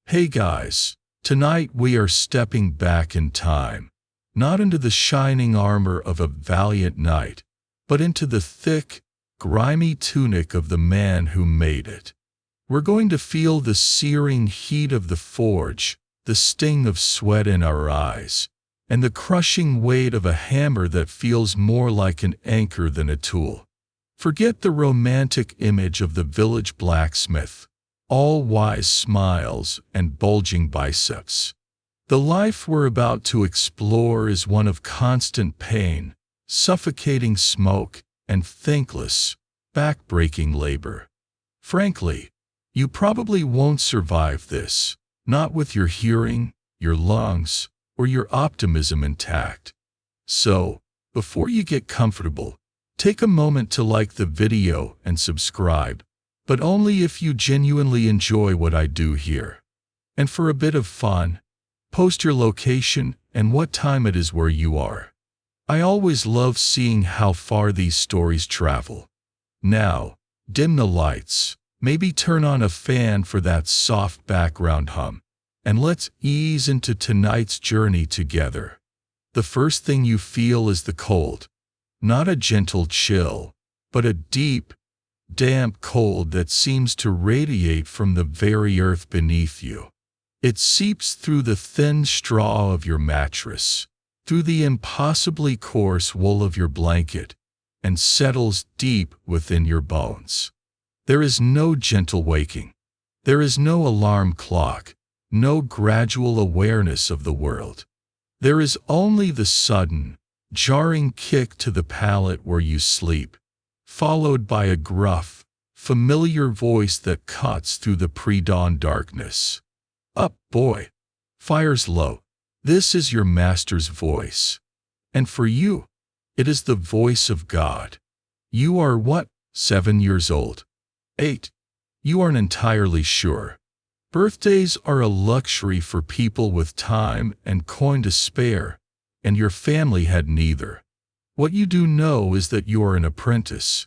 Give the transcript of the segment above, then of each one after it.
Hey guys, tonight we are stepping back in time, not into the shining armor of a valiant knight, but into the thick, grimy tunic of the man who made it. We're going to feel the searing heat of the forge, the sting of sweat in our eyes, and the crushing weight of a hammer that feels more like an anchor than a tool. Forget the romantic image of the village blacksmith, all wise smiles and bulging biceps. The life we're about to explore is one of constant pain, suffocating smoke, and thankless, back-breaking labor. Frankly, you probably won't survive this, not with your hearing, your lungs, or your optimism intact. So, before you get comfortable, take a moment to like the video and subscribe, but only if you genuinely enjoy what I do here. And for a bit of fun, post your location and what time it is where you are. I always love seeing how far these stories travel. Now, dim the lights, maybe turn on a fan for that soft background hum, and let's ease into tonight's journey together. The first thing you feel is the cold. Not a gentle chill, but a deep, damp cold that seems to radiate from the very earth beneath you. It seeps through the thin straw of your mattress, through the impossibly coarse wool of your blanket, and settles deep within your bones. There is no gentle waking. There is no alarm clock, no gradual awareness of the world. There is only the sudden, jarring kick to the palate where you sleep, followed by a gruff, familiar voice that cuts through the pre-dawn darkness. Up, boy! Fire's low. This is your master's voice. And for you, it is the voice of God. You are what, 7 years old? 8? You aren't entirely sure. Birthdays are a luxury for people with time and coin to spare, and your family had neither. What you do know is that you are an apprentice.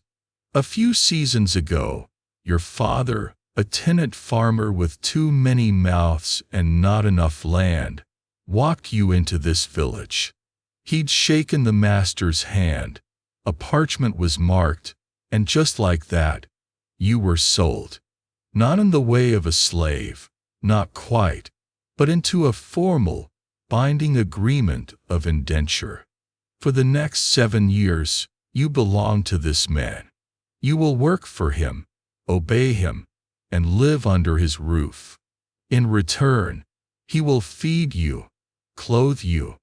A few seasons ago, your father, a tenant farmer with too many mouths and not enough land, walked you into this village. He'd shaken the master's hand, a parchment was marked, and just like that, you were sold. Not in the way of a slave, not quite, but into a formal, binding agreement of indenture. For the next 7 years, you belong to this man. You will work for him, obey him, and live under his roof. In return, he will feed you, clothe you,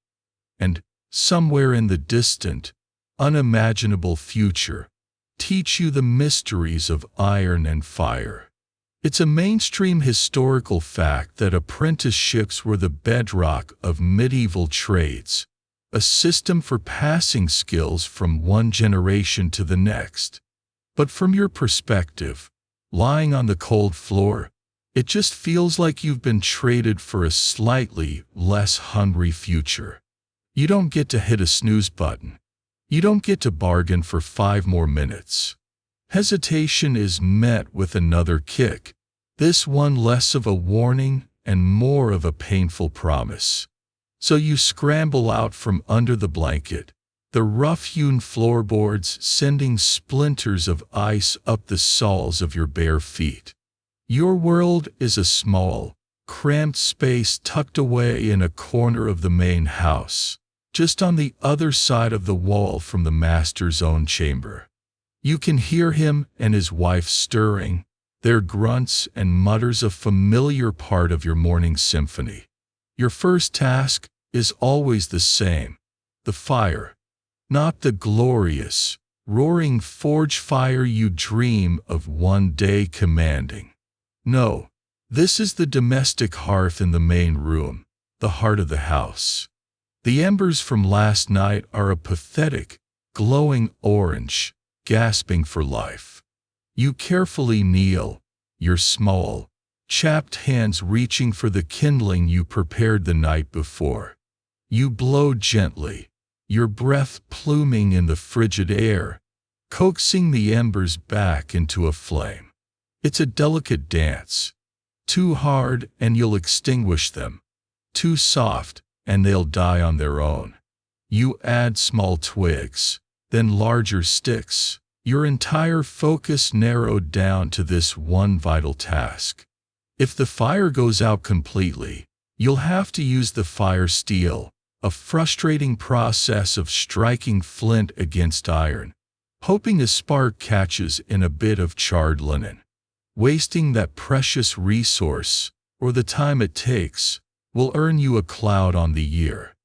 and, somewhere in the distant, unimaginable future, teach you the mysteries of iron and fire. It's a mainstream historical fact that apprenticeships were the bedrock of medieval trades, a system for passing skills from one generation to the next. But from your perspective, lying on the cold floor, it just feels like you've been traded for a slightly less hungry future. You don't get to hit a snooze button. You don't get to bargain for 5 more minutes. Hesitation is met with another kick, this one less of a warning and more of a painful promise. So you scramble out from under the blanket, the rough-hewn floorboards sending splinters of ice up the soles of your bare feet. Your world is a small, cramped space tucked away in a corner of the main house, just on the other side of the wall from the master's own chamber. You can hear him and his wife stirring, their grunts and mutters a familiar part of your morning symphony. Your first task is always the same, the fire. Not the glorious, roaring forge fire you dream of one day commanding. No, this is the domestic hearth in the main room, the heart of the house. The embers from last night are a pathetic, glowing orange, gasping for life. You carefully kneel, your small, chapped hands reaching for the kindling you prepared the night before. You blow gently, your breath pluming in the frigid air, coaxing the embers back into a flame. It's a delicate dance, Too hard and you'll extinguish them. Too soft and they'll die on their own. You add small twigs, then larger sticks. Your entire focus narrowed down to this one vital task. If the fire goes out completely, you'll have to use the fire steel, a frustrating process of striking flint against iron, hoping a spark catches in a bit of charred linen. Wasting that precious resource, or the time it takes, will earn you a cloud on the year.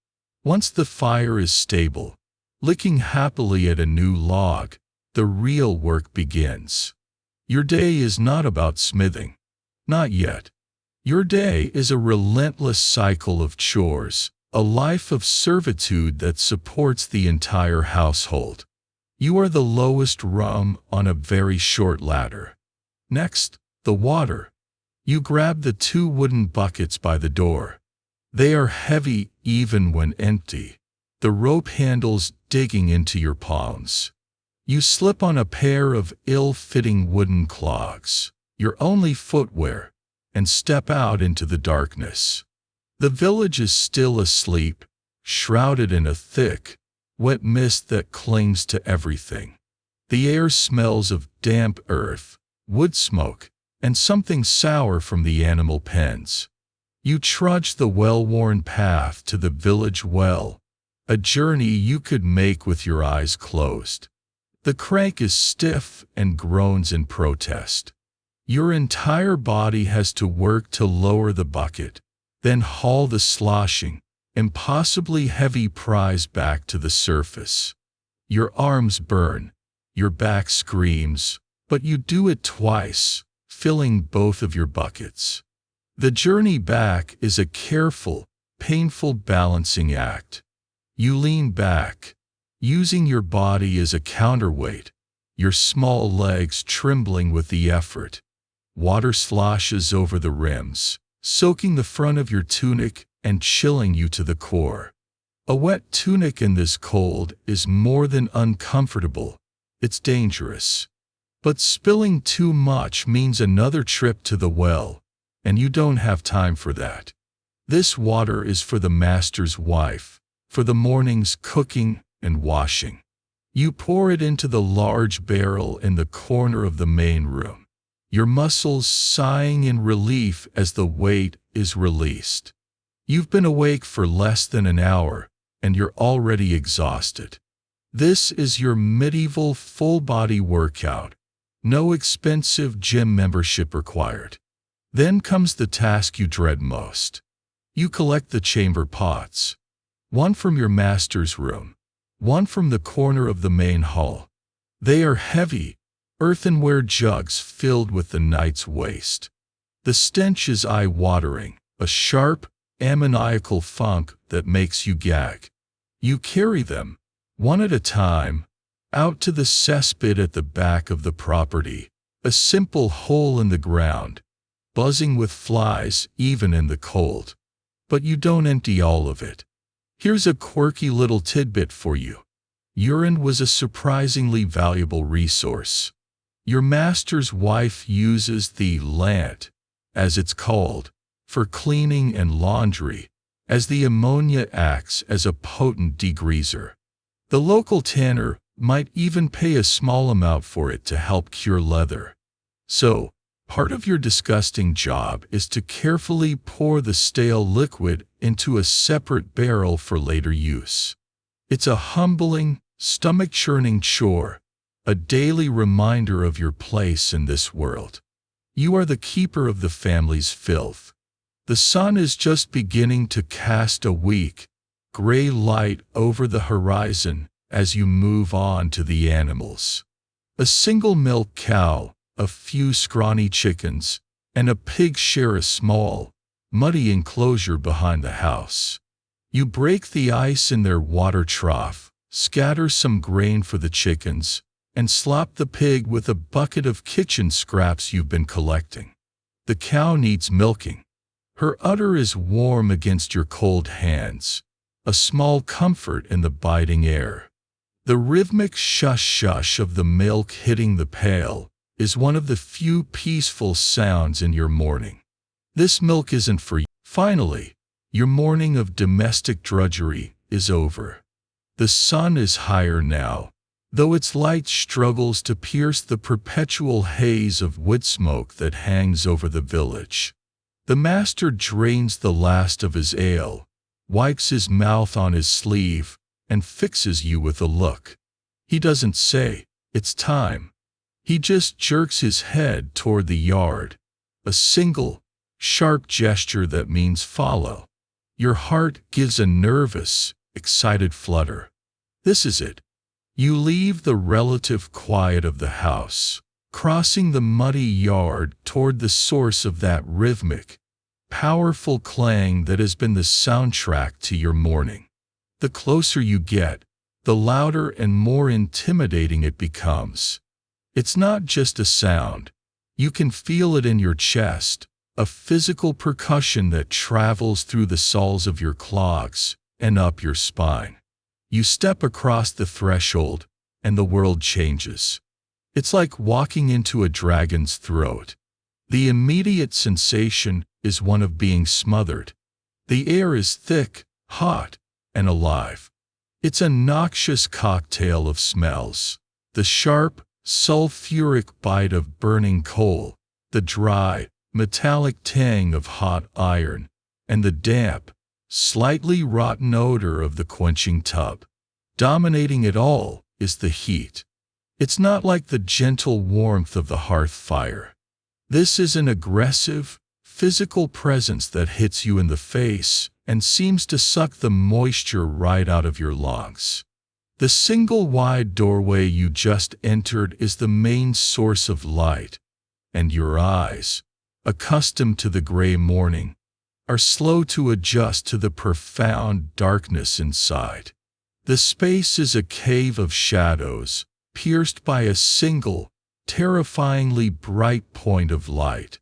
Once the fire is stable, licking happily at a new log, the real work begins. Your day is not about smithing. Not yet. Your day is a relentless cycle of chores, a life of servitude that supports the entire household. You are the lowest rung on a very short ladder. Next, the water. You grab the 2 wooden buckets by the door. They are heavy even when empty, the rope handles digging into your palms. You slip on a pair of ill-fitting wooden clogs, your only footwear, and step out into the darkness. The village is still asleep, shrouded in a thick, wet mist that clings to everything. The air smells of damp earth, wood smoke, and something sour from the animal pens. You trudge the well-worn path to the village well, a journey you could make with your eyes closed. The crank is stiff and groans in protest. Your entire body has to work to lower the bucket, then haul the sloshing, impossibly heavy prize back to the surface. Your arms burn, your back screams, but you do it twice, filling both of your buckets. The journey back is a careful, painful balancing act. You lean back, using your body as a counterweight, your small legs trembling with the effort. Water sloshes over the rims, soaking the front of your tunic and chilling you to the core. A wet tunic in this cold is more than uncomfortable, it's dangerous. But spilling too much means another trip to the well, and you don't have time for that. This water is for the master's wife, for the morning's cooking and washing. You pour it into the large barrel in the corner of the main room, your muscles sighing in relief as the weight is released. You've been awake for less than an hour, and you're already exhausted. This is your medieval full-body workout. No expensive gym membership required. Then comes the task you dread most. You collect the chamber pots. One from your master's room, one from the corner of the main hall. They are heavy, earthenware jugs filled with the night's waste. The stench is eye-watering, a sharp, ammoniacal funk that makes you gag. You carry them, one at a time, out to the cesspit at the back of the property, a simple hole in the ground, buzzing with flies even in the cold. But you don't empty all of it. Here's a quirky little tidbit for you. Urine was a surprisingly valuable resource. Your master's wife uses the lant, as it's called, for cleaning and laundry, as the ammonia acts as a potent degreaser. The local tanner might even pay a small amount for it to help cure leather. So, part of your disgusting job is to carefully pour the stale liquid into a separate barrel for later use. It's a humbling, stomach-churning chore, a daily reminder of your place in this world. You are the keeper of the family's filth. The sun is just beginning to cast a weak, gray light over the horizon as you move on to the animals. A single milk cow, a few scrawny chickens, and a pig share a small, muddy enclosure behind the house. You break the ice in their water trough, scatter some grain for the chickens, and slop the pig with a bucket of kitchen scraps you've been collecting. The cow needs milking. Her udder is warm against your cold hands, a small comfort in the biting air. The rhythmic shush-shush of the milk hitting the pail is one of the few peaceful sounds in your morning. This milk isn't for you. Finally, your morning of domestic drudgery is over. The sun is higher now, though its light struggles to pierce the perpetual haze of wood smoke that hangs over the village. The master drains the last of his ale, wipes his mouth on his sleeve, and fixes you with a look. He doesn't say, "It's time." He just jerks his head toward the yard, a single, sharp gesture that means follow. Your heart gives a nervous, excited flutter. This is it. You leave the relative quiet of the house, crossing the muddy yard toward the source of that rhythmic, powerful clang that has been the soundtrack to your morning. The closer you get, the louder and more intimidating it becomes. It's not just a sound. You can feel it in your chest, a physical percussion that travels through the soles of your clogs and up your spine. You step across the threshold, and the world changes. It's like walking into a dragon's throat. The immediate sensation is one of being smothered. The air is thick, hot, and alive. It's a noxious cocktail of smells. The sharp, sulfuric bite of burning coal, the dry, metallic tang of hot iron, and the damp, slightly rotten odor of the quenching tub. Dominating it all is the heat. It's not like the gentle warmth of the hearth fire. This is an aggressive, physical presence that hits you in the face and seems to suck the moisture right out of your lungs. The single wide doorway you just entered is the main source of light, and your eyes, accustomed to the gray morning, are slow to adjust to the profound darkness inside. The space is a cave of shadows, pierced by a single, terrifyingly bright point of light.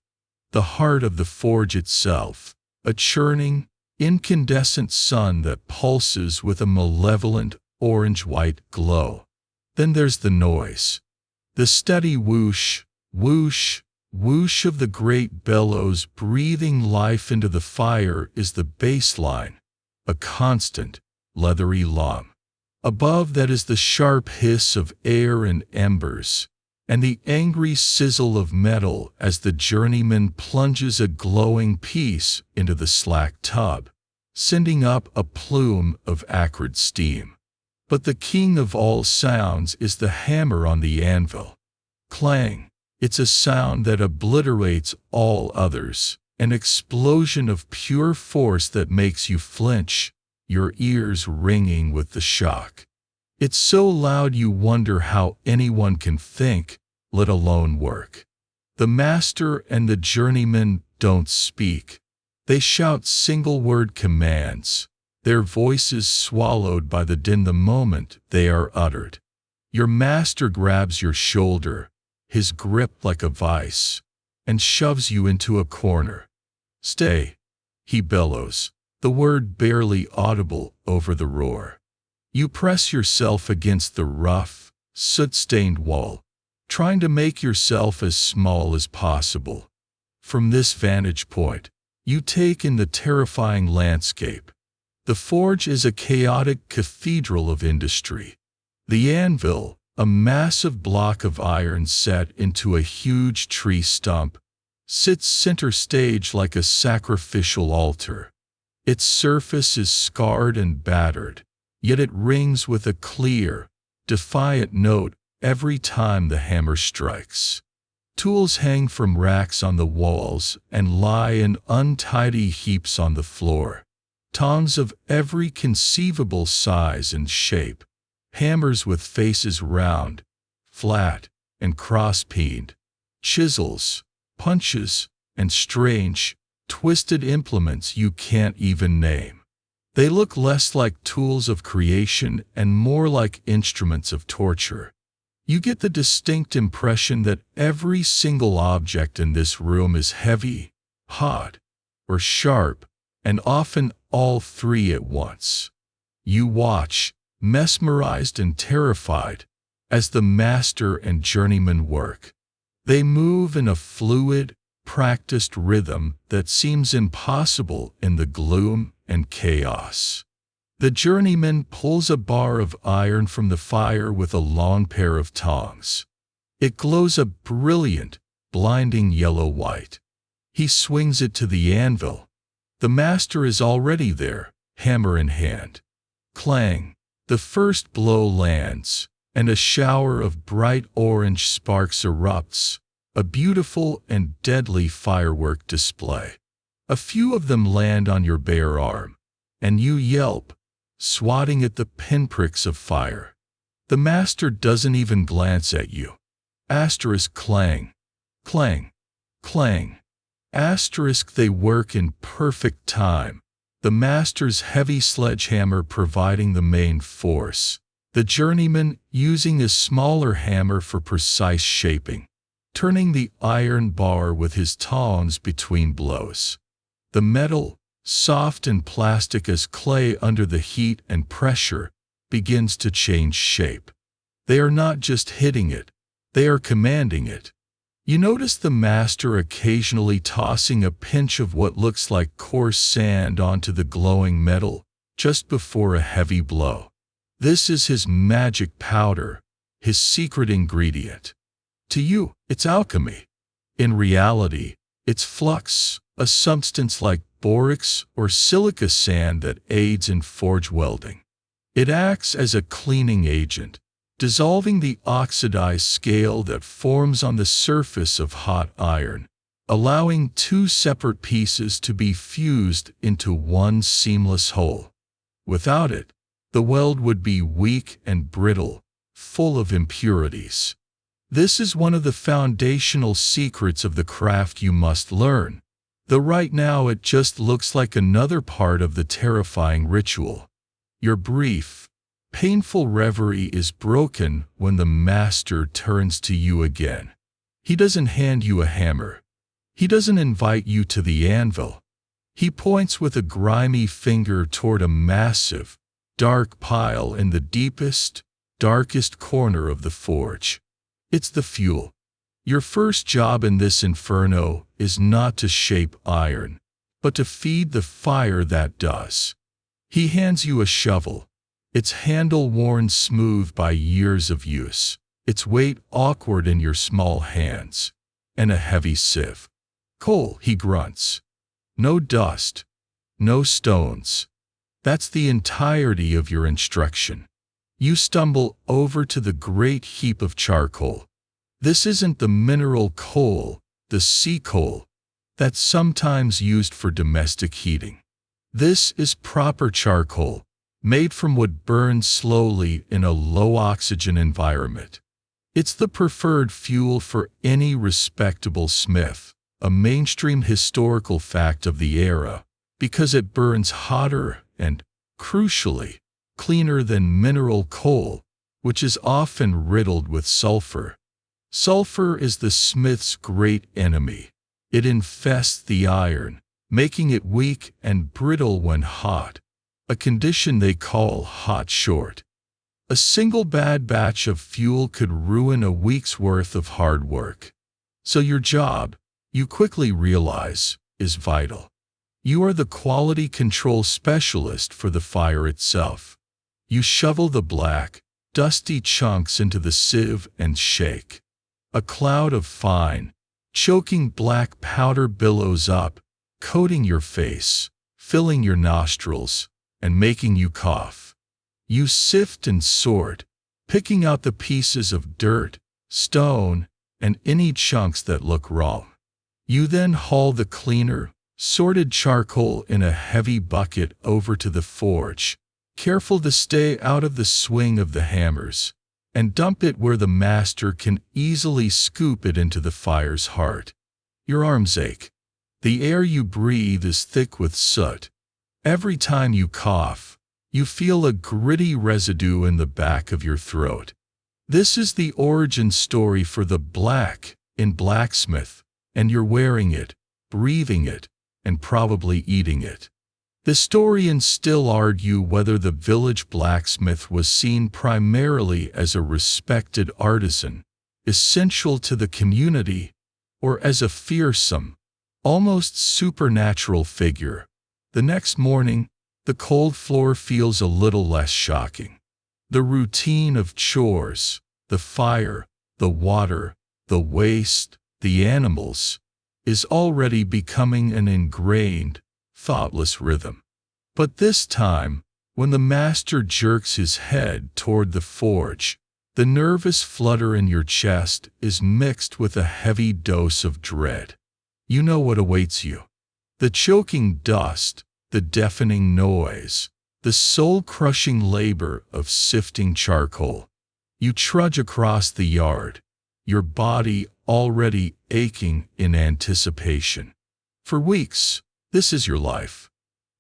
The heart of the forge itself, a churning, incandescent sun that pulses with a malevolent, orange-white glow. Then there's the noise. The steady whoosh, whoosh, whoosh of the great bellows breathing life into the fire is the bass line, a constant, leathery lum. Above that is the sharp hiss of air and embers, and the angry sizzle of metal as the journeyman plunges a glowing piece into the slack tub, sending up a plume of acrid steam. But the king of all sounds is the hammer on the anvil. Clang. It's a sound that obliterates all others, an explosion of pure force that makes you flinch, your ears ringing with the shock. It's so loud you wonder how anyone can think, let alone work. The master and the journeyman don't speak. They shout single-word commands, their voices swallowed by the din the moment they are uttered. Your master grabs your shoulder, his grip like a vice, and shoves you into a corner. "Stay," he bellows, the word barely audible over the roar. You press yourself against the rough, soot-stained wall, trying to make yourself as small as possible. From this vantage point, you take in the terrifying landscape. The forge is a chaotic cathedral of industry. The anvil, a massive block of iron set into a huge tree stump, sits center stage like a sacrificial altar. Its surface is scarred and battered, yet it rings with a clear, defiant note every time the hammer strikes. Tools hang from racks on the walls and lie in untidy heaps on the floor. Tongs of every conceivable size and shape. Hammers with faces round, flat, and cross-peened. Chisels, punches, and strange, twisted implements you can't even name. They look less like tools of creation and more like instruments of torture. You get the distinct impression that every single object in this room is heavy, hot, or sharp, and often all three at once. You watch, mesmerized and terrified, as the master and journeyman work. They move in a fluid, practiced rhythm that seems impossible in the gloom and chaos. The journeyman pulls a bar of iron from the fire with a long pair of tongs. It glows a brilliant, blinding yellow-white. He swings it to the anvil. The master is already there, hammer in hand. Clang! The first blow lands, and a shower of bright orange sparks erupts, a beautiful and deadly firework display. A few of them land on your bare arm, and you yelp, swatting at the pinpricks of fire. The master doesn't even glance at you. Asterisk clang, clang, clang. Asterisk they work in perfect time, the master's heavy sledgehammer providing the main force, the journeyman using a smaller hammer for precise shaping, turning the iron bar with his tongs between blows. The metal, soft and plastic as clay under the heat and pressure, begins to change shape. They are not just hitting it, they are commanding it. You notice the master occasionally tossing a pinch of what looks like coarse sand onto the glowing metal just before a heavy blow. This is his magic powder, his secret ingredient. To you, it's alchemy. In reality, it's flux, a substance like borax or silica sand that aids in forge welding. It acts as a cleaning agent, dissolving the oxidized scale that forms on the surface of hot iron, allowing two separate pieces to be fused into one seamless whole. Without it, the weld would be weak and brittle, full of impurities. This is one of the foundational secrets of the craft you must learn, though right now it just looks like another part of the terrifying ritual. Your brief, painful reverie is broken when the master turns to you again. He doesn't hand you a hammer. He doesn't invite you to the anvil. He points with a grimy finger toward a massive, dark pile in the deepest, darkest corner of the forge. It's the fuel. Your first job in this inferno is not to shape iron, but to feed the fire that does. He hands you a shovel, its handle worn smooth by years of use, its weight awkward in your small hands, and a heavy sieve. Coal, he grunts. No dust, no stones. That's the entirety of your instruction. You stumble over to the great heap of charcoal. This isn't the mineral coal, the sea coal, that's sometimes used for domestic heating. This is proper charcoal, made from wood burned slowly in a low-oxygen environment. It's the preferred fuel for any respectable smith, a mainstream historical fact of the era, because it burns hotter and, crucially, cleaner than mineral coal, which is often riddled with sulfur. Sulfur is the smith's great enemy. It infests the iron, making it weak and brittle when hot, a condition they call hot short. A single bad batch of fuel could ruin a week's worth of hard work. So your job, you quickly realize, is vital. You are the quality control specialist for the fire itself. You shovel the black, dusty chunks into the sieve and shake. A cloud of fine, choking black powder billows up, coating your face, filling your nostrils, and making you cough. You sift and sort, picking out the pieces of dirt, stone, and any chunks that look wrong. You then haul the cleaner, sorted charcoal in a heavy bucket over to the forge, careful to stay out of the swing of the hammers, and dump it where the master can easily scoop it into the fire's heart. Your arms ache. The air you breathe is thick with soot. Every time you cough, you feel a gritty residue in the back of your throat. This is the origin story for the black in Blacksmith, and you're wearing it, breathing it, and probably eating it. Historians still argue whether the village blacksmith was seen primarily as a respected artisan, essential to the community, or as a fearsome, almost supernatural figure. The next morning, the cold floor feels a little less shocking. The routine of chores, the fire, the water, the waste, the animals, is already becoming an ingrained, thoughtless rhythm. But this time, when the master jerks his head toward the forge, the nervous flutter in your chest is mixed with a heavy dose of dread. You know what awaits you. The choking dust, the deafening noise, the soul-crushing labor of sifting charcoal. You trudge across the yard, your body already aching in anticipation. For weeks, this is your life.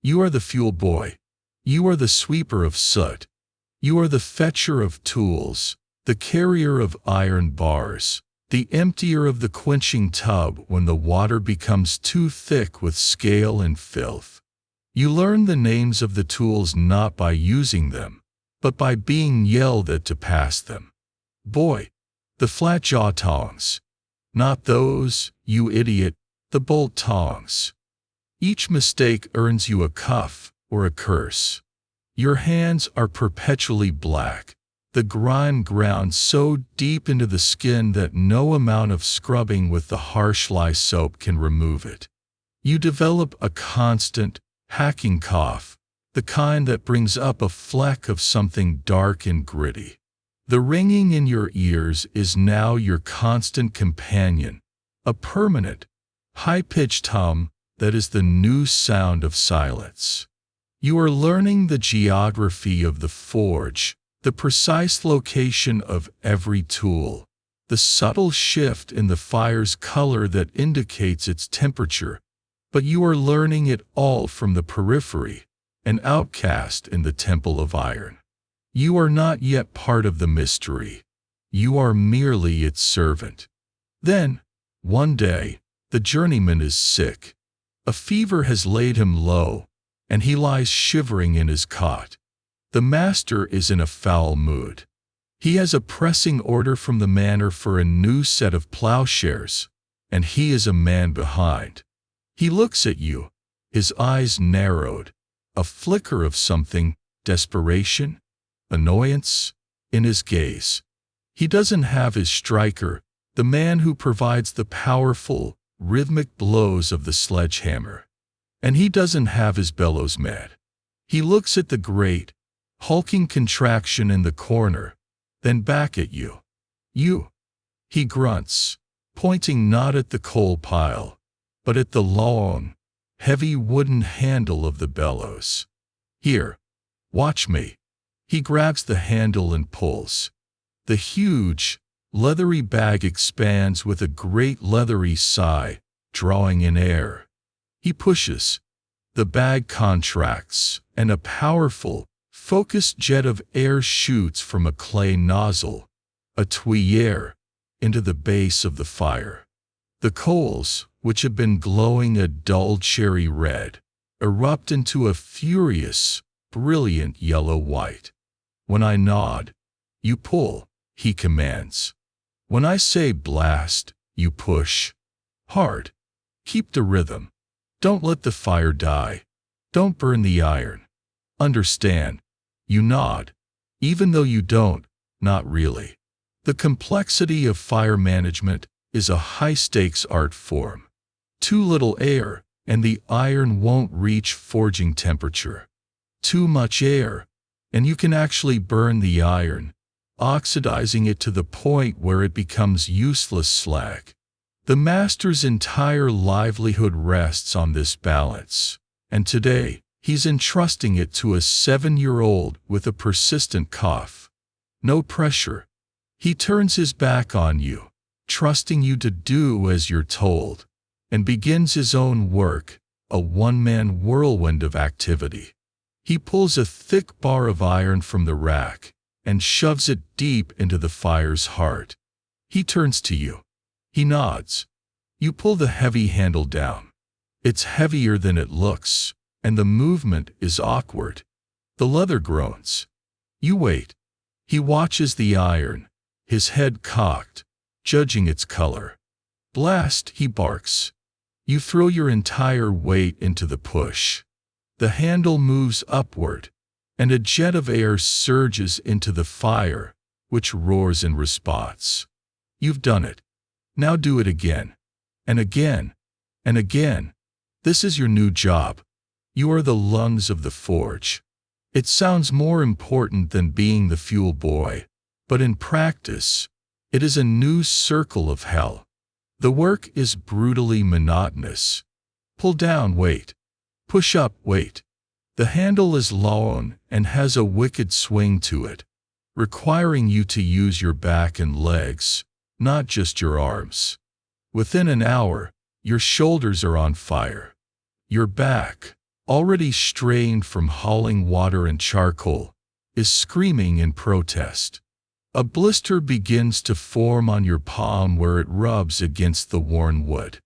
You are the fuel boy. You are the sweeper of soot. You are the fetcher of tools, the carrier of iron bars, the emptier of the quenching tub when the water becomes too thick with scale and filth. You learn the names of the tools not by using them, but by being yelled at to pass them. Boy, the flat jaw tongs. Not those, you idiot, the bolt tongs. Each mistake earns you a cuff or a curse. Your hands are perpetually black, the grime ground so deep into the skin that no amount of scrubbing with the harsh lye soap can remove it. You develop a constant, hacking cough, the kind that brings up a fleck of something dark and gritty. The ringing in your ears is now your constant companion, a permanent, high-pitched hum that is the new sound of silence. You are learning the geography of the forge, the precise location of every tool, the subtle shift in the fire's color that indicates its temperature, but you are learning it all from the periphery, an outcast in the temple of iron. You are not yet part of the mystery. You are merely its servant. Then, one day, the journeyman is sick. A fever has laid him low, and he lies shivering in his cot. The master is in a foul mood. He has a pressing order from the manor for a new set of plowshares, and he is a man behind. He looks at you, his eyes narrowed, a flicker of something, desperation, annoyance, in his gaze. He doesn't have his striker, the man who provides the powerful, rhythmic blows of the sledgehammer. And he doesn't have his bellows mat. He looks at the great, hulking contraction in the corner, then back at you. You. He grunts, pointing not at the coal pile, but at the long, heavy wooden handle of the bellows. Here, watch me. He grabs the handle and pulls. The huge, leathery bag expands with a great leathery sigh, drawing in air. He pushes. The bag contracts, and a powerful, focused jet of air shoots from a clay nozzle, a tuyere, into the base of the fire. The coals, which have been glowing a dull cherry red, erupt into a furious, brilliant yellow-white. When I nod, you pull, he commands. When I say blast, you push. Hard. Keep the rhythm. Don't let the fire die. Don't burn the iron. Understand. You nod. Even though you don't, not really. The complexity of fire management is a high-stakes art form. Too little air, and the iron won't reach forging temperature. Too much air, and you can actually burn the iron, oxidizing it to the point where it becomes useless slag. The master's entire livelihood rests on this balance, and today, he's entrusting it to a 7-year-old with a persistent cough. No pressure. He turns his back on you, trusting you to do as you're told, and begins his own work, a one-man whirlwind of activity. He pulls a thick bar of iron from the rack and shoves it deep into the fire's heart. He turns to you. He nods. You pull the heavy handle down. It's heavier than it looks, and the movement is awkward. The leather groans. You wait. He watches the iron, his head cocked, judging its color. Blast, he barks. You throw your entire weight into the push. The handle moves upward, and a jet of air surges into the fire, which roars in response. You've done it. Now do it again, and again, and again. This is your new job. You are the lungs of the forge. It sounds more important than being the fuel boy, but in practice, it is a new circle of hell. The work is brutally monotonous. Pull down, wait. Push up, wait. The handle is long and has a wicked swing to it, requiring you to use your back and legs, not just your arms. Within an hour, your shoulders are on fire. Your back, already strained from hauling water and charcoal, is screaming in protest. A blister begins to form on your palm where it rubs against the worn wood.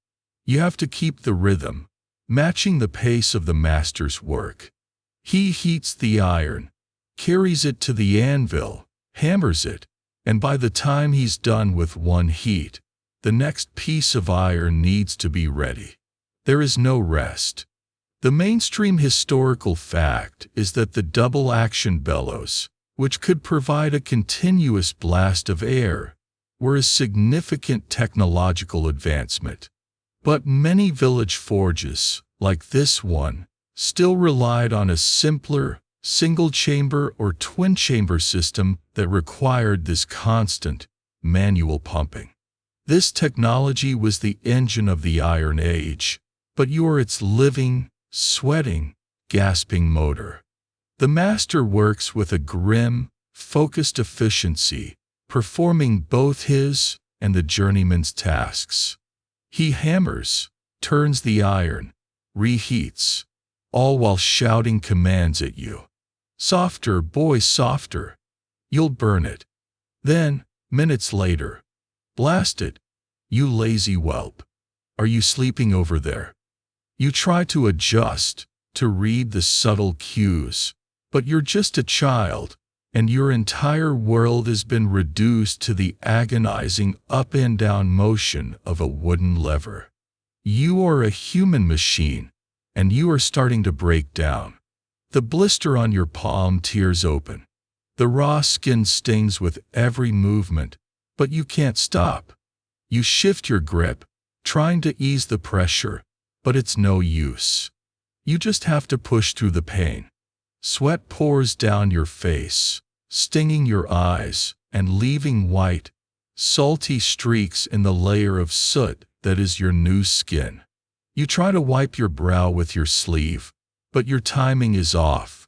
You have to keep the rhythm, matching the pace of the master's work. He heats the iron, carries it to the anvil, hammers it, and by the time he's done with one heat, the next piece of iron needs to be ready. There is no rest. The mainstream historical fact is that the double-action bellows, which could provide a continuous blast of air, were a significant technological advancement. But many village forges, like this one, still relied on a simpler, single-chamber or twin-chamber system that required this constant, manual pumping. This technology was the engine of the Iron Age, but you are its living, sweating, gasping motor. The master works with a grim, focused efficiency, performing both his and the journeyman's tasks. He hammers, turns the iron, reheats, all while shouting commands at you. Softer, boy, softer. You'll burn it. Then, minutes later, blast it, you lazy whelp. Are you sleeping over there? You try to adjust, to read the subtle cues, but you're just a child, and your entire world has been reduced to the agonizing up and down motion of a wooden lever. You are a human machine, and you are starting to break down. The blister on your palm tears open. The raw skin stings with every movement, but you can't stop. You shift your grip, trying to ease the pressure, but it's no use. You just have to push through the pain. Sweat pours down your face, stinging your eyes and leaving white, salty streaks in the layer of soot that is your new skin. You try to wipe your brow with your sleeve, but your timing is off.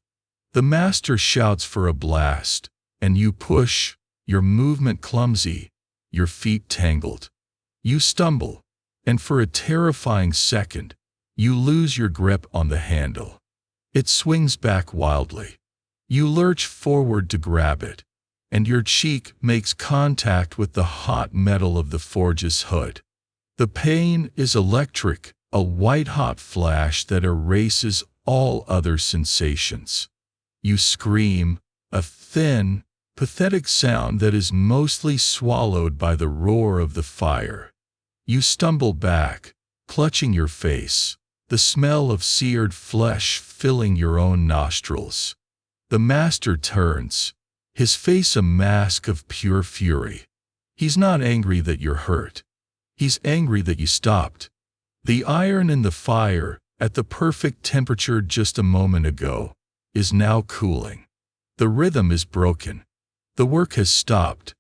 The master shouts for a blast, and you push, your movement clumsy, your feet tangled. You stumble, and for a terrifying second, you lose your grip on the handle. It swings back wildly. You lurch forward to grab it, and your cheek makes contact with the hot metal of the forge's hood. The pain is electric, a white-hot flash that erases all other sensations. You scream, a thin, pathetic sound that is mostly swallowed by the roar of the fire. You stumble back, clutching your face, the smell of seared flesh filling your own nostrils. The master turns, his face a mask of pure fury. He's not angry that you're hurt. He's angry that you stopped. The iron in the fire, at the perfect temperature just a moment ago, is now cooling. The rhythm is broken. The work has stopped.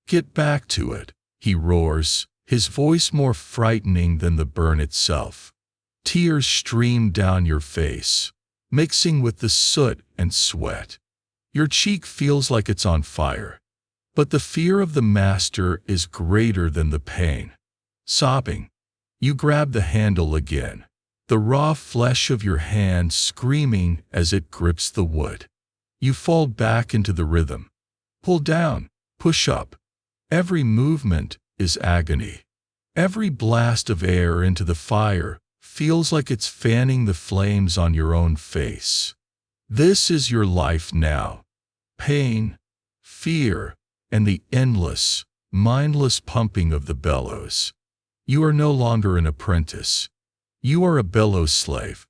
Get back to it, he roars, his voice more frightening than the burn itself. Tears stream down your face, mixing with the soot and sweat. Your cheek feels like it's on fire. But the fear of the master is greater than the pain. Sobbing, you grab the handle again, the raw flesh of your hand screaming as it grips the wood. You fall back into the rhythm. Pull down, push up. Every movement is agony. Every blast of air into the fire feels like it's fanning the flames on your own face. This is your life now. Pain, fear, and the endless, mindless pumping of the bellows. You are no longer an apprentice. You are a bellows slave.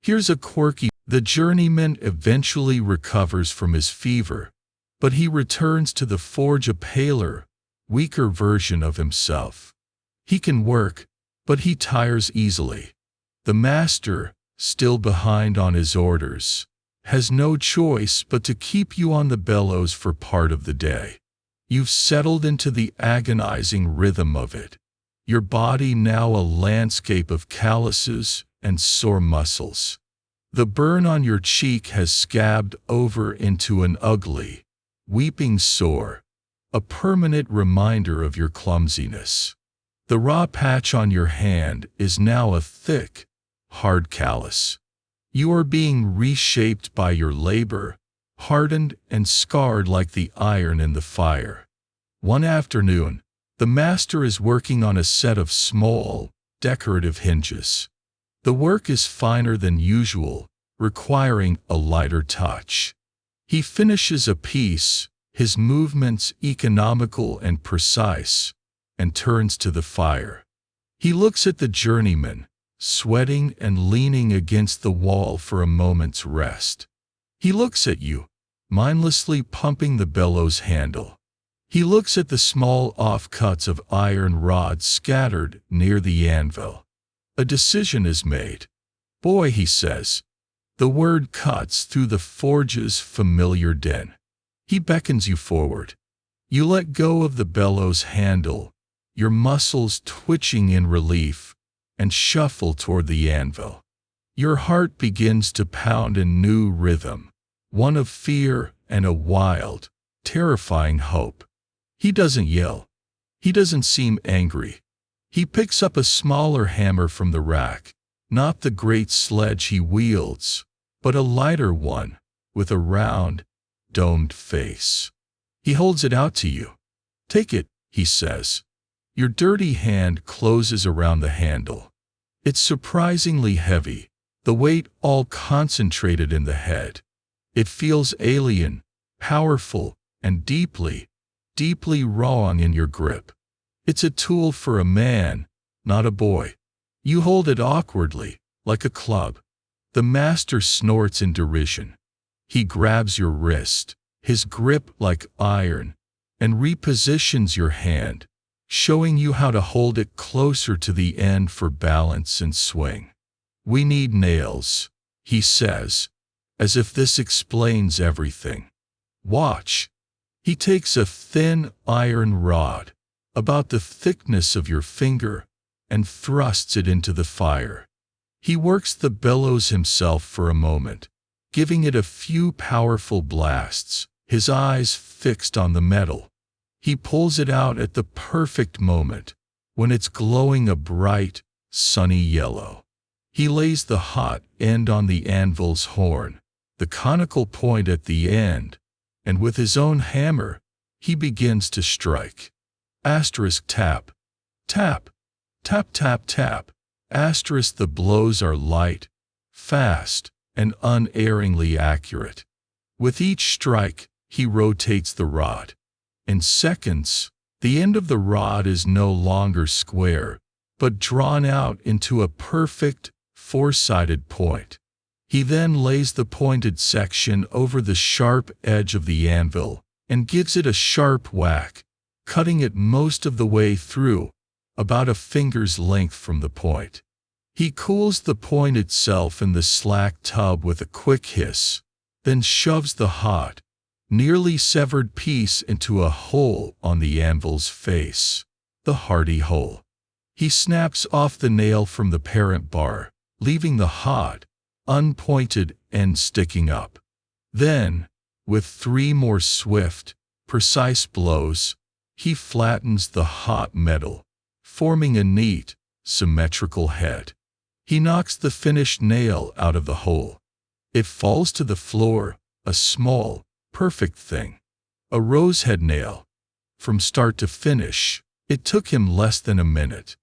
Here's a quirky. The journeyman eventually recovers from his fever, but he returns to the forge a paler, weaker version of himself. He can work, but he tires easily. The master, still behind on his orders, has no choice but to keep you on the bellows for part of the day. You've settled into the agonizing rhythm of it, your body now a landscape of calluses and sore muscles. The burn on your cheek has scabbed over into an ugly, weeping sore, a permanent reminder of your clumsiness. The raw patch on your hand is now a thick, hard callus. You are being reshaped by your labor, hardened and scarred like the iron in the fire. One afternoon, the master is working on a set of small, decorative hinges. The work is finer than usual, requiring a lighter touch. He finishes a piece, his movements economical and precise, and turns to the fire. He looks at the journeyman, sweating and leaning against the wall for a moment's rest. He looks at you, mindlessly pumping the bellows handle. He looks at the small offcuts of iron rods scattered near the anvil. A decision is made. Boy, he says. The word cuts through the forge's familiar din. He beckons you forward. You let go of the bellows handle, your muscles twitching in relief, and shuffle toward the anvil. Your heart begins to pound in new rhythm, one of fear and a wild, terrifying hope. He doesn't yell. He doesn't seem angry. He picks up a smaller hammer from the rack, not the great sledge he wields, but a lighter one, with a round, domed face. He holds it out to you. Take it, he says. Your dirty hand closes around the handle. It's surprisingly heavy, the weight all concentrated in the head. It feels alien, powerful, and deeply, deeply wrong in your grip. It's a tool for a man, not a boy. You hold it awkwardly, like a club. The master snorts in derision. He grabs your wrist, his grip like iron, and repositions your hand, showing you how to hold it closer to the end for balance and swing. We need nails, he says, as if this explains everything. Watch. He takes a thin iron rod, about the thickness of your finger, and thrusts it into the fire. He works the bellows himself for a moment, giving it a few powerful blasts, his eyes fixed on the metal. He pulls it out at the perfect moment, when it's glowing a bright, sunny yellow. He lays the hot end on the anvil's horn, the conical point at the end, and with his own hammer, he begins to strike. Asterisk tap, tap, tap, tap, tap. Asterisk the blows are light, fast, and unerringly accurate. With each strike, he rotates the rod. In seconds, the end of the rod is no longer square, but drawn out into a perfect, four-sided point. He then lays the pointed section over the sharp edge of the anvil and gives it a sharp whack, cutting it most of the way through, about a finger's length from the point. He cools the point itself in the slack tub with a quick hiss, then shoves the hot, nearly severed piece into a hole on the anvil's face, the hardy hole. He snaps off the nail from the parent bar, leaving the hot, unpointed end sticking up. Then, with 3 more swift, precise blows, he flattens the hot metal, forming a neat, symmetrical head. He knocks the finished nail out of the hole. It falls to the floor, a small, perfect thing. A rosehead nail. From start to finish, it took him less than a minute.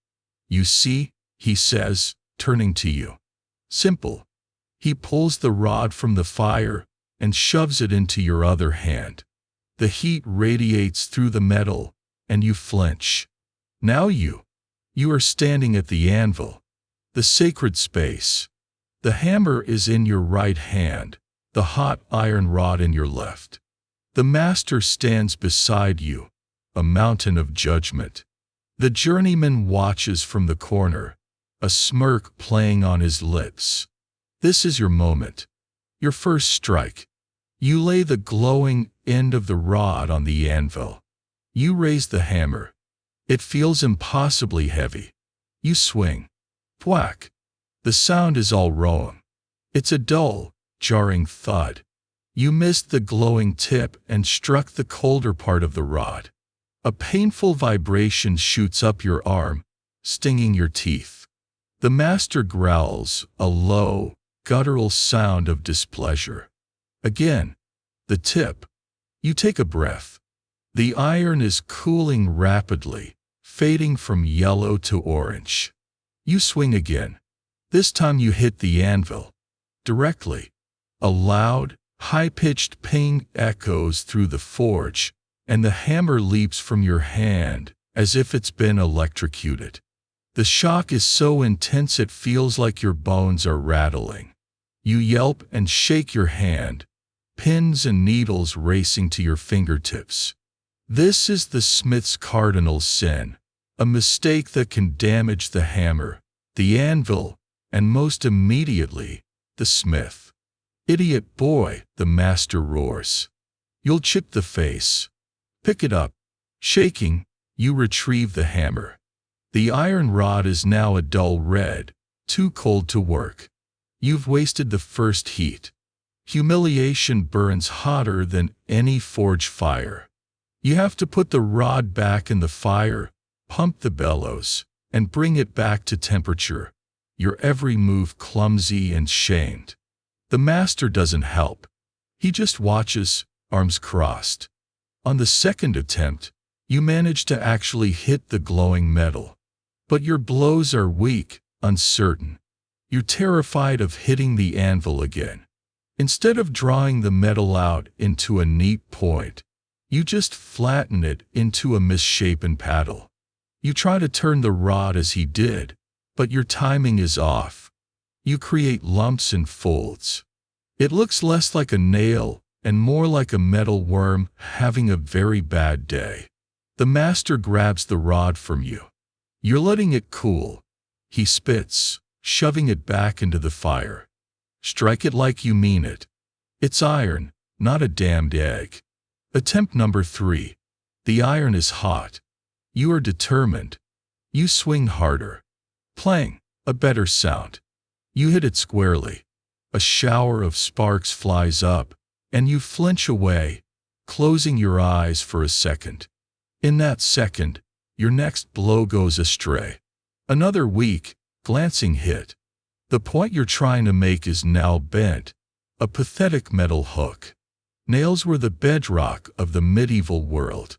You see, he says, turning to you. Simple. He pulls the rod from the fire and shoves it into your other hand. The heat radiates through the metal, and you flinch. Now you are standing at the anvil. the sacred space. The hammer is in your right hand, the hot iron rod in your left. The master stands beside you, a mountain of judgment. The journeyman watches from the corner, a smirk playing on his lips. This is your moment, your first strike. You lay the glowing end of the rod on the anvil. You raise the hammer. It feels impossibly heavy. You swing. Thwack. The sound is all wrong. It's a dull, jarring thud. You missed the glowing tip and struck the colder part of the rod. A painful vibration shoots up your arm, stinging your teeth. The master growls, a low, guttural sound of displeasure. Again, the tip. You take a breath. The iron is cooling rapidly, fading from yellow to orange. You swing again. This time you hit the anvil. Directly. A loud, high-pitched ping echoes through the forge, and the hammer leaps from your hand as if it's been electrocuted. The shock is so intense it feels like your bones are rattling. You yelp and shake your hand, pins and needles racing to your fingertips. This is the smith's cardinal sin, a mistake that can damage the hammer, the anvil, and most immediately, the smith. Idiot boy, the master roars. You'll chip the face. Pick it up. Shaking, you retrieve the hammer. The iron rod is now a dull red, too cold to work. You've wasted the first heat. Humiliation burns hotter than any forge fire. You have to put the rod back in the fire, pump the bellows, and bring it back to temperature, your every move clumsy and shamed. The master doesn't help. He just watches, arms crossed. On the second attempt, you manage to actually hit the glowing metal. But your blows are weak, uncertain. You're terrified of hitting the anvil again. Instead of drawing the metal out into a neat point, you just flatten it into a misshapen paddle. You try to turn the rod as he did, but your timing is off. You create lumps and folds. It looks less like a nail and more like a metal worm having a very bad day. The master grabs the rod from you. You're letting it cool. He spits, shoving it back into the fire. Strike it like you mean it. It's iron, not a damned egg. Attempt number 3. The iron is hot. You are determined. You swing harder. Plang, a better sound. You hit it squarely. A shower of sparks flies up, and you flinch away, closing your eyes for a second. In that second, your next blow goes astray. Another weak, glancing hit. The point you're trying to make is now bent, a pathetic metal hook. Nails were the bedrock of the medieval world.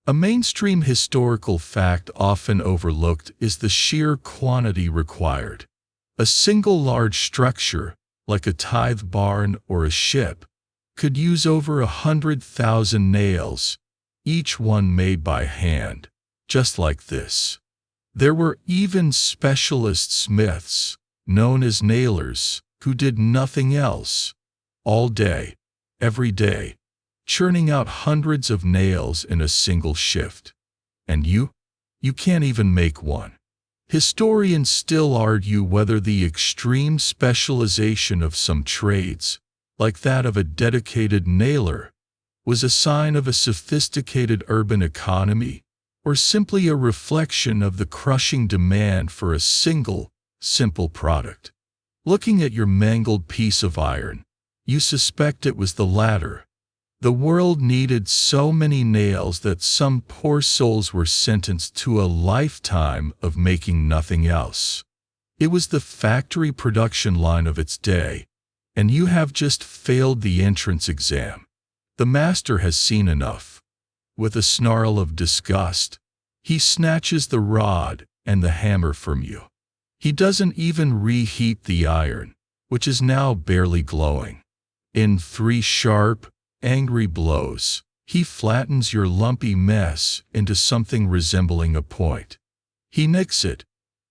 A mainstream historical fact often overlooked is the sheer quantity required. A single large structure, like a tithe barn or a ship, could use over 100,000 nails, each one made by hand, just like this. There were even specialist smiths, known as nailers, who did nothing else, all day, every day, churning out hundreds of nails in a single shift. And you can't even make one. Historians still argue whether the extreme specialization of some trades, like that of a dedicated nailer, was a sign of a sophisticated urban economy, or simply a reflection of the crushing demand for a single, simple product. Looking at your mangled piece of iron, you suspect it was the latter. The world needed so many nails that some poor souls were sentenced to a lifetime of making nothing else. It was the factory production line of its day, and you have just failed the entrance exam. The master has seen enough. With a snarl of disgust, he snatches the rod and the hammer from you. He doesn't even reheat the iron, which is now barely glowing. In 3 sharp, angry blows, he flattens your lumpy mess into something resembling a point. He nicks it,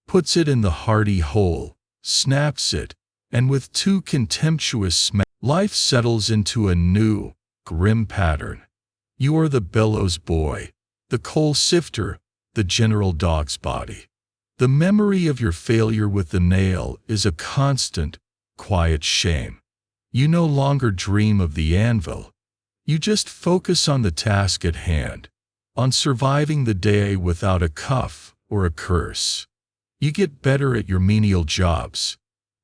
puts it in the hearty hole, snaps it, and with two contemptuous smacks, life settles into a new, grim pattern. You are the bellows boy, the coal sifter, the general dog's body. The memory of your failure with the nail is a constant, quiet shame. You no longer dream of the anvil. You just focus on the task at hand, on surviving the day without a cuff or a curse. You get better at your menial jobs.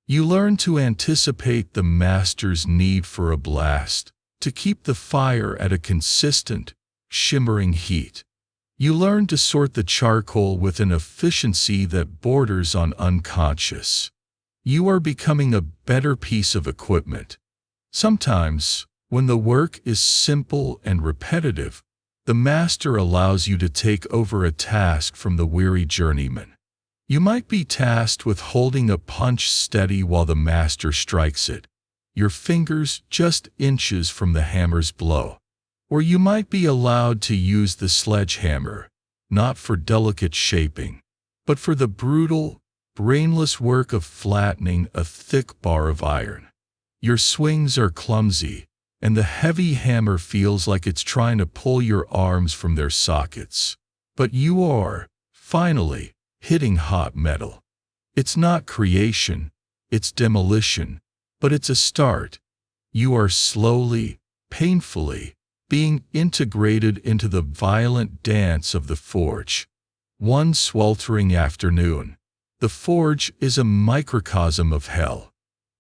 You learn to anticipate the master's need for a blast, to keep the fire at a consistent, shimmering heat. You learn to sort the charcoal with an efficiency that borders on unconscious. You are becoming a better piece of equipment. Sometimes, when the work is simple and repetitive, the master allows you to take over a task from the weary journeyman. You might be tasked with holding a punch steady while the master strikes it, your fingers just inches from the hammer's blow. Or you might be allowed to use the sledgehammer, not for delicate shaping, but for the brutal, brainless work of flattening a thick bar of iron. Your swings are clumsy, and the heavy hammer feels like it's trying to pull your arms from their sockets. But you are, finally, hitting hot metal. It's not creation, it's demolition, but it's a start. You are slowly, painfully, being integrated into the violent dance of the forge. One sweltering afternoon, the forge is a microcosm of hell.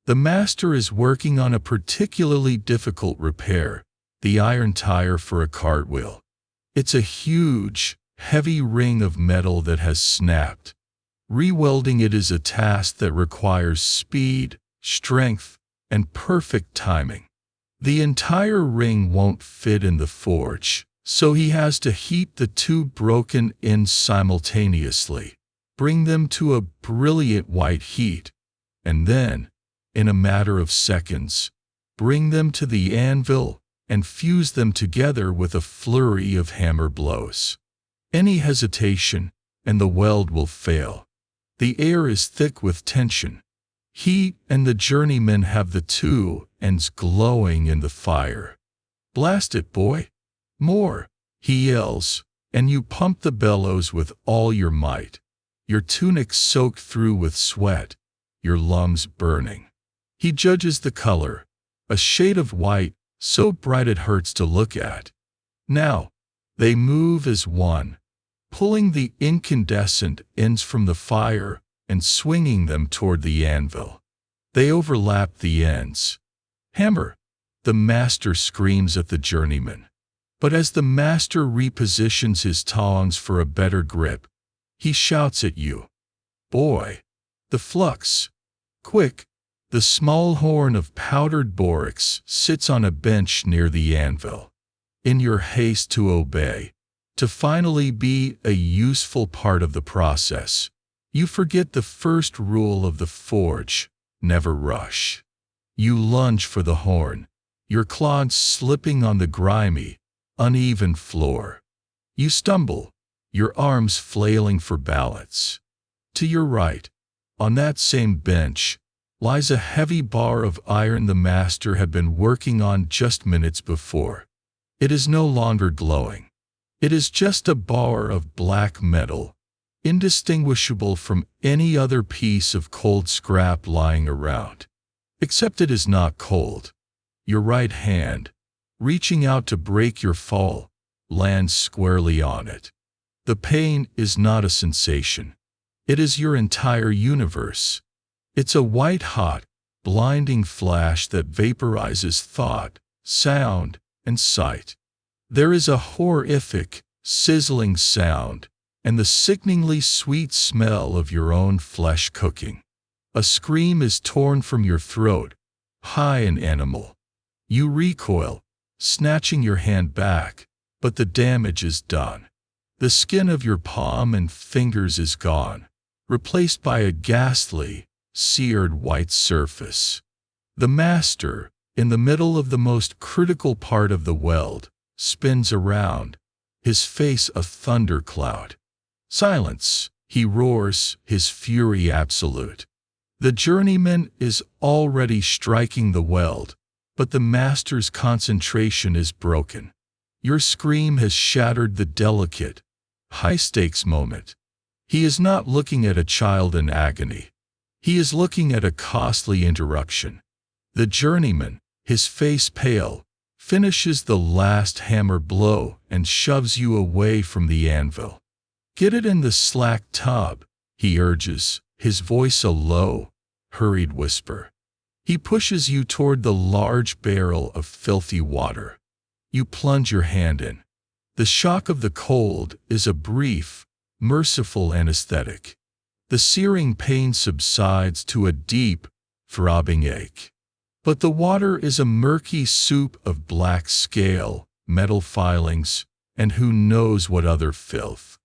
The master is working on a particularly difficult repair, the iron tire for a cartwheel. It's a huge, heavy ring of metal that has snapped. Rewelding it is a task that requires speed, strength, and perfect timing. The entire ring won't fit in the forge, so he has to heat the two broken ends simultaneously, bring them to a brilliant white heat, and then, in a matter of seconds, bring them to the anvil and fuse them together with a flurry of hammer blows. Any hesitation, and the weld will fail. The air is thick with tension. He and the journeyman have the two ends glowing in the fire. "Blast it, boy! More!" he yells, and you pump the bellows with all your might. Your tunic soaked through with sweat, your lungs burning. He judges the color, a shade of white, so bright it hurts to look at. Now, they move as one, pulling the incandescent ends from the fire and swinging them toward the anvil. They overlap the ends. "Hammer!" the master screams at the journeyman. But as the master repositions his tongs for a better grip, he shouts at you, "Boy! The flux! Quick!" The small horn of powdered borax sits on a bench near the anvil. In your haste to obey, to finally be a useful part of the process, you forget the first rule of the forge: never rush. You lunge for the horn, your clogs slipping on the grimy, uneven floor. You stumble, your arms flailing for balance. To your right, on that same bench, lies a heavy bar of iron the master had been working on just minutes before. It is no longer glowing. It is just a bar of black metal, indistinguishable from any other piece of cold scrap lying around. Except it is not cold. Your right hand, reaching out to break your fall, lands squarely on it. The pain is not a sensation. It is your entire universe. It's a white-hot, blinding flash that vaporizes thought, sound, and sight. There is a horrific, sizzling sound, and the sickeningly sweet smell of your own flesh cooking. A scream is torn from your throat, high and animal. You recoil, snatching your hand back, but the damage is done. The skin of your palm and fingers is gone, replaced by a ghastly, seared white surface. The master, in the middle of the most critical part of the weld, spins around, his face a thundercloud. "Silence!" He roars, his fury absolute. The journeyman is already striking the weld, but the master's concentration is broken. Your scream has shattered the delicate, high-stakes moment. He is not looking at a child in agony. He is looking at a costly interruption. The journeyman, his face pale, finishes the last hammer blow and shoves you away from the anvil. "Get it in the slack tub," he urges, his voice a low, hurried whisper. He pushes you toward the large barrel of filthy water. You plunge your hand in. The shock of the cold is a brief, merciful anesthetic. The searing pain subsides to a deep, throbbing ache. But the water is a murky soup of black scale, metal filings, and who knows what other filth.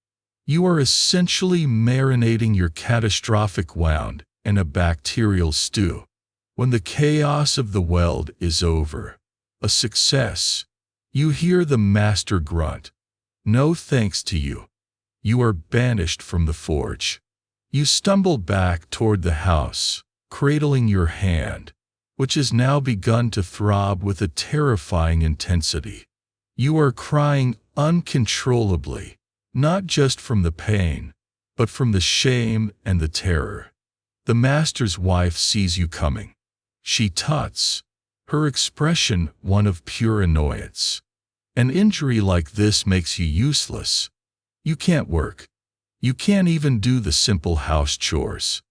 You are essentially marinating your catastrophic wound in a bacterial stew. When the chaos of the weld is over, a success, you hear the master grunt. No thanks to you. You are banished from the forge. You stumble back toward the house, cradling your hand, which has now begun to throb with a terrifying intensity. You are crying uncontrollably, not just from the pain, but from the shame and the terror. The master's wife sees you coming. She tuts, her expression one of pure annoyance. An injury like this makes you useless. You can't work. You can't even do the simple house chores.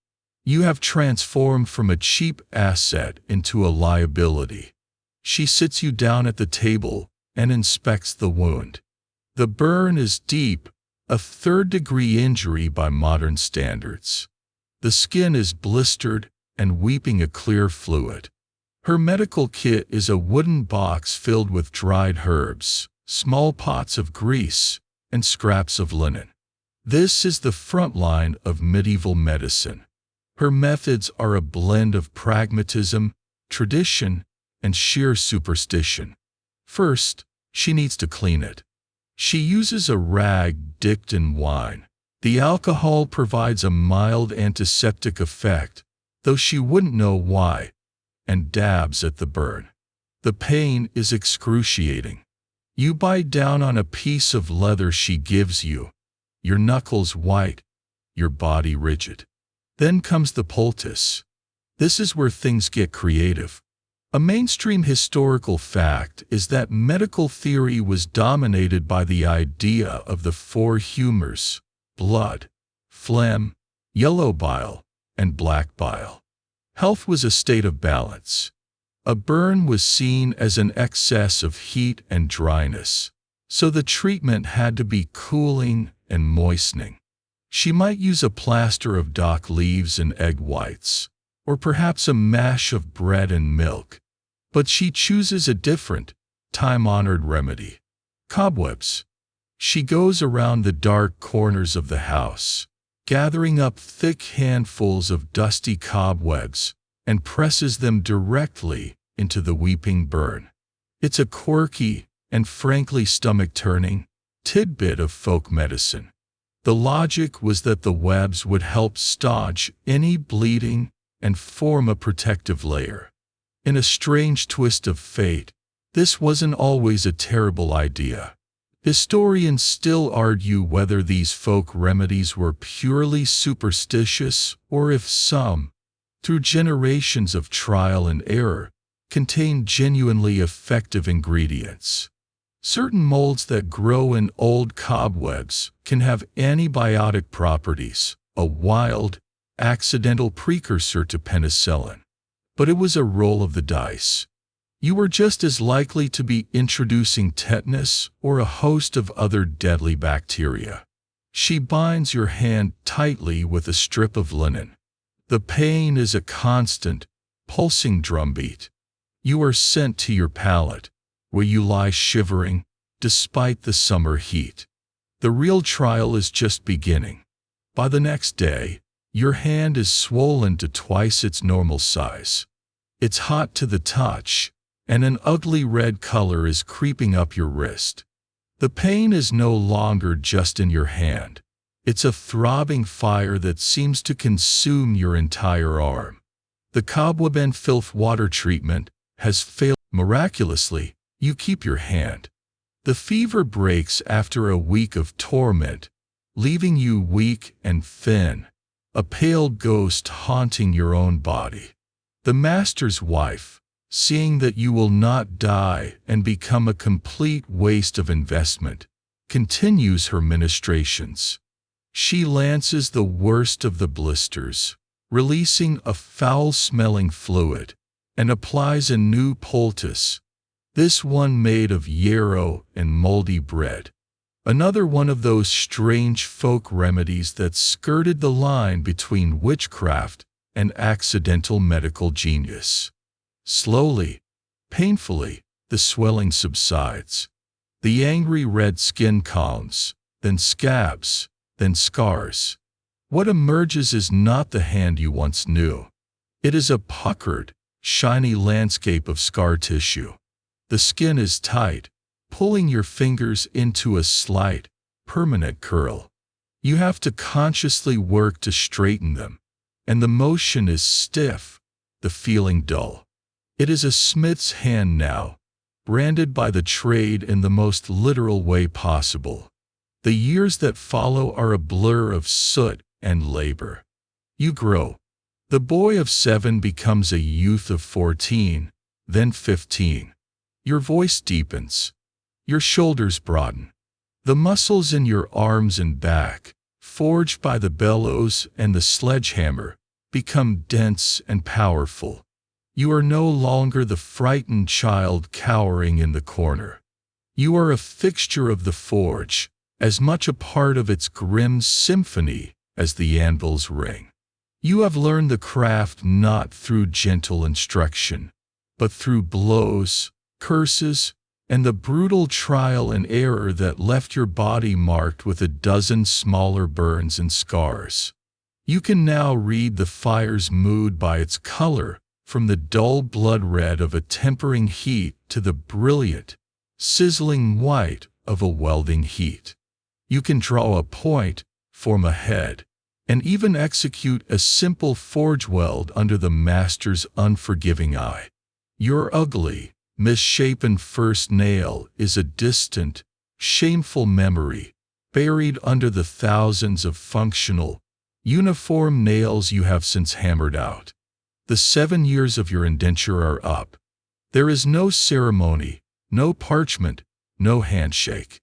You have transformed from a cheap asset into a liability. She sits you down at the table and inspects the wound. The burn is deep, a third-degree injury by modern standards. The skin is blistered and weeping a clear fluid. Her medical kit is a wooden box filled with dried herbs, small pots of grease, and scraps of linen. This is the front line of medieval medicine. Her methods are a blend of pragmatism, tradition, and sheer superstition. First, she needs to clean it. She uses a rag dipped in wine. The alcohol provides a mild antiseptic effect, though she wouldn't know why, and dabs at the burn. The pain is excruciating. You bite down on a piece of leather she gives you, your knuckles white, your body rigid. Then comes the poultice. This is where things get creative. A mainstream historical fact is that medical theory was dominated by the idea of the four humors: blood, phlegm, yellow bile, and black bile. Health was a state of balance. A burn was seen as an excess of heat and dryness, so the treatment had to be cooling and moistening. She might use a plaster of dock leaves and egg whites, or perhaps a mash of bread and milk. But she chooses a different, time-honored remedy: cobwebs. She goes around the dark corners of the house, gathering up thick handfuls of dusty cobwebs, and presses them directly into the weeping burn. It's a quirky and frankly stomach-turning tidbit of folk medicine. The logic was that the webs would help staunch any bleeding and form a protective layer. In a strange twist of fate, this wasn't always a terrible idea. Historians still argue whether these folk remedies were purely superstitious or if some, through generations of trial and error, contained genuinely effective ingredients. Certain molds that grow in old cobwebs can have antibiotic properties, a wild, accidental precursor to penicillin. But it was a roll of the dice. You were just as likely to be introducing tetanus or a host of other deadly bacteria. She binds your hand tightly with a strip of linen. The pain is a constant, pulsing drumbeat. You are sent to your pallet, where you lie shivering, despite the summer heat. The real trial is just beginning. By the next day, your hand is swollen to twice its normal size. It's hot to the touch, and an ugly red color is creeping up your wrist. The pain is no longer just in your hand. It's a throbbing fire that seems to consume your entire arm. The cobweb and filth water treatment has failed. Miraculously, you keep your hand. The fever breaks after a week of torment, leaving you weak and thin, a pale ghost haunting your own body. The master's wife, seeing that you will not die and become a complete waste of investment, continues her ministrations. She lances the worst of the blisters, releasing a foul-smelling fluid, and applies a new poultice, this one made of yarrow and moldy bread. Another one of those strange folk remedies that skirted the line between witchcraft and accidental medical genius. Slowly, painfully, the swelling subsides. The angry red skin calms, then scabs, then scars. What emerges is not the hand you once knew. It is a puckered, shiny landscape of scar tissue. The skin is tight, pulling your fingers into a slight, permanent curl. You have to consciously work to straighten them, and the motion is stiff, the feeling dull. It is a smith's hand now, branded by the trade in the most literal way possible. The years that follow are a blur of soot and labor. You grow. The boy of 7 becomes a youth of 14, then 15. Your voice deepens. Your shoulders broaden. The muscles in your arms and back, forged by the bellows and the sledgehammer, become dense and powerful. You are no longer the frightened child cowering in the corner. You are a fixture of the forge, as much a part of its grim symphony as the anvil's ring. You have learned the craft not through gentle instruction, but through blows, curses, and the brutal trial and error that left your body marked with a dozen smaller burns and scars. You can now read the fire's mood by its color, from the dull blood red of a tempering heat to the brilliant, sizzling white of a welding heat. You can draw a point, form a head, and even execute a simple forge weld under the master's unforgiving eye. Your ugly, misshapen first nail is a distant, shameful memory, buried under the thousands of functional, uniform nails you have since hammered out. The 7 years of your indenture are up. There is no ceremony, no parchment, no handshake.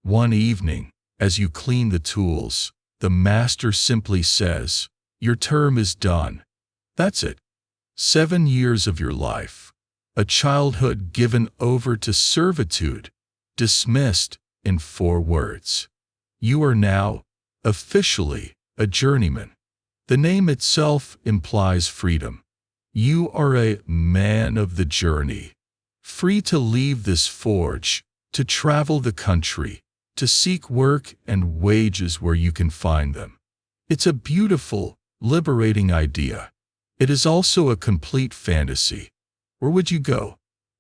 One evening, as you clean the tools, the master simply says, "Your term is done." That's it. 7 years of your life. A childhood given over to servitude, dismissed in 4 words. You are now, officially, a journeyman. The name itself implies freedom. You are a man of the journey, free to leave this forge, to travel the country, to seek work and wages where you can find them. It's a beautiful, liberating idea. It is also a complete fantasy. Where would you go?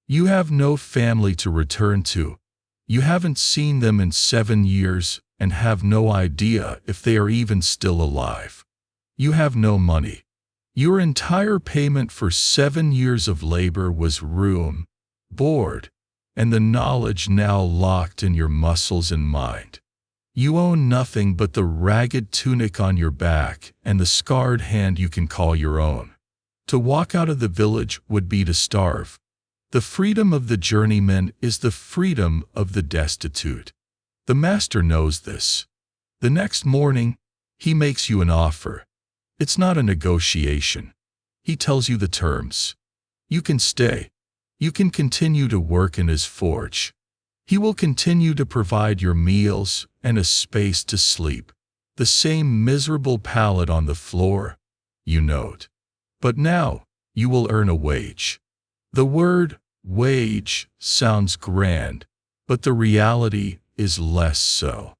You have no family to return to. You haven't seen them in 7 years and have no idea if they are even still alive. You have no money. Your entire payment for 7 years of labor was room, board, and the knowledge now locked in your muscles and mind. You own nothing but the ragged tunic on your back and the scarred hand you can call your own. To walk out of the village would be to starve. The freedom of the journeyman is the freedom of the destitute. The master knows this. The next morning, he makes you an offer. It's not a negotiation. He tells you the terms. You can stay. You can continue to work in his forge. He will continue to provide your meals and a space to sleep. The same miserable pallet on the floor, you note. But now, you will earn a wage. The word wage sounds grand, but the reality is less so.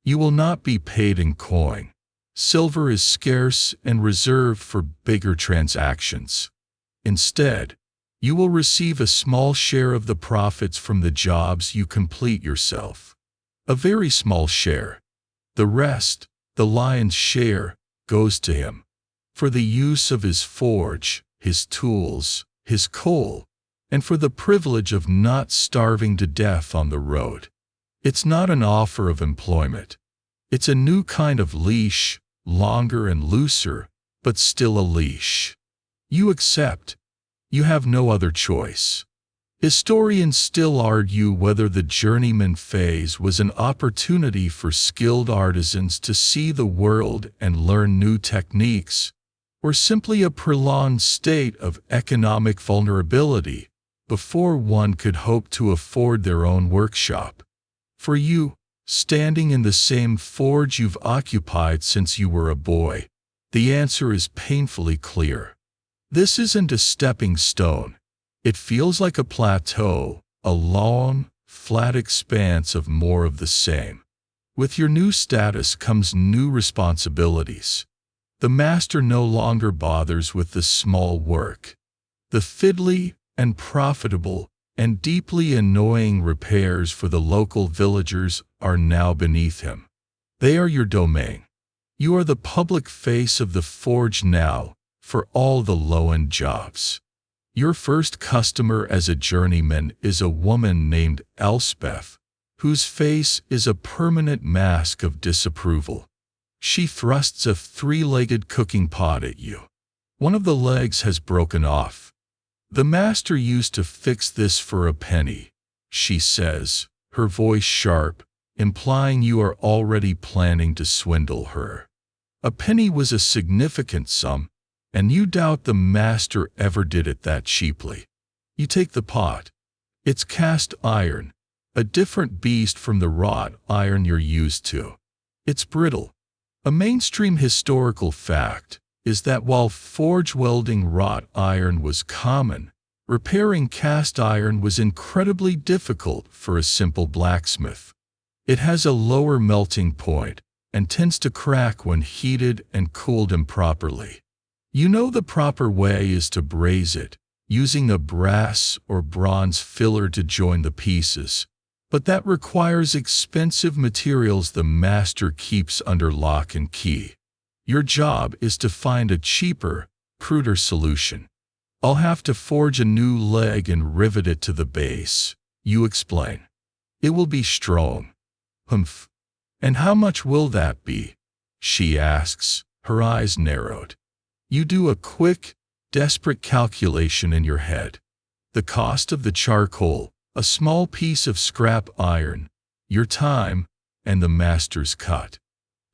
You will not be paid in coin. Silver is scarce and reserved for bigger transactions. Instead, you will receive a small share of the profits from the jobs you complete yourself. A very small share. The rest, The lion's share goes to him for the use of his forge, his tools, his coal, and for the privilege of not starving to death on the road. It's not an offer of employment. It's a new kind of leash, longer and looser, but still a leash. You accept. You have no other choice. Historians still argue whether the journeyman phase was an opportunity for skilled artisans to see the world and learn new techniques, or simply a prolonged state of economic vulnerability before one could hope to afford their own workshop. For you, standing in the same forge you've occupied since you were a boy, the answer is painfully clear. This isn't a stepping stone. It feels like a plateau, a long, flat expanse of more of the same. With your new status comes new responsibilities. The master no longer bothers with the small work. The fiddly and profitable and deeply annoying repairs for the local villagers are now beneath him. They are your domain. You are the public face of the forge now for all the low-end jobs. Your first customer as a journeyman is a woman named Elspeth, whose face is a permanent mask of disapproval. She thrusts a three-legged cooking pot at you. One of the legs has broken off. The master used to fix this for a penny, she says, her voice sharp, implying you are already planning to swindle her. A penny was a significant sum, and you doubt the master ever did it that cheaply. You take the pot. It's cast iron, a different beast from the wrought iron you're used to. It's brittle. A mainstream historical fact is that while forge welding wrought iron was common, repairing cast iron was incredibly difficult for a simple blacksmith. It has a lower melting point and tends to crack when heated and cooled improperly. You know the proper way is to braze it, using a brass or bronze filler to join the pieces, but that requires expensive materials the master keeps under lock and key. Your job is to find a cheaper, cruder solution. I'll have to forge a new leg and rivet it to the base, you explain. It will be strong. Humph. And how much will that be? She asks, her eyes narrowed. You do a quick, desperate calculation in your head. The cost of the charcoal, a small piece of scrap iron, your time, and the master's cut.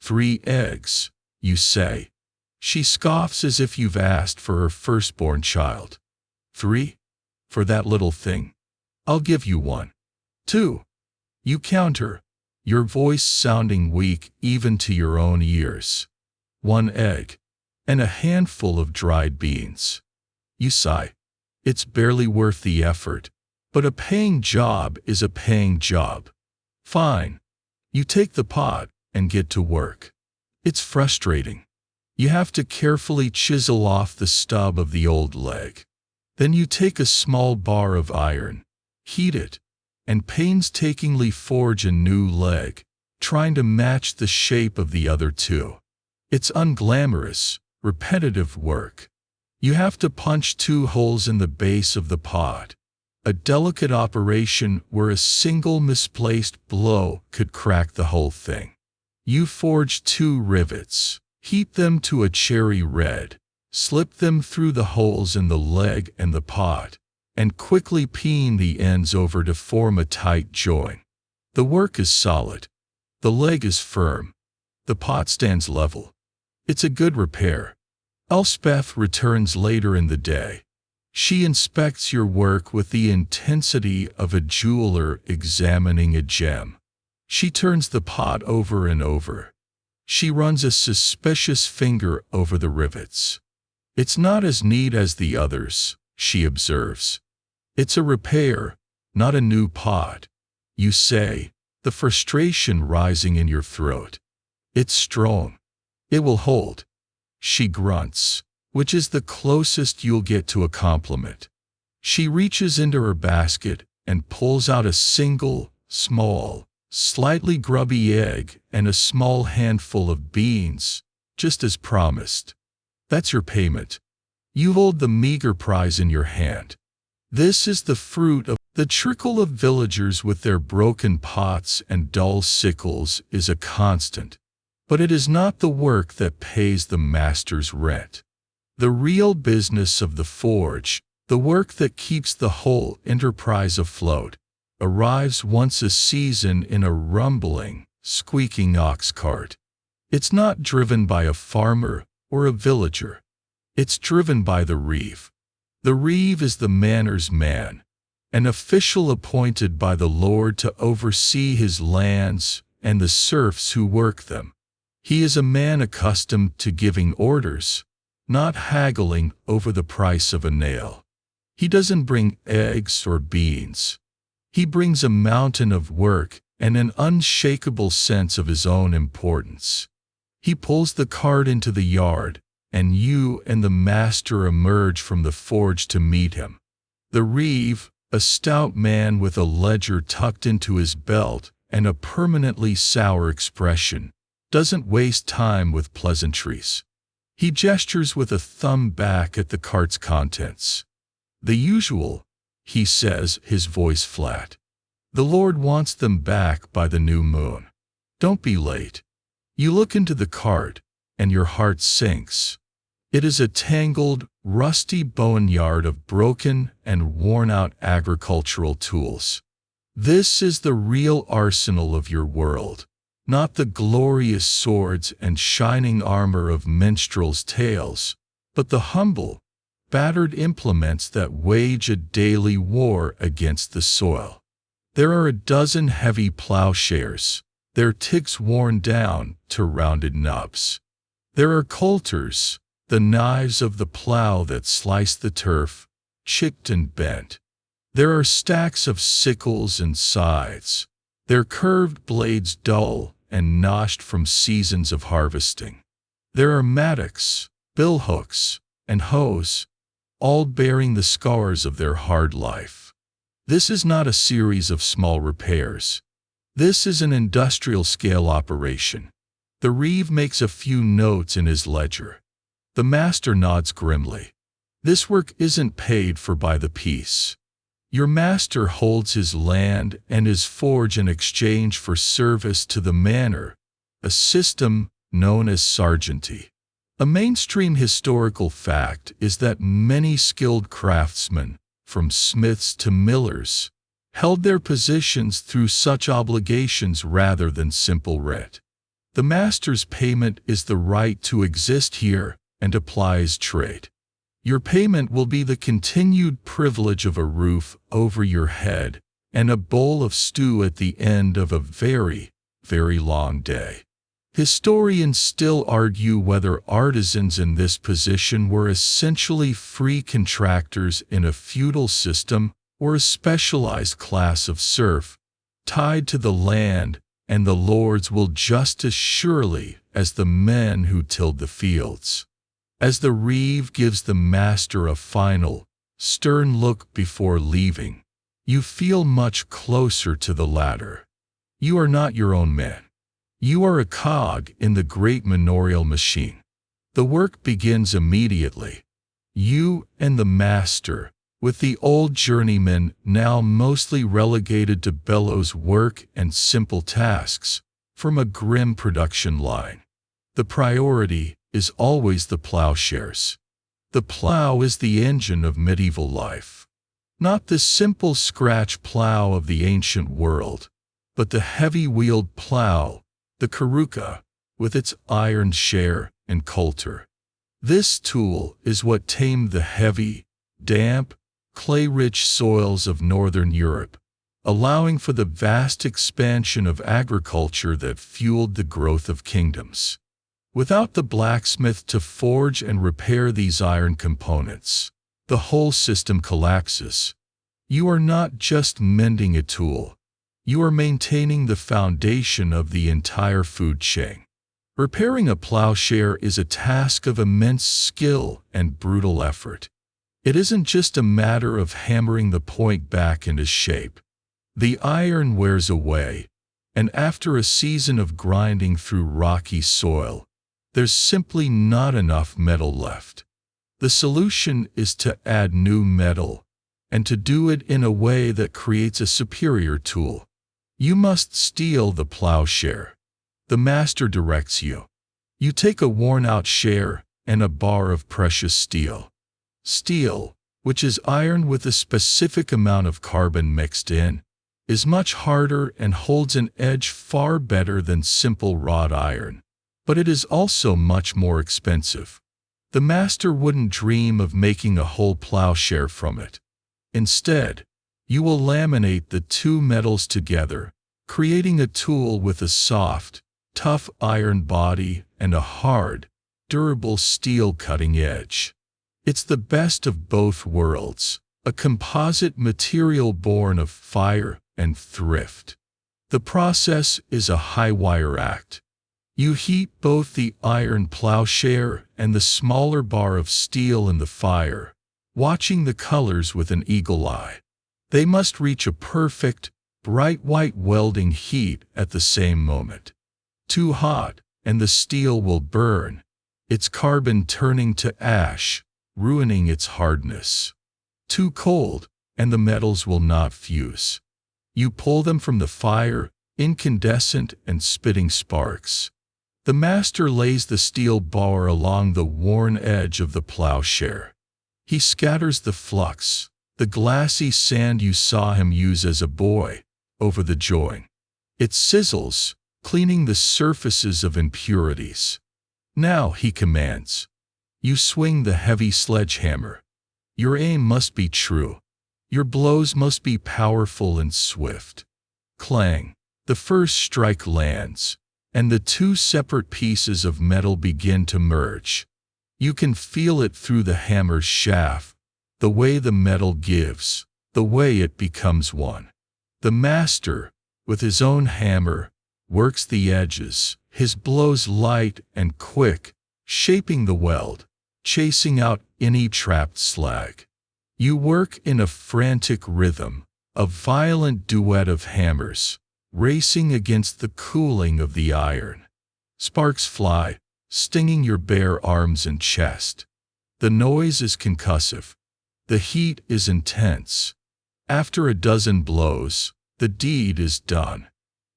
3 eggs, you say. She scoffs as if you've asked for her firstborn child. 3? For that little thing? I'll give you 1. 2. You counter, your voice sounding weak even to your own ears. 1 egg. And a handful of dried beans. You sigh. It's barely worth the effort, but a paying job is a paying job. Fine. You take the pot and get to work. It's frustrating. You have to carefully chisel off the stub of the old leg. Then you take a small bar of iron, heat it, and painstakingly forge a new leg, trying to match the shape of the other two. It's unglamorous, repetitive work. You have to punch 2 holes in the base of the pot, a delicate operation where a single misplaced blow could crack the whole thing. You forge 2 rivets, heat them to a cherry red, slip them through the holes in the leg and the pot, and quickly peen the ends over to form a tight join. The work is solid. The leg is firm. The pot stands level. It's a good repair. Elspeth returns later in the day. She inspects your work with the intensity of a jeweler examining a gem. She turns the pot over and over. She runs a suspicious finger over the rivets. It's not as neat as the others, she observes. It's a repair, not a new pot. You say, the frustration rising in your throat. It's strong. It will hold. She grunts, which is the closest you'll get to a compliment. She reaches into her basket and pulls out a single, small, slightly grubby egg, and a small handful of beans, just as promised. That's your payment. You hold the meager prize in your hand. This is the fruit of the trickle of villagers with their broken pots and dull sickles is a constant, but it is not the work that pays the master's rent. The real business of the forge, the work that keeps the whole enterprise afloat, arrives once a season in a rumbling, squeaking ox cart. It's not driven by a farmer or a villager. It's driven by the reeve. The reeve is the manor's man, an official appointed by the Lord to oversee his lands and the serfs who work them. He is a man accustomed to giving orders, not haggling over the price of a nail. He doesn't bring eggs or beans. He brings a mountain of work and an unshakable sense of his own importance. He pulls the cart into the yard, and you and the master emerge from the forge to meet him. The reeve, a stout man with a ledger tucked into his belt and a permanently sour expression, doesn't waste time with pleasantries. He gestures with a thumb back at the cart's contents. "The usual," he says, his voice flat. "The Lord wants them back by the new moon. Don't be late." You look into the cart, and your heart sinks. It is a tangled, rusty boneyard of broken and worn-out agricultural tools. This is the real arsenal of your world, not the glorious swords and shining armor of minstrels' tales, but the humble, battered implements that wage a daily war against the soil. There are a dozen heavy plowshares, their ticks worn down to rounded nubs. There are coulters, the knives of the plow that slice the turf, chipped and bent. There are stacks of sickles and scythes, their curved blades dull and notched from seasons of harvesting. There are mattocks, billhooks, and hoes, all bearing the scars of their hard life. This is not a series of small repairs. This is an industrial-scale operation. The reeve makes a few notes in his ledger. The master nods grimly. This work isn't paid for by the piece. Your master holds his land and his forge in exchange for service to the manor, a system known as sergeanty. A mainstream historical fact is that many skilled craftsmen, from smiths to millers, held their positions through such obligations rather than simple rent. The master's payment is the right to exist here and apply his trade. Your payment will be the continued privilege of a roof over your head and a bowl of stew at the end of a very, very long day. Historians still argue whether artisans in this position were essentially free contractors in a feudal system or a specialized class of serf, tied to the land and the lords will just as surely as the men who tilled the fields. As the reeve gives the master a final, stern look before leaving, you feel much closer to the latter. You are not your own man. You are a cog in the great manorial machine. The work begins immediately. You and the master, with the old journeyman now mostly relegated to bellows work and simple tasks, form a grim production line. The priority is always the plowshares. The plow is the engine of medieval life. Not the simple scratch plow of the ancient world, but the heavy-wheeled plow, the caruca, with its iron share and coulter. This tool is what tamed the heavy, damp, clay-rich soils of northern Europe, allowing for the vast expansion of agriculture that fueled the growth of kingdoms. Without the blacksmith to forge and repair these iron components, the whole system collapses. You are not just mending a tool. You are maintaining the foundation of the entire food chain. Repairing a plowshare is a task of immense skill and brutal effort. It isn't just a matter of hammering the point back into shape. The iron wears away, and after a season of grinding through rocky soil, there's simply not enough metal left. The solution is to add new metal, and to do it in a way that creates a superior tool. You must steel the plowshare. The master directs you. You take a worn-out share and a bar of precious steel. Steel, which is iron with a specific amount of carbon mixed in, is much harder and holds an edge far better than simple wrought iron, but it is also much more expensive. The master wouldn't dream of making a whole plowshare from it. Instead, you will laminate the two metals together, creating a tool with a soft, tough iron body and a hard, durable steel cutting edge. It's the best of both worlds, a composite material born of fire and thrift. The process is a high-wire act. You heat both the iron plowshare and the smaller bar of steel in the fire, watching the colors with an eagle eye. They must reach a perfect, bright white welding heat at the same moment. Too hot, and the steel will burn, its carbon turning to ash, ruining its hardness. Too cold, and the metals will not fuse. You pull them from the fire, incandescent and spitting sparks. The master lays the steel bar along the worn edge of the plowshare. He scatters the flux, the glassy sand you saw him use as a boy, over the join. It sizzles, cleaning the surfaces of impurities. Now, he commands. You swing the heavy sledgehammer. Your aim must be true. Your blows must be powerful and swift. Clang. The first strike lands, and the two separate pieces of metal begin to merge. You can feel it through the hammer's shaft, the way the metal gives, the way it becomes one. The master, with his own hammer, works the edges, his blows light and quick, shaping the weld, chasing out any trapped slag. You work in a frantic rhythm, a violent duet of hammers, racing against the cooling of the iron. Sparks fly, stinging your bare arms and chest. The noise is concussive. The heat is intense. After a dozen blows, the deed is done.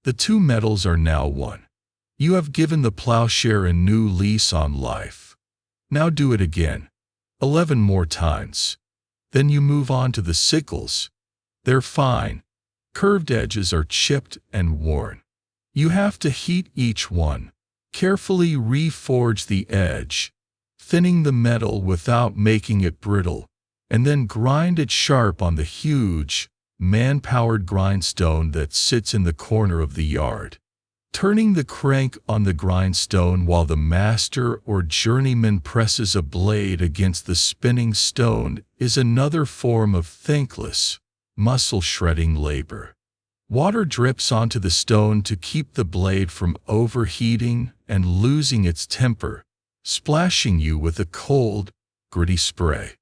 The two metals are now one. You have given the plowshare a new lease on life. Now do it again. 11 more times. Then you move on to the sickles. They're fine. Curved edges are chipped and worn. You have to heat each one, carefully reforge the edge, thinning the metal without making it brittle, and then grind it sharp on the huge, man-powered grindstone that sits in the corner of the yard. Turning the crank on the grindstone while the master or journeyman presses a blade against the spinning stone is another form of thankless, muscle-shredding labor. Water drips onto the stone to keep the blade from overheating and losing its temper, splashing you with a cold, gritty spray.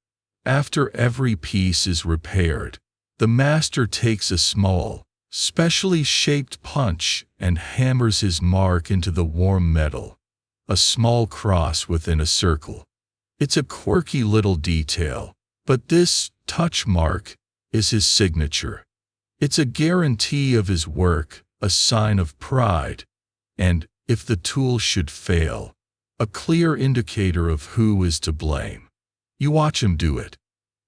After every piece is repaired, the master takes a small, specially shaped punch and hammers his mark into the warm metal, a small cross within a circle. It's a quirky little detail, but this touch mark is his signature. It's a guarantee of his work, a sign of pride, and, if the tool should fail, a clear indicator of who is to blame. You watch him do it.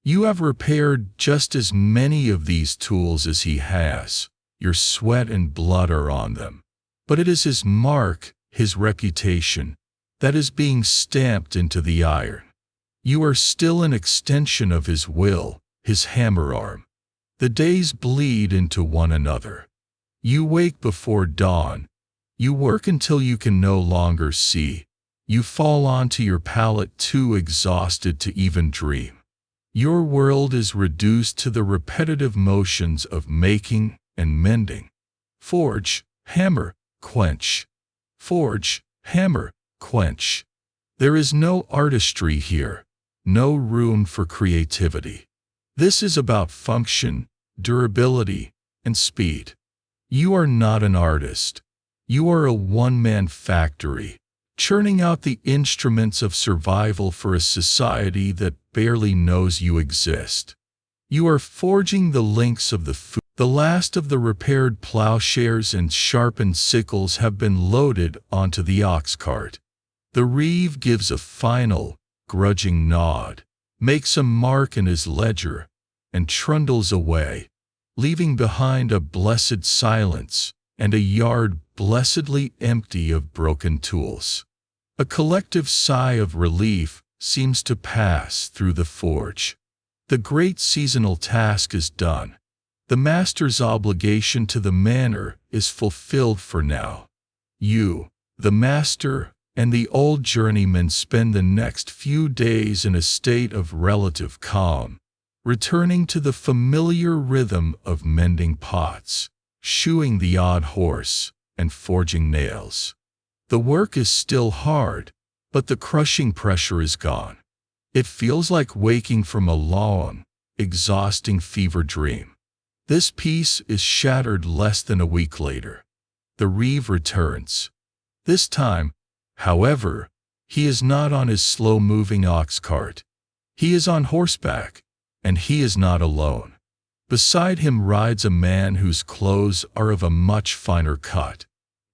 You have repaired just as many of these tools as he has. Your sweat and blood are on them. But it is his mark, his reputation, that is being stamped into the iron. You are still an extension of his will, his hammer arm. The days bleed into one another. You wake before dawn. You work until you can no longer see. You fall onto your pallet too exhausted to even dream. Your world is reduced to the repetitive motions of making and mending. Forge, hammer, quench. Forge, hammer, quench. There is no artistry here, no room for creativity. This is about function, durability, and speed. You are not an artist. You are a one-man factory, churning out the instruments of survival for a society that barely knows you exist. You are forging the links of the food. The last of the repaired plowshares and sharpened sickles have been loaded onto the ox cart. The reeve gives a final, grudging nod, makes a mark in his ledger, and trundles away, leaving behind a blessed silence and a yard blessedly empty of broken tools. A collective sigh of relief seems to pass through the forge. The great seasonal task is done. The master's obligation to the manor is fulfilled for now. You, the master, and the old journeyman spend the next few days in a state of relative calm, returning to the familiar rhythm of mending pots, shoeing the odd horse, and forging nails. The work is still hard, but the crushing pressure is gone. It feels like waking from a long, exhausting fever dream. This piece is shattered less than a week later. The reeve returns. This time, however, he is not on his slow-moving ox cart. He is on horseback, and he is not alone. Beside him rides a man whose clothes are of a much finer cut.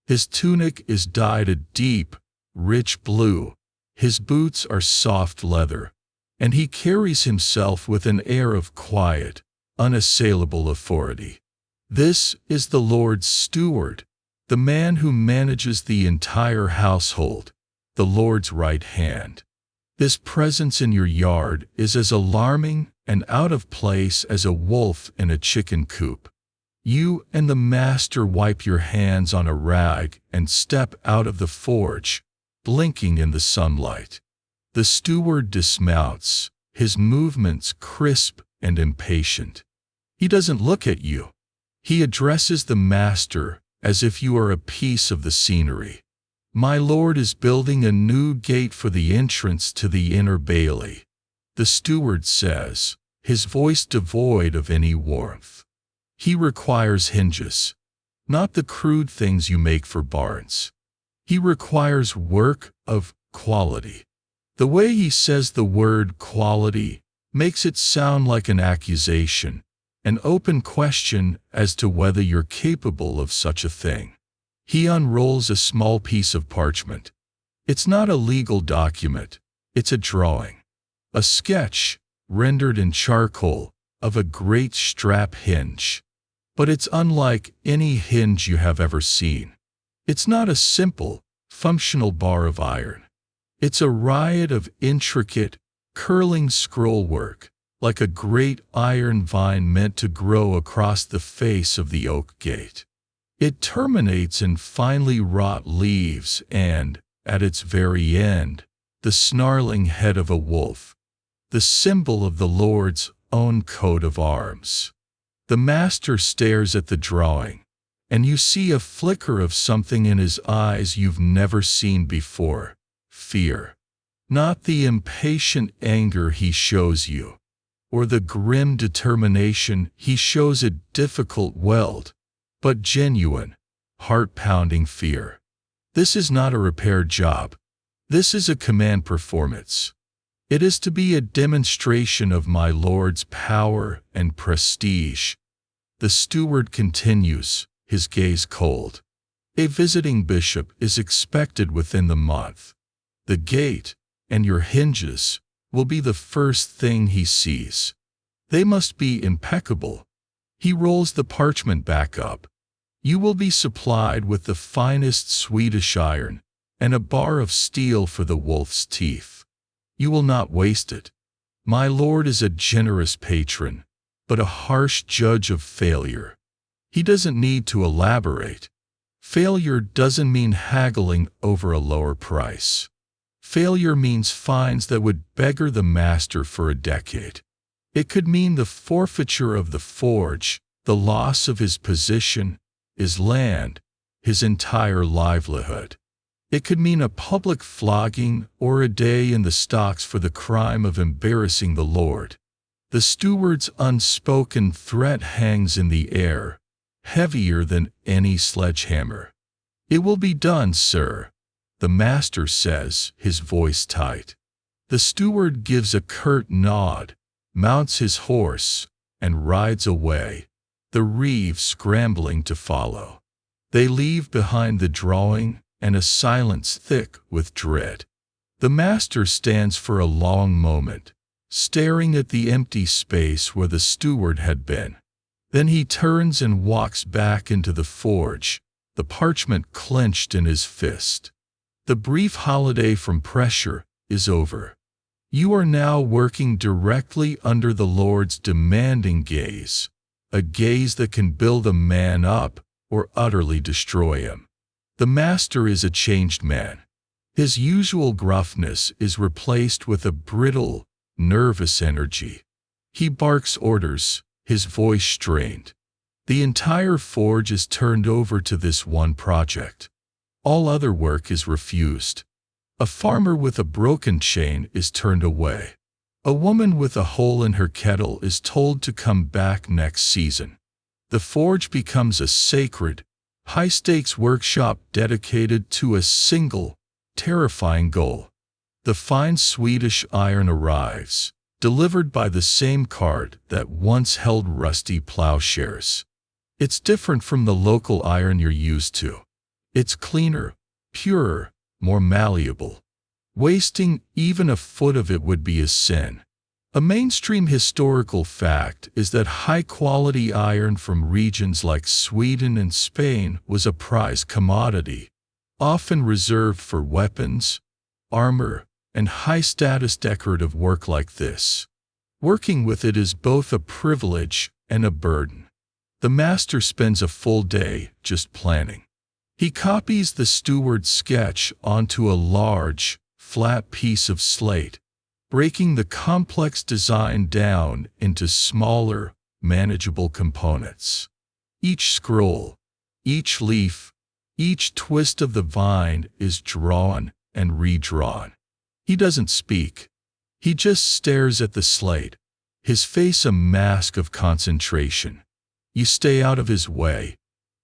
His tunic is dyed a deep, rich blue, his boots are soft leather, and he carries himself with an air of quiet, unassailable authority. This is the Lord's steward, the man who manages the entire household, the Lord's right hand. This presence in your yard is as alarming and out of place as a wolf in a chicken coop. You and the master wipe your hands on a rag and step out of the forge, blinking in the sunlight. The steward dismounts, his movements crisp and impatient. He doesn't look at you. He addresses the master as if you are a piece of the scenery. My lord is building a new gate for the entrance to the inner bailey, the steward says, his voice devoid of any warmth. He requires hinges, not the crude things you make for barns. He requires work of quality. The way he says the word quality makes it sound like an accusation, an open question as to whether you're capable of such a thing. He unrolls a small piece of parchment. It's not a legal document, it's a drawing. A sketch, rendered in charcoal, of a great strap hinge. But it's unlike any hinge you have ever seen. It's not a simple, functional bar of iron. It's a riot of intricate, curling scrollwork, like a great iron vine meant to grow across the face of the oak gate. It terminates in finely wrought leaves and, at its very end, the snarling head of a wolf, the symbol of the Lord's own coat of arms. The master stares at the drawing, and you see a flicker of something in his eyes you've never seen before: fear. Not the impatient anger he shows you, or the grim determination he shows at difficult weld, but genuine, heart-pounding fear. This is not a repair job. This is a command performance. It is to be a demonstration of my Lord's power and prestige. The steward continues, his gaze cold. A visiting bishop is expected within the month. The gate, and your hinges, will be the first thing he sees. They must be impeccable. He rolls the parchment back up. You will be supplied with the finest Swedish iron, and a bar of steel for the wolf's teeth. You will not waste it. My lord is a generous patron, but a harsh judge of failure. He doesn't need to elaborate. Failure doesn't mean haggling over a lower price. Failure means fines that would beggar the master for a decade. It could mean the forfeiture of the forge, the loss of his position, his land, his entire livelihood. It could mean a public flogging or a day in the stocks for the crime of embarrassing the Lord. The steward's unspoken threat hangs in the air, heavier than any sledgehammer. "It will be done, sir," the master says, his voice tight. The steward gives a curt nod, mounts his horse, and rides away, the reeve scrambling to follow. They leave behind the drawing and a silence thick with dread. The master stands for a long moment, staring at the empty space where the steward had been. Then he turns and walks back into the forge, the parchment clenched in his fist. The brief holiday from pressure is over. You are now working directly under the Lord's demanding gaze, a gaze that can build a man up or utterly destroy him. The master is a changed man. His usual gruffness is replaced with a brittle, nervous energy. He barks orders, his voice strained. The entire forge is turned over to this one project. All other work is refused. A farmer with a broken chain is turned away. A woman with a hole in her kettle is told to come back next season. The forge becomes a sacred, high-stakes workshop dedicated to a single, terrifying goal. The fine Swedish iron arrives, delivered by the same cart that once held rusty plowshares. It's different from the local iron you're used to. It's cleaner, purer, more malleable. Wasting even a foot of it would be a sin. A mainstream historical fact is that high-quality iron from regions like Sweden and Spain was a prized commodity, often reserved for weapons, armor, and high-status decorative work like this. Working with it is both a privilege and a burden. The master spends a full day just planning. He copies the steward's sketch onto a large, flat piece of slate, breaking the complex design down into smaller, manageable components. Each scroll, each leaf, each twist of the vine is drawn and redrawn. He doesn't speak. He just stares at the slate, his face a mask of concentration. You stay out of his way,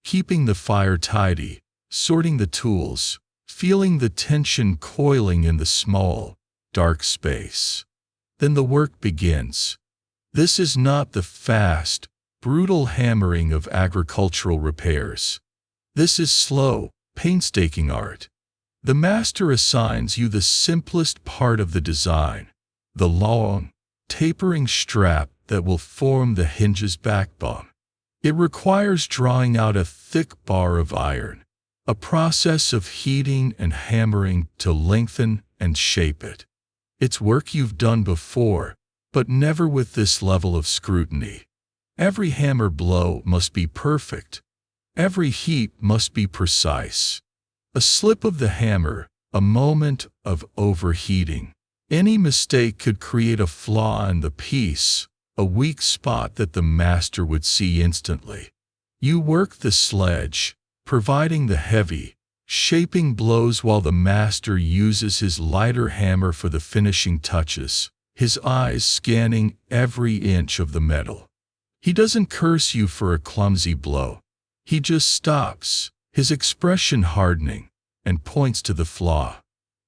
keeping the fire tidy, sorting the tools, feeling the tension coiling in the small, dark space. Then the work begins. This is not the fast, brutal hammering of agricultural repairs. This is slow, painstaking art. The master assigns you the simplest part of the design, the long, tapering strap that will form the hinge's backbone. It requires drawing out a thick bar of iron, a process of heating and hammering to lengthen and shape it. It's work you've done before, but never with this level of scrutiny. Every hammer blow must be perfect. Every heat must be precise. A slip of the hammer, a moment of overheating. Any mistake could create a flaw in the piece, a weak spot that the master would see instantly. You work the sledge, providing the heavy, shaping blows while the master uses his lighter hammer for the finishing touches, his eyes scanning every inch of the metal. He doesn't curse you for a clumsy blow. He just stops, his expression hardening, and points to the flaw.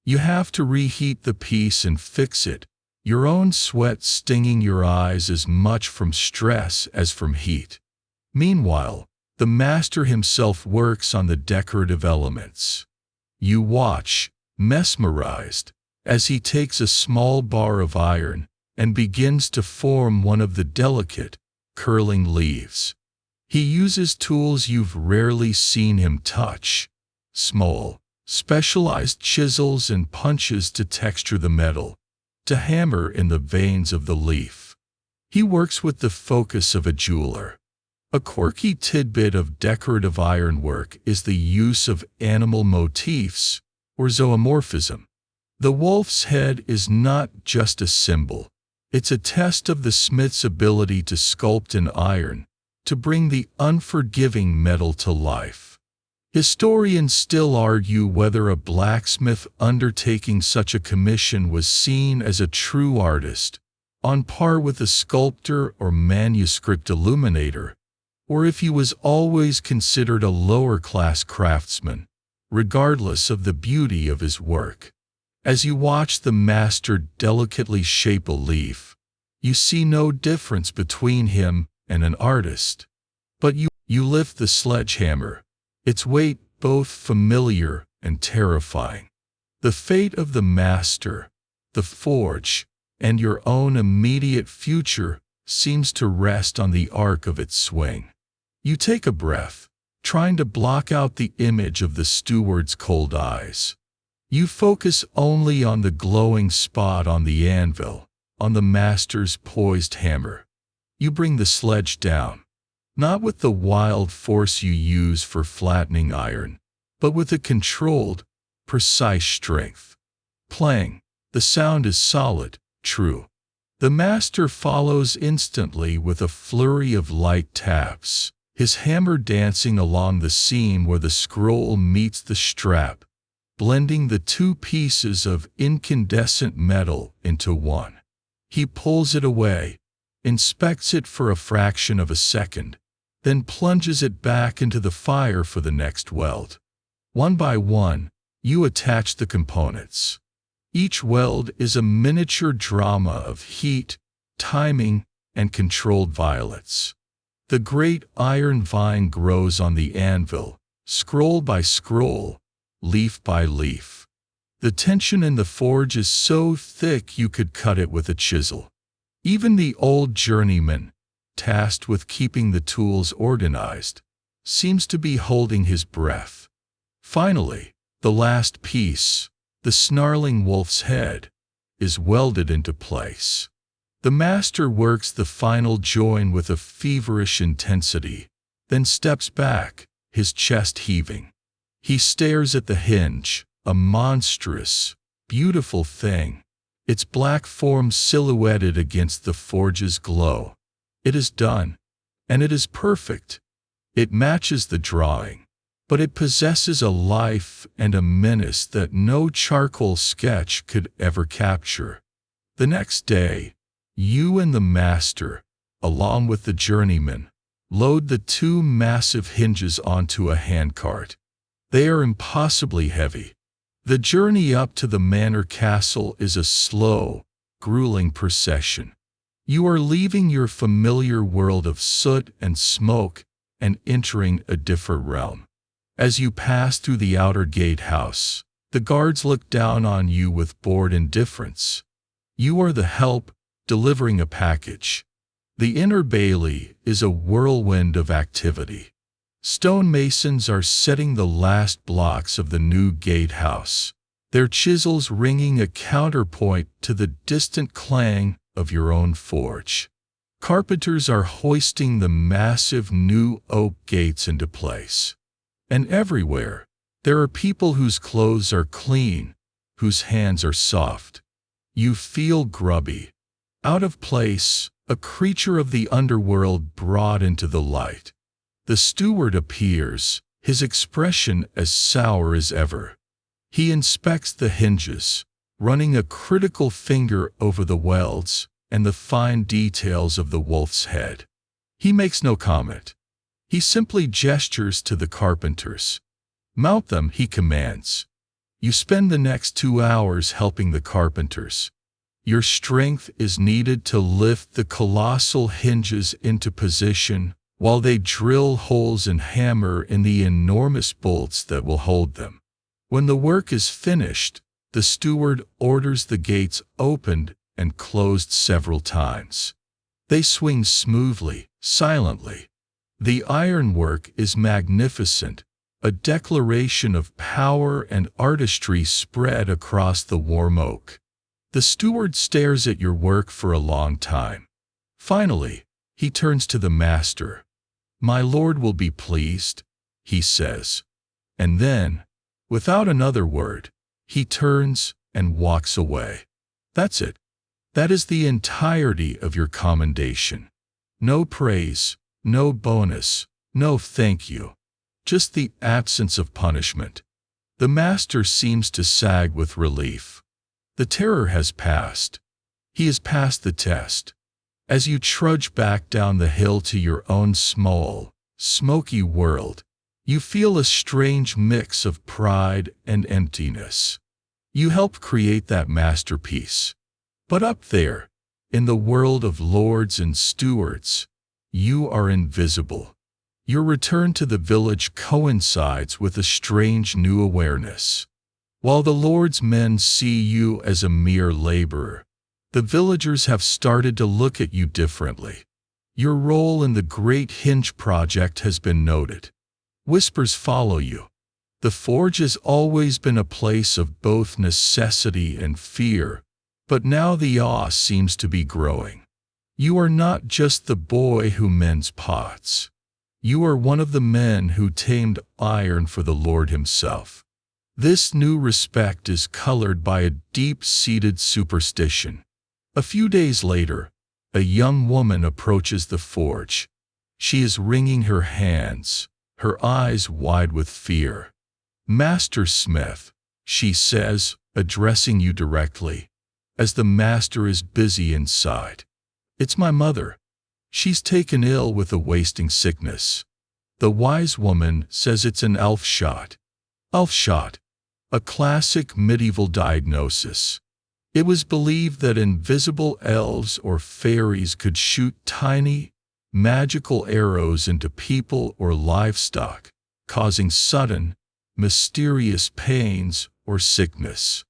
You have to reheat the piece and fix it, your own sweat stinging your eyes as much from stress as from heat. Meanwhile, the master himself works on the decorative elements. You watch, mesmerized, as he takes a small bar of iron and begins to form one of the delicate, curling leaves. He uses tools you've rarely seen him touch, small, specialized chisels and punches to texture the metal, to hammer in the veins of the leaf. He works with the focus of a jeweler. A quirky tidbit of decorative ironwork is the use of animal motifs, or zoomorphism. The wolf's head is not just a symbol. It's a test of the smith's ability to sculpt in iron, to bring the unforgiving metal to life. Historians still argue whether a blacksmith undertaking such a commission was seen as a true artist, on par with a sculptor or manuscript illuminator. or if he was always considered a lower-class craftsman, regardless of the beauty of his work. As you watch the master delicately shape a leaf, you see no difference between him and an artist. But you lift the sledgehammer, its weight both familiar and terrifying. The fate of the master, the forge, and your own immediate future seems to rest on the arc of its swing. You take a breath, trying to block out the image of the steward's cold eyes. You focus only on the glowing spot on the anvil, on the master's poised hammer. You bring the sledge down, not with the wild force you use for flattening iron, but with a controlled, precise strength. Playing, the sound is solid, true. The master follows instantly with a flurry of light taps, his hammer dancing along the seam where the scroll meets the strap, blending the two pieces of incandescent metal into one. He pulls it away, inspects it for a fraction of a second, then plunges it back into the fire for the next weld. One by one, you attach the components. Each weld is a miniature drama of heat, timing, and controlled violence. The great iron vine grows on the anvil, scroll by scroll, leaf by leaf. The tension in the forge is so thick you could cut it with a chisel. Even the old journeyman, tasked with keeping the tools organized, seems to be holding his breath. Finally, the last piece, the snarling wolf's head, is welded into place. The master works the final join with a feverish intensity, then steps back, his chest heaving. He stares at the hinge, a monstrous, beautiful thing, its black form silhouetted against the forge's glow. It is done, and it is perfect. It matches the drawing, but it possesses a life and a menace that no charcoal sketch could ever capture. The next day, you and the master, along with the journeyman, load the two massive hinges onto a handcart. They are impossibly heavy. The journey up to the manor castle is a slow, grueling procession. You are leaving your familiar world of soot and smoke and entering a different realm. As you pass through the outer gatehouse, the guards look down on you with bored indifference. You are the help, delivering a package. The inner bailey is a whirlwind of activity. Stonemasons are setting the last blocks of the new gatehouse, their chisels ringing a counterpoint to the distant clang of your own forge. Carpenters are hoisting the massive new oak gates into place. And everywhere, there are people whose clothes are clean, whose hands are soft. You feel grubby, out of place, a creature of the underworld brought into the light. The steward appears, his expression as sour as ever. He inspects the hinges, running a critical finger over the welds and the fine details of the wolf's head. He makes no comment. He simply gestures to the carpenters. Mount them, he commands. You spend the next 2 hours helping the carpenters. Your strength is needed to lift the colossal hinges into position while they drill holes and hammer in the enormous bolts that will hold them. When the work is finished, the steward orders the gates opened and closed several times. They swing smoothly, silently. The ironwork is magnificent, a declaration of power and artistry spread across the warm oak. The steward stares at your work for a long time. Finally, he turns to the master. "My lord will be pleased," he says. And then, without another word, he turns and walks away. That's it. That is the entirety of your commendation. No praise, no bonus, no thank you. Just the absence of punishment. The master seems to sag with relief. The terror has passed. He has passed the test. As you trudge back down the hill to your own small, smoky world, you feel a strange mix of pride and emptiness. You helped create that masterpiece. But up there, in the world of lords and stewards, you are invisible. Your return to the village coincides with a strange new awareness. While the lord's men see you as a mere laborer, the villagers have started to look at you differently. Your role in the Great Hinge Project has been noted. Whispers follow you. The forge has always been a place of both necessity and fear, but now the awe seems to be growing. You are not just the boy who mends pots. You are one of the men who tamed iron for the Lord himself. This new respect is colored by a deep-seated superstition. A few days later, a young woman approaches the forge. She is wringing her hands, her eyes wide with fear. "Master Smith," she says, addressing you directly, as the master is busy inside. "It's my mother. She's taken ill with a wasting sickness." The wise woman says it's an elf shot. Elf shot, a classic medieval diagnosis. It was believed that invisible elves or fairies could shoot tiny, magical arrows into people or livestock, causing sudden, mysterious pains or sickness.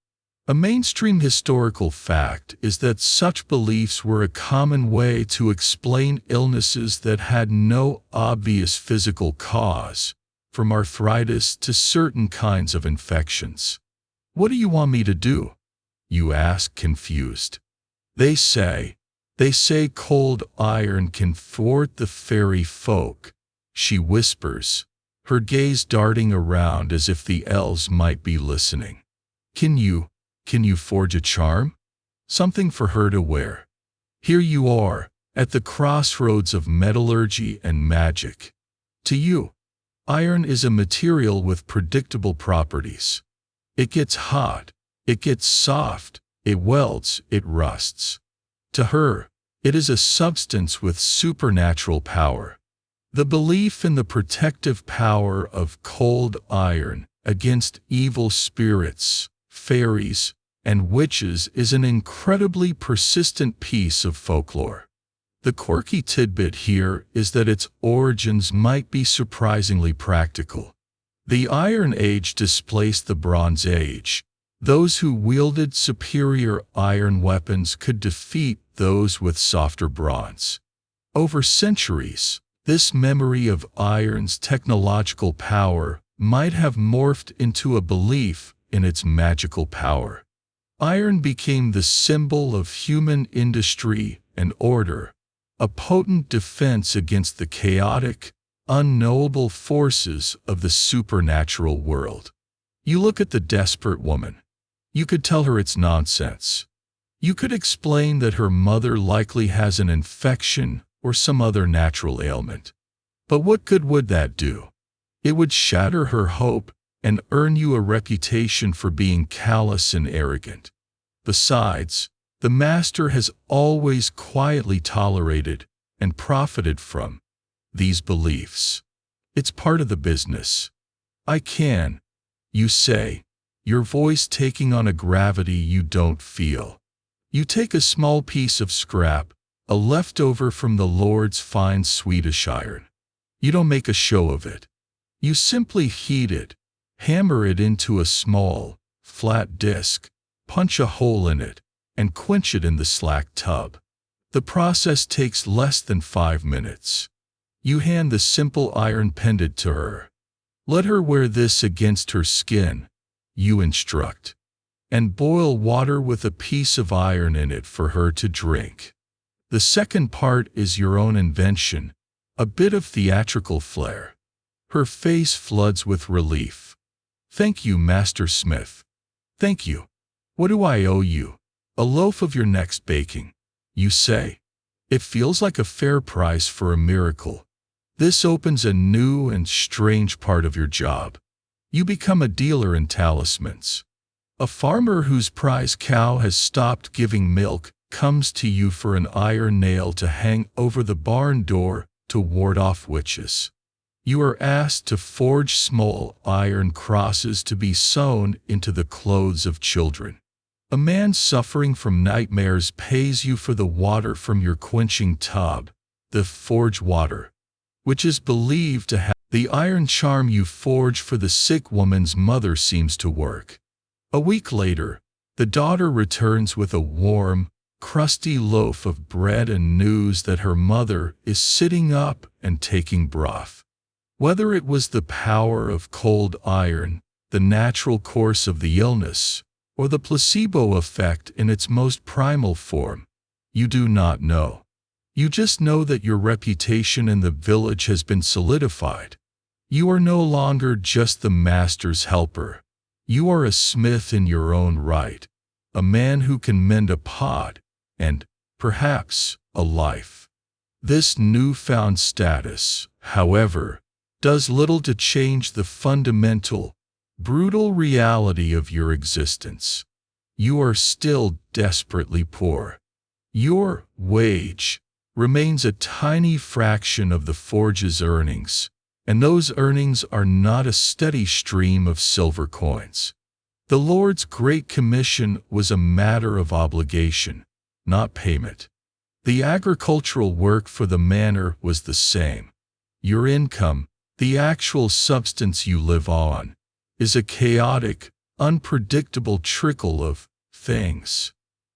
A mainstream historical fact is that such beliefs were a common way to explain illnesses that had no obvious physical cause, from arthritis to certain kinds of infections. "What do you want me to do?" you ask, confused. They say cold iron can thwart the fairy folk," she whispers, her gaze darting around as if the elves might be listening. Can you forge a charm? Something for her to wear. Here you are, at the crossroads of metallurgy and magic. To you, iron is a material with predictable properties. It gets hot, it gets soft, it welds, it rusts. To her, it is a substance with supernatural power. The belief in the protective power of cold iron against evil spirits, fairies, and witches is an incredibly persistent piece of folklore. The quirky tidbit here is that its origins might be surprisingly practical. The Iron Age displaced the Bronze Age. Those who wielded superior iron weapons could defeat those with softer bronze. Over centuries, this memory of iron's technological power might have morphed into a belief in its magical power. Iron became the symbol of human industry and order, a potent defense against the chaotic, unknowable forces of the supernatural world. You look at the desperate woman. You could tell her it's nonsense. You could explain that her mother likely has an infection or some other natural ailment. But what good would that do? It would shatter her hope and earn you a reputation for being callous and arrogant. Besides, the master has always quietly tolerated and profited from these beliefs. It's part of the business. "I can," you say, your voice taking on a gravity you don't feel. You take a small piece of scrap, a leftover from the Lord's fine Swedish iron. You don't make a show of it. You simply heat it, hammer it into a small, flat disc, punch a hole in it, and quench it in the slack tub. The process takes less than 5 minutes. You hand the simple iron pendant to her. "Let her wear this against her skin," you instruct, "and boil water with a piece of iron in it for her to drink." The second part is your own invention, a bit of theatrical flair. Her face floods with relief. "Thank you, Master Smith. Thank you. What do I owe you?" "A loaf of your next baking," you say. It feels like a fair price for a miracle. This opens a new and strange part of your job. You become a dealer in talismans. A farmer whose prize cow has stopped giving milk comes to you for an iron nail to hang over the barn door to ward off witches. You are asked to forge small iron crosses to be sewn into the clothes of children. A man suffering from nightmares pays you for the water from your quenching tub, the forge water, which is believed to have the iron charm you forge for the sick woman's mother seems to work. A week later, the daughter returns with a warm, crusty loaf of bread and news that her mother is sitting up and taking broth. Whether it was the power of cold iron, the natural course of the illness, or the placebo effect in its most primal form, you do not know. You just know that your reputation in the village has been solidified. You are no longer just the master's helper. You are a smith in your own right, a man who can mend a pot, and, perhaps, a life. This newfound status, however, does little to change the fundamental, brutal reality of your existence. You are still desperately poor. Your wage remains a tiny fraction of the forge's earnings, and those earnings are not a steady stream of silver coins. The Lord's Great Commission was a matter of obligation, not payment. The agricultural work for the manor was the same. Your income, the actual substance you live on, is a chaotic, unpredictable trickle of things.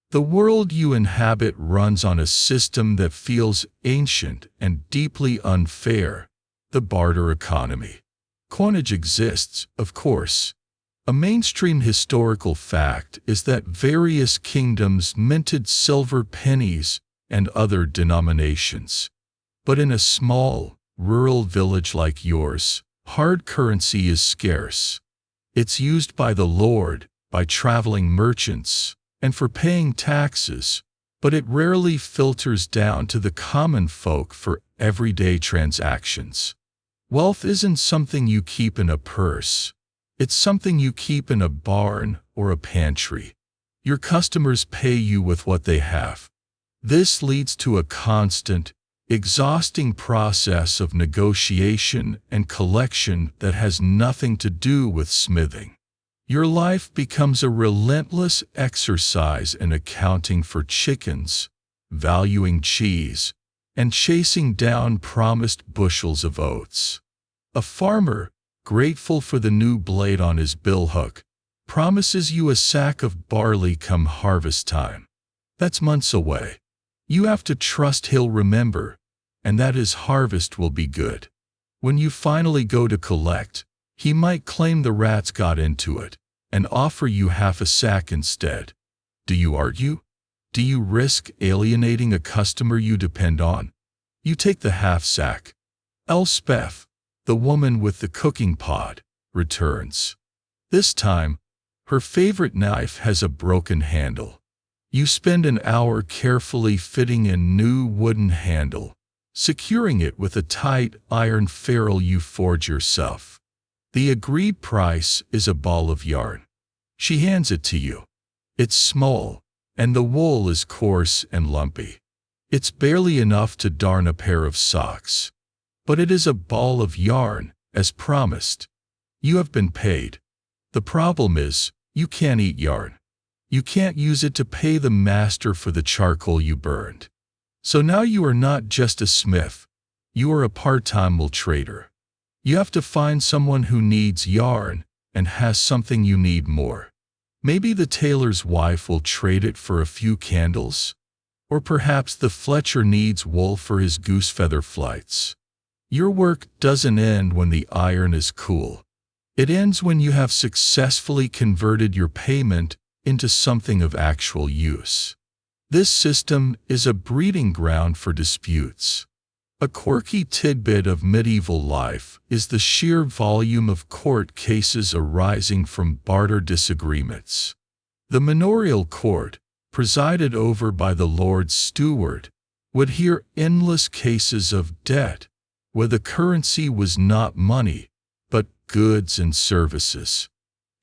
The world you inhabit runs on a system that feels ancient and deeply unfair, the barter economy. Coinage exists, of course. A mainstream historical fact is that various kingdoms minted silver pennies and other denominations. But in a small, rural village like yours, hard currency is scarce. It's used by the Lord, by traveling merchants, and for paying taxes, but it rarely filters down to the common folk for everyday transactions. Wealth isn't something you keep in a purse. It's something you keep in a barn or a pantry. Your customers pay you with what they have. This leads to a constant, exhausting process of negotiation and collection that has nothing to do with smithing. Your life becomes a relentless exercise in accounting for chickens, valuing cheese, and chasing down promised bushels of oats. A farmer, grateful for the new blade on his billhook, promises you a sack of barley come harvest time. That's months away. You have to trust he'll remember, and that his harvest will be good. When you finally go to collect, he might claim the rats got into it, and offer you half a sack instead. Do you argue? Do you risk alienating a customer you depend on? You take the half sack. Elspeth, the woman with the cooking pot, returns. This time, her favorite knife has a broken handle. You spend an hour carefully fitting a new wooden handle, securing it with a tight iron ferrule you forge yourself. The agreed price is a ball of yarn. She hands it to you. It's small, and the wool is coarse and lumpy. It's barely enough to darn a pair of socks. But it is a ball of yarn, as promised. You have been paid. The problem is, you can't eat yarn. You can't use it to pay the master for the charcoal you burned. So now you are not just a smith. You are a part-time wool trader. You have to find someone who needs yarn and has something you need more. Maybe the tailor's wife will trade it for a few candles. Or perhaps the Fletcher needs wool for his goose feather flights. Your work doesn't end when the iron is cool. It ends when you have successfully converted your payment into something of actual use. This system is a breeding ground for disputes. A quirky tidbit of medieval life is the sheer volume of court cases arising from barter disagreements. The manorial court, presided over by the Lord Steward, would hear endless cases of debt, where the currency was not money, but goods and services.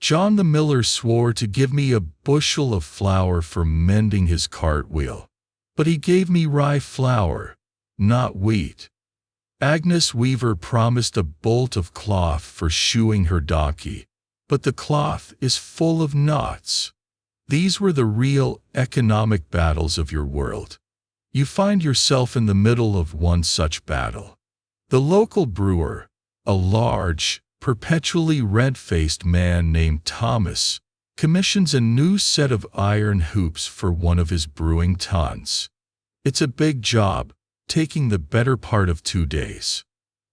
John the miller swore to give me a bushel of flour for mending his cartwheel, but he gave me rye flour, not wheat. Agnes Weaver promised a bolt of cloth for shoeing her donkey, but the cloth is full of knots. These were the real economic battles of your world. You find yourself in the middle of one such battle. The local brewer, a large, perpetually red-faced man named Thomas, commissions a new set of iron hoops for one of his brewing tuns. It's a big job, taking the better part of 2 days.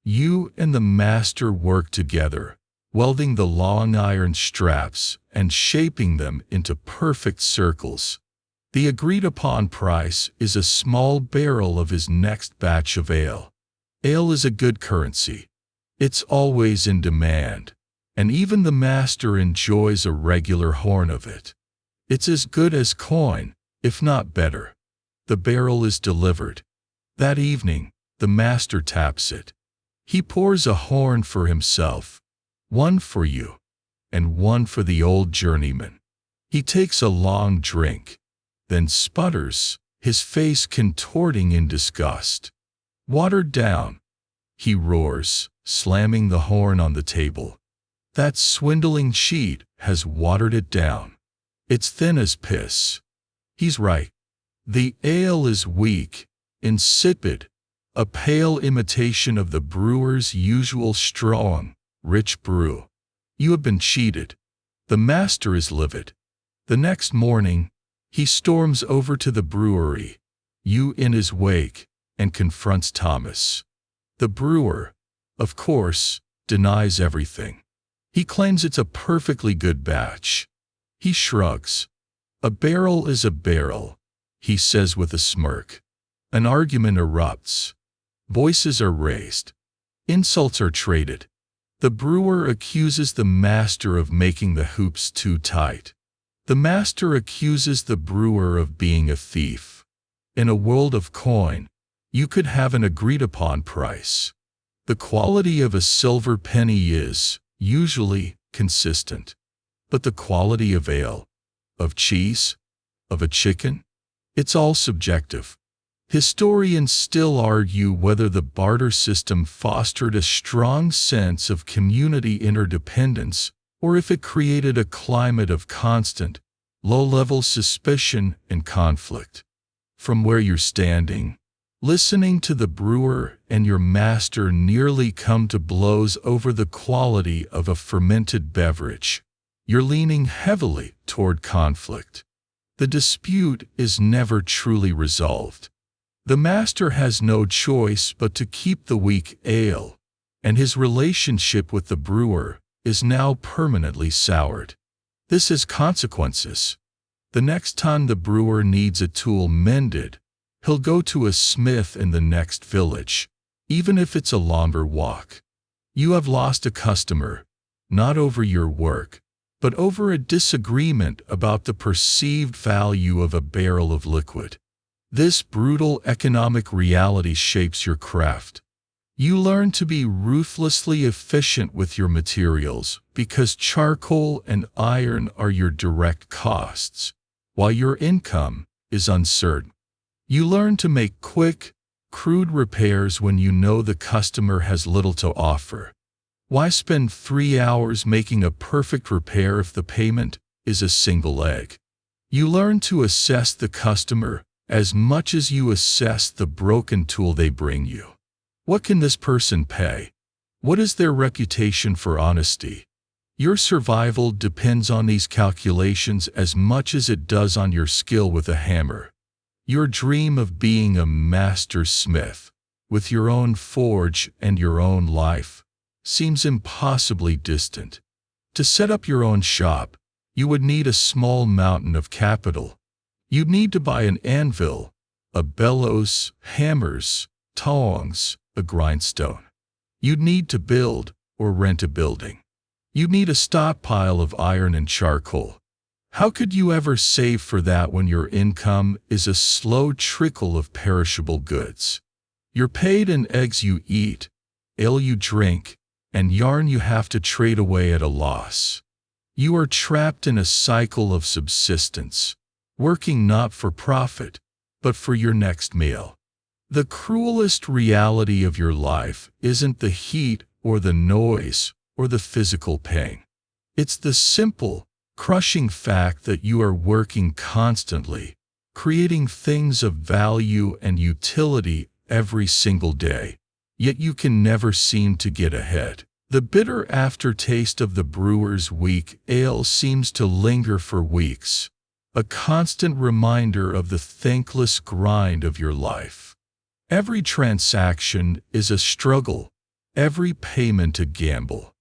You and the master work together, welding the long iron straps and shaping them into perfect circles. The agreed-upon price is a small barrel of his next batch of ale. Ale is a good currency. It's always in demand, and even the master enjoys a regular horn of it. It's as good as coin, if not better. The barrel is delivered. That evening, the master taps it. He pours a horn for himself, one for you, and one for the old journeyman. He takes a long drink, then sputters, his face contorting in disgust. Watered down, he roars, slamming the horn on the table. That swindling cheat has watered it down. It's thin as piss. He's right. The ale is weak, insipid, a pale imitation of the brewer's usual strong, rich brew. You have been cheated. The master is livid. The next morning, he storms over to the brewery, you in his wake, and confronts Thomas. The brewer, of course, denies everything. He claims it's a perfectly good batch. He shrugs. A barrel is a barrel, he says with a smirk. An argument erupts. Voices are raised. Insults are traded. The brewer accuses the master of making the hoops too tight. The master accuses the brewer of being a thief. In a world of coin, you could have an agreed-upon price. The quality of a silver penny is, usually, consistent. But the quality of ale, of cheese, of a chicken? It's all subjective. Historians still argue whether the barter system fostered a strong sense of community interdependence or if it created a climate of constant, low-level suspicion and conflict. From where you're standing, listening to the brewer and your master nearly come to blows over the quality of a fermented beverage, you're leaning heavily toward conflict. The dispute is never truly resolved. The master has no choice but to keep the weak ale, and his relationship with the brewer is now permanently soured. This has consequences. The next time the brewer needs a tool mended, he'll go to a smith in the next village, even if it's a longer walk. You have lost a customer, not over your work, but over a disagreement about the perceived value of a barrel of liquid. This brutal economic reality shapes your craft. You learn to be ruthlessly efficient with your materials because charcoal and iron are your direct costs, while your income is uncertain. You learn to make quick, crude repairs when you know the customer has little to offer. Why spend 3 hours making a perfect repair if the payment is a single egg? You learn to assess the customer as much as you assess the broken tool they bring you. What can this person pay? What is their reputation for honesty? Your survival depends on these calculations as much as it does on your skill with a hammer. Your dream of being a master smith, with your own forge and your own life, seems impossibly distant. To set up your own shop, you would need a small mountain of capital. You'd need to buy an anvil, a bellows, hammers, tongs, a grindstone. You'd need to build or rent a building. You'd need a stockpile of iron and charcoal. How could you ever save for that when your income is a slow trickle of perishable goods? You're paid in eggs you eat, ale you drink, and yarn you have to trade away at a loss. You are trapped in a cycle of subsistence, working not for profit, but for your next meal. The cruelest reality of your life isn't the heat or the noise or the physical pain. It's the simple, crushing fact that you are working constantly, creating things of value and utility every single day, yet you can never seem to get ahead. The bitter aftertaste of the brewer's weak ale seems to linger for weeks, a constant reminder of the thankless grind of your life. Every transaction is a struggle, every payment a gamble.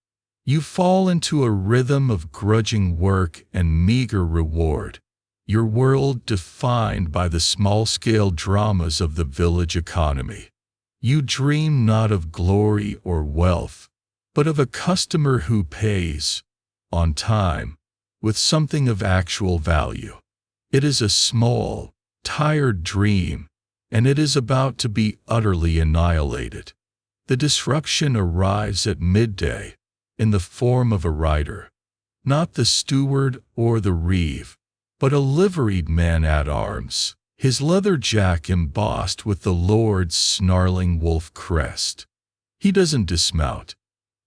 You fall into a rhythm of grudging work and meager reward, your world defined by the small-scale dramas of the village economy. You dream not of glory or wealth, but of a customer who pays, on time, with something of actual value. It is a small, tired dream, and it is about to be utterly annihilated. The disruption arrives at midday, in the form of a rider, not the steward or the reeve, but a liveried man-at-arms, his leather jack embossed with the Lord's snarling wolf crest. He doesn't dismount.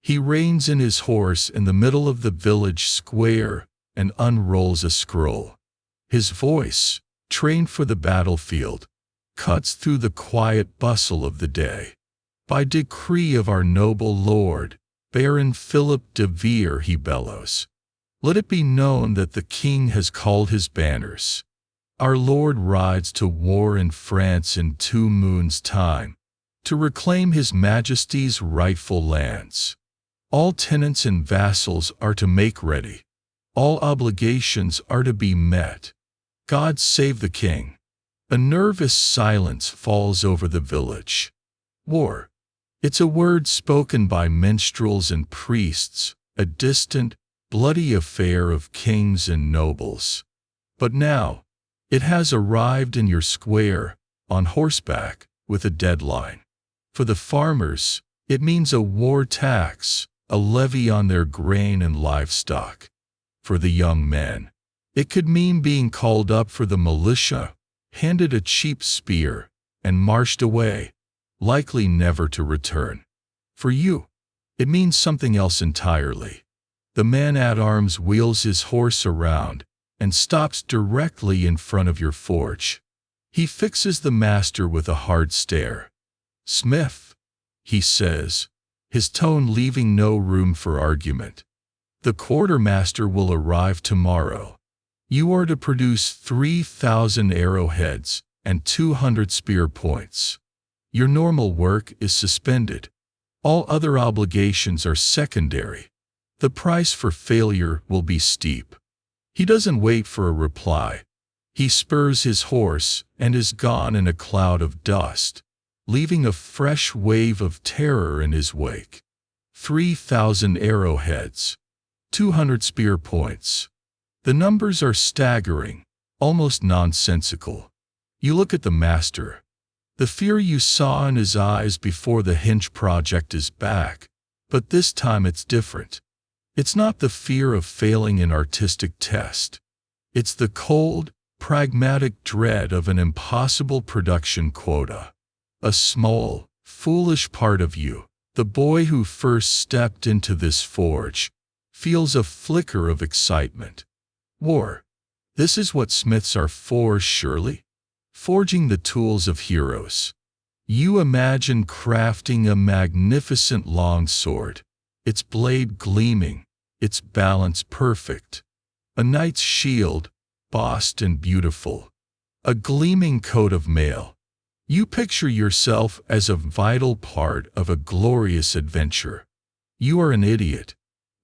He reins in his horse in the middle of the village square and unrolls a scroll. His voice, trained for the battlefield, cuts through the quiet bustle of the day. By decree of our noble Lord, Baron Philip de Vere, he bellows, let it be known that the king has called his banners. Our Lord rides to war in France in 2 moons' time, to reclaim his Majesty's rightful lands. All tenants and vassals are to make ready. All obligations are to be met. God save the king. A nervous silence falls over the village. War. It's a word spoken by minstrels and priests, a distant, bloody affair of kings and nobles. But now, it has arrived in your square, on horseback, with a deadline. For the farmers, it means a war tax, a levy on their grain and livestock. For the young men, it could mean being called up for the militia, handed a cheap spear, and marched away, likely never to return. For you, it means something else entirely. The man-at-arms wheels his horse around and stops directly in front of your forge. He fixes the master with a hard stare. "Smith," he says, his tone leaving no room for argument. "The quartermaster will arrive tomorrow. You are to produce 3,000 arrowheads and 200 spear points. Your normal work is suspended. All other obligations are secondary. The price for failure will be steep." He doesn't wait for a reply. He spurs his horse and is gone in a cloud of dust, leaving a fresh wave of terror in his wake. 3,000 arrowheads, 200 spear points. The numbers are staggering, almost nonsensical. You look at the master. The fear you saw in his eyes before the Hinge project is back, but this time it's different. It's not the fear of failing an artistic test. It's the cold, pragmatic dread of an impossible production quota. A small, foolish part of you, the boy who first stepped into this forge, feels a flicker of excitement. War. This is what smiths are for, surely? Forging the tools of heroes. You imagine crafting a magnificent longsword, its blade gleaming, its balance perfect. A knight's shield, bossed and beautiful. A gleaming coat of mail. You picture yourself as a vital part of a glorious adventure. You are an idiot.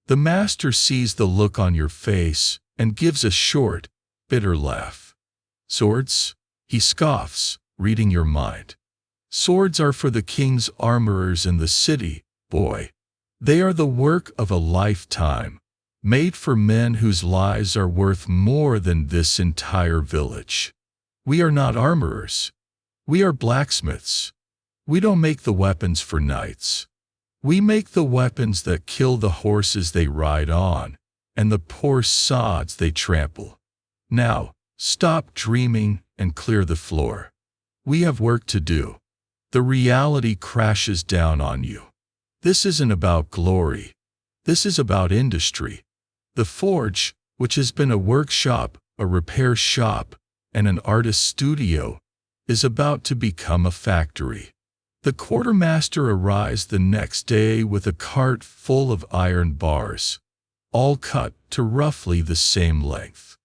The master sees the look on your face and gives a short, bitter laugh. "Swords?" he scoffs, reading your mind. "Swords are for the king's armorers in the city, boy. They are the work of a lifetime, made for men whose lives are worth more than this entire village. We are not armorers. We are blacksmiths. We don't make the weapons for knights. We make the weapons that kill the horses they ride on, and the poor sods they trample. Now, stop dreaming and clear the floor. We have work to do." the reality crashes down on you. This isn't about glory. This is about industry. The forge, which has been a workshop, a repair shop, and an artist's studio, is about to become a factory. The quartermaster arrives the next day with a cart full of iron bars, all cut to roughly the same length.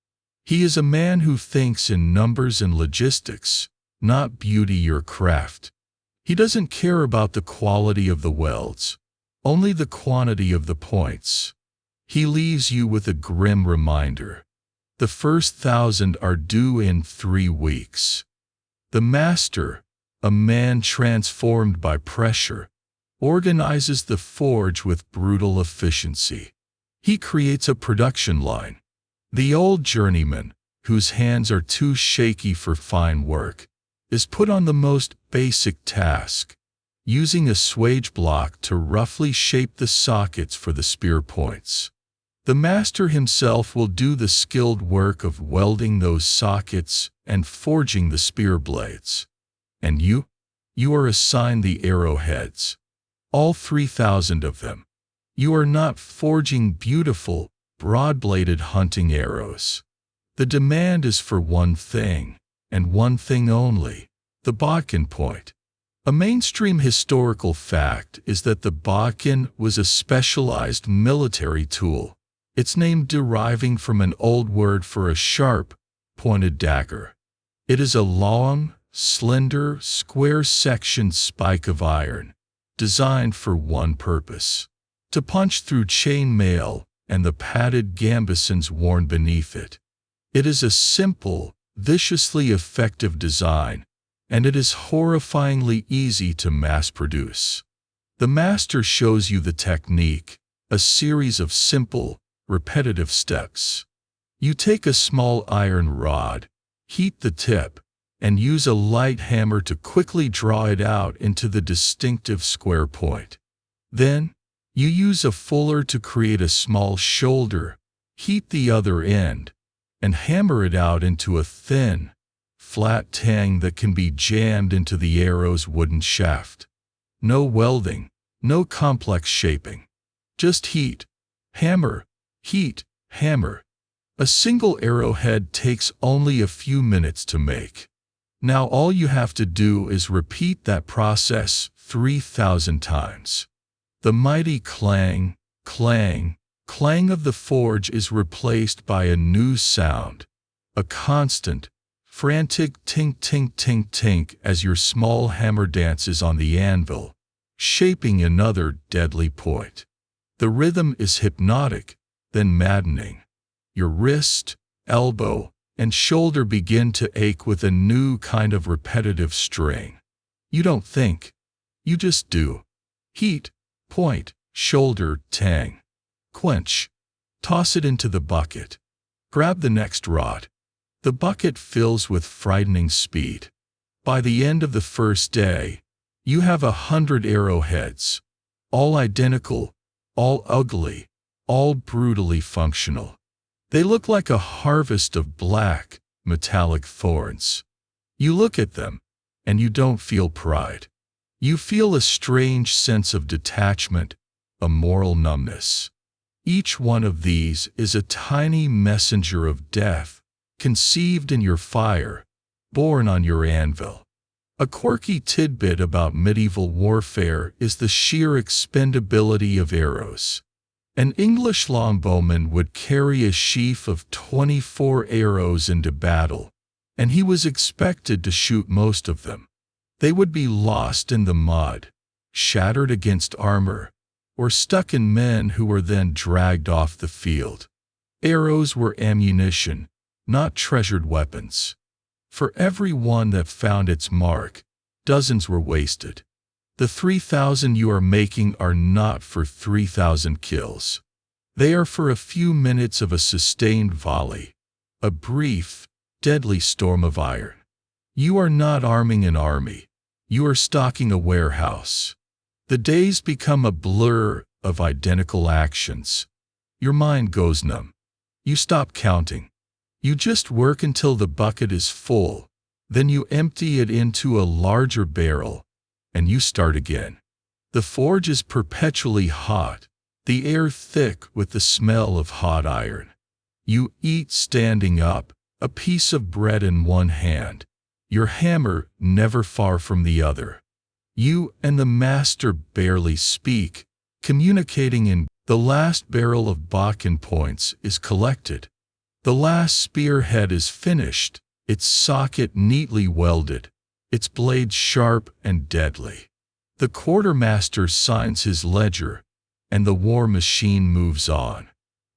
He is a man who thinks in numbers and logistics, not beauty or craft. He doesn't care about the quality of the welds, only the quantity of the points. He leaves you with a grim reminder. The first 1,000 are due in 3 weeks. The master, a man transformed by pressure, organizes the forge with brutal efficiency. He creates a production line. The old journeyman, whose hands are too shaky for fine work, is put on the most basic task, using a swage block to roughly shape the sockets for the spear points. The master himself will do the skilled work of welding those sockets and forging the spear blades. And you are assigned the arrowheads. All 3,000 of them. You are not forging beautiful, broad-bladed hunting arrows. The demand is for one thing, and one thing only, the bodkin point. A mainstream historical fact is that the bodkin was a specialized military tool, its name deriving from an old word for a sharp, pointed dagger. It is a long, slender, square-sectioned spike of iron, designed for one purpose: to punch through chain mail and the padded gambesons worn beneath it. It is a simple, viciously effective design, and it is horrifyingly easy to mass-produce. The master shows you the technique, a series of simple, repetitive steps. You take a small iron rod, heat the tip, and use a light hammer to quickly draw it out into the distinctive square point. Then, you use a fuller to create a small shoulder, heat the other end, and hammer it out into a thin, flat tang that can be jammed into the arrow's wooden shaft. No welding, no complex shaping. Just heat, hammer, heat, hammer. A single arrowhead takes only a few minutes to make. Now all you have to do is repeat that process 3,000 times. The mighty clang, clang, clang of the forge is replaced by a new sound, a constant, frantic tink tink tink tink as your small hammer dances on the anvil, shaping another deadly point. The rhythm is hypnotic, then maddening. Your wrist, elbow, and shoulder begin to ache with a new kind of repetitive strain. You don't think. You just do. Heat, point, shoulder, tang. Quench. Toss it into the bucket. Grab the next rod. The bucket fills with frightening speed. By the end of the first day, you have 100 arrowheads, all identical, all ugly, all brutally functional. They look like a harvest of black, metallic thorns. You look at them, and you don't feel pride. You feel a strange sense of detachment, a moral numbness. Each one of these is a tiny messenger of death, conceived in your fire, born on your anvil. A quirky tidbit about medieval warfare is the sheer expendability of arrows. An English longbowman would carry a sheaf of 24 arrows into battle, and he was expected to shoot most of them. They would be lost in the mud, shattered against armor, or stuck in men who were then dragged off the field. Arrows were ammunition, not treasured weapons. For every one that found its mark, dozens were wasted. The 3,000 you are making are not for 3,000 kills. They are for a few minutes of a sustained volley, a brief, deadly storm of iron. You are not arming an army. You are stocking a warehouse. The days become a blur of identical actions. Your mind goes numb. You stop counting. You just work until the bucket is full. Then you empty it into a larger barrel, and you start again. The forge is perpetually hot, the air thick with the smell of hot iron. You eat standing up, a piece of bread in one hand, your hammer never far from the other. You and the master barely speak, communicating in the last barrel of Bakken points is collected. The last spearhead is finished, its socket neatly welded, its blade sharp and deadly. The quartermaster signs his ledger, and the war machine moves on.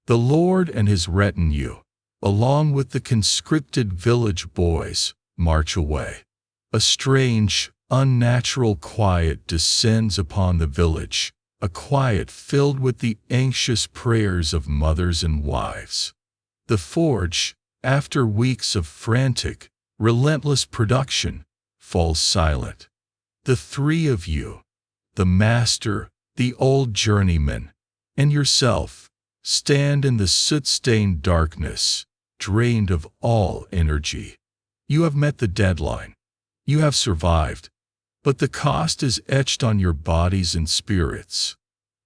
The lord and his retinue, along with the conscripted village boys, march away. A strange, unnatural quiet descends upon the village, a quiet filled with the anxious prayers of mothers and wives. The forge, after weeks of frantic, relentless production, falls silent. The three of you, the master, the old journeyman, and yourself, stand in the soot-stained darkness, drained of all energy. You have met the deadline. You have survived, but the cost is etched on your bodies and spirits.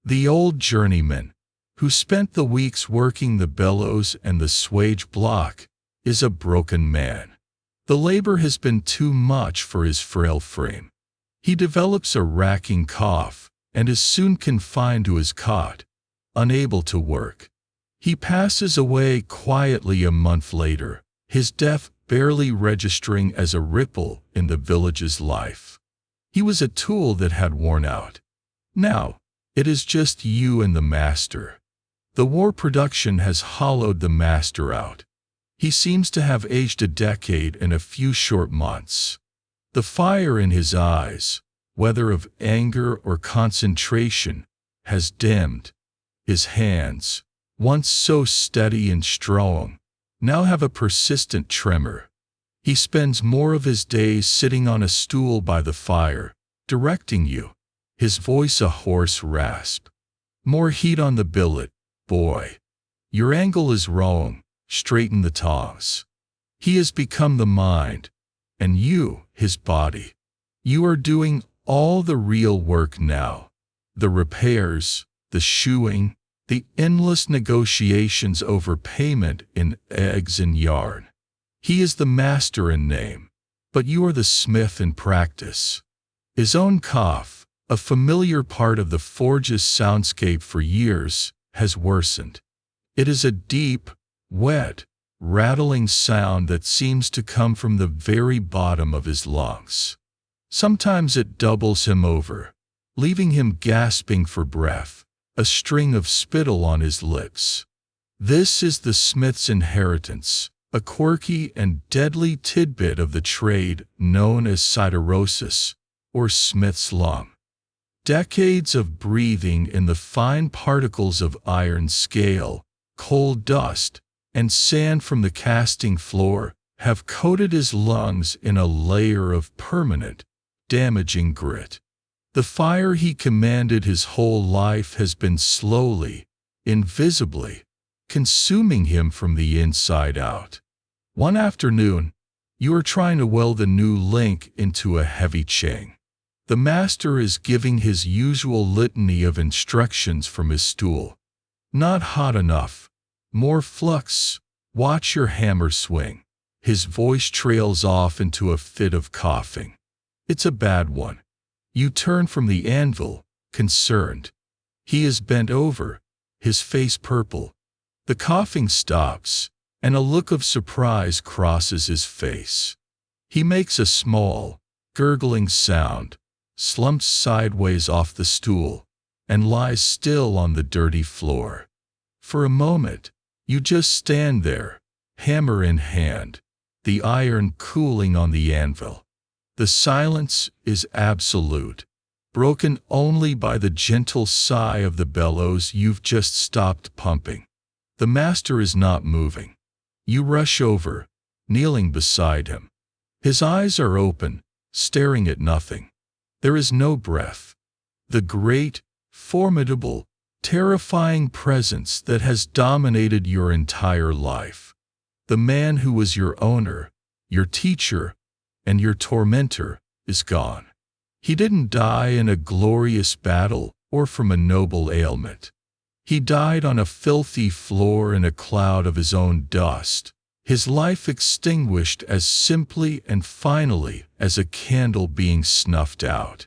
The old journeyman, who spent the weeks working the bellows and the swage block, is a broken man. The labor has been too much for his frail frame. He develops a racking cough and is soon confined to his cot, unable to work. He passes away quietly a month later, his death barely registering as a ripple in the village's life. He was a tool that had worn out. Now, it is just you and the master. The war production has hollowed the master out. He seems to have aged a decade in a few short months. The fire in his eyes, whether of anger or concentration, has dimmed. His hands, once so steady and strong, now have a persistent tremor. He spends more of his days sitting on a stool by the fire, directing you, his voice a hoarse rasp. More heat on the billet, boy. Your angle is wrong, straighten the tongs. He has become the mind, and you, his body. You are doing all the real work now. The repairs, the shoeing, the endless negotiations over payment in eggs and yarn. He is the master in name, but you are the smith in practice. His own cough, a familiar part of the forge's soundscape for years, has worsened. It is a deep, wet, rattling sound that seems to come from the very bottom of his lungs. Sometimes it doubles him over, leaving him gasping for breath, a string of spittle on his lips. This is the smith's inheritance, a quirky and deadly tidbit of the trade known as siderosis, or smith's lung. Decades of breathing in the fine particles of iron scale, coal dust, and sand from the casting floor have coated his lungs in a layer of permanent, damaging grit. The fire he commanded his whole life has been slowly, invisibly, consuming him from the inside out. One afternoon, you are trying to weld a new link into a heavy chain. The master is giving his usual litany of instructions from his stool. Not hot enough. More flux. Watch your hammer swing. His voice trails off into a fit of coughing. It's a bad one. You turn from the anvil, concerned. He is bent over, his face purple. The coughing stops, and a look of surprise crosses his face. He makes a small, gurgling sound, slumps sideways off the stool, and lies still on the dirty floor. For a moment, you just stand there, hammer in hand, the iron cooling on the anvil. The silence is absolute, broken only by the gentle sigh of the bellows you've just stopped pumping. The master is not moving. You rush over, kneeling beside him. His eyes are open, staring at nothing. There is no breath. The great, formidable, terrifying presence that has dominated your entire life. The man who was your owner, your teacher, and your tormentor, is gone. He didn't die in a glorious battle or from a noble ailment. He died on a filthy floor in a cloud of his own dust, his life extinguished as simply and finally as a candle being snuffed out.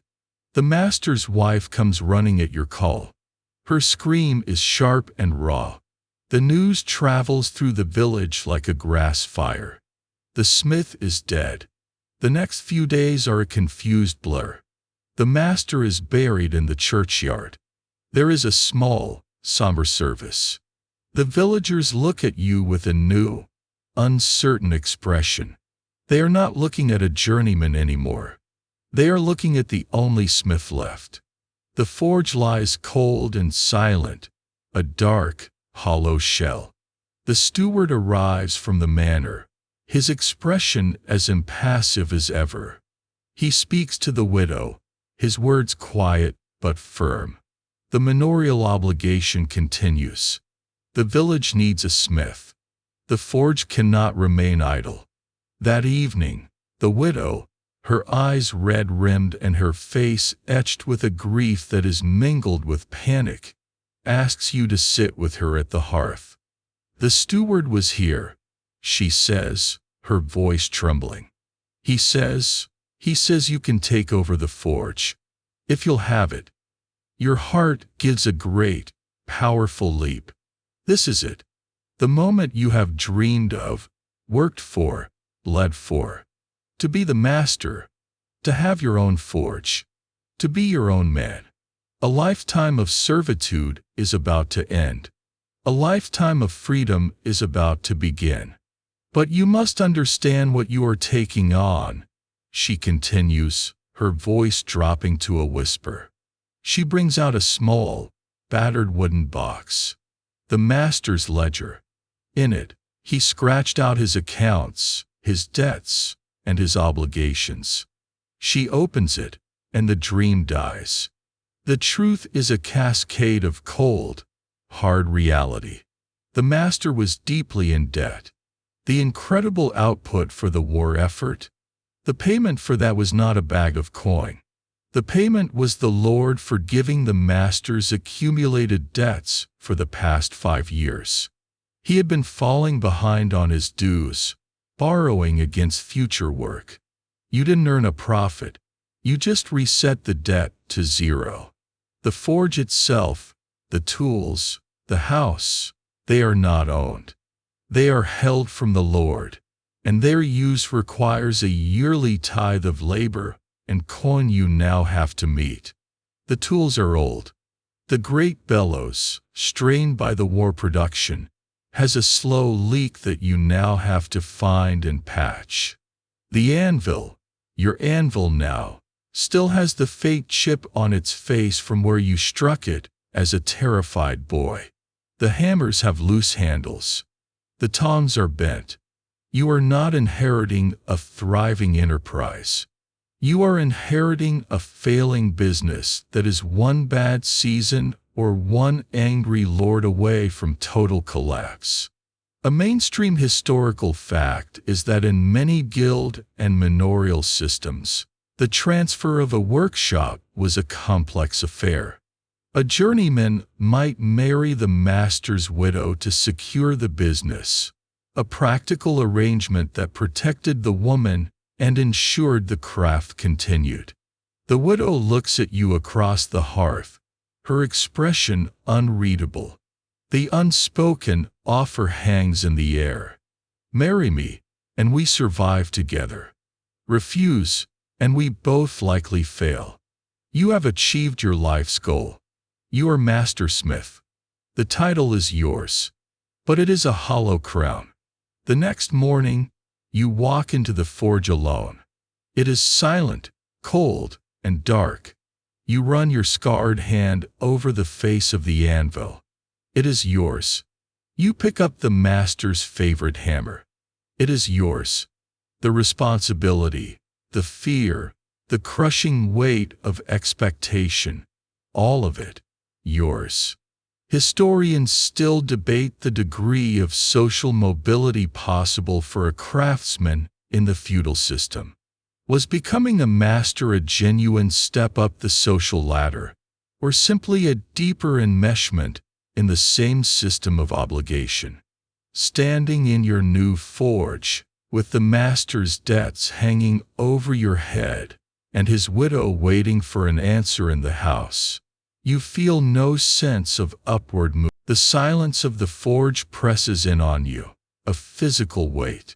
The master's wife comes running at your call. Her scream is sharp and raw. The news travels through the village like a grass fire. The smith is dead. The next few days are a confused blur. The master is buried in the churchyard. There is a small, somber service. The villagers look at you with a new, uncertain expression. They are not looking at a journeyman anymore. They are looking at the only smith left. The forge lies cold and silent, a dark, hollow shell. The steward arrives from the manor, his expression as impassive as ever. He speaks to the widow, his words quiet but firm. The manorial obligation continues. The village needs a smith. The forge cannot remain idle. That evening, the widow, her eyes red-rimmed and her face etched with a grief that is mingled with panic, asks you to sit with her at the hearth. The steward was here, she says, her voice trembling. He says you can take over the forge, if you'll have it. Your heart gives a great, powerful leap. This is it. The moment you have dreamed of, worked for, bled for. To be the master, to have your own forge, to be your own man. A lifetime of servitude is about to end. A lifetime of freedom is about to begin. But you must understand what you are taking on, she continues, her voice dropping to a whisper. She brings out a small, battered wooden box. The master's ledger. In it, he scratched out his accounts, his debts, and his obligations. She opens it, and the dream dies. The truth is a cascade of cold, hard reality. The master was deeply in debt. The incredible output for the war effort? The payment for that was not a bag of coin. The payment was the Lord forgiving the master's accumulated debts for the past 5 years. He had been falling behind on his dues, borrowing against future work. You didn't earn a profit. You just reset the debt to zero. The forge itself, the tools, the house, they are not owned. They are held from the Lord, and their use requires a yearly tithe of labor and coin you now have to meet. The tools are old. The great bellows, strained by the war production, has a slow leak that you now have to find and patch. The anvil, your anvil now, still has the fate chip on its face from where you struck it as a terrified boy. The hammers have loose handles. The tongs are bent. You are not inheriting a thriving enterprise. You are inheriting a failing business that is one bad season or one angry lord away from total collapse. A mainstream historical fact is that in many guild and manorial systems, the transfer of a workshop was a complex affair. A journeyman might marry the master's widow to secure the business, a practical arrangement that protected the woman and ensured the craft continued. The widow looks at you across the hearth, her expression unreadable. The unspoken offer hangs in the air. Marry me, and we survive together. Refuse, and we both likely fail. You have achieved your life's goal. You are Master Smith. The title is yours, but it is a hollow crown. The next morning, you walk into the forge alone. It is silent, cold, and dark. You run your scarred hand over the face of the anvil. It is yours. You pick up the master's favorite hammer. It is yours. The responsibility, the fear, the crushing weight of expectation, all of it, yours. Historians still debate the degree of social mobility possible for a craftsman in the feudal system. Was becoming a master a genuine step up the social ladder, or simply a deeper enmeshment in the same system of obligation? Standing in your new forge, with the master's debts hanging over your head, and his widow waiting for an answer in the house, you feel no sense of upward movement. The silence of the forge presses in on you, a physical weight.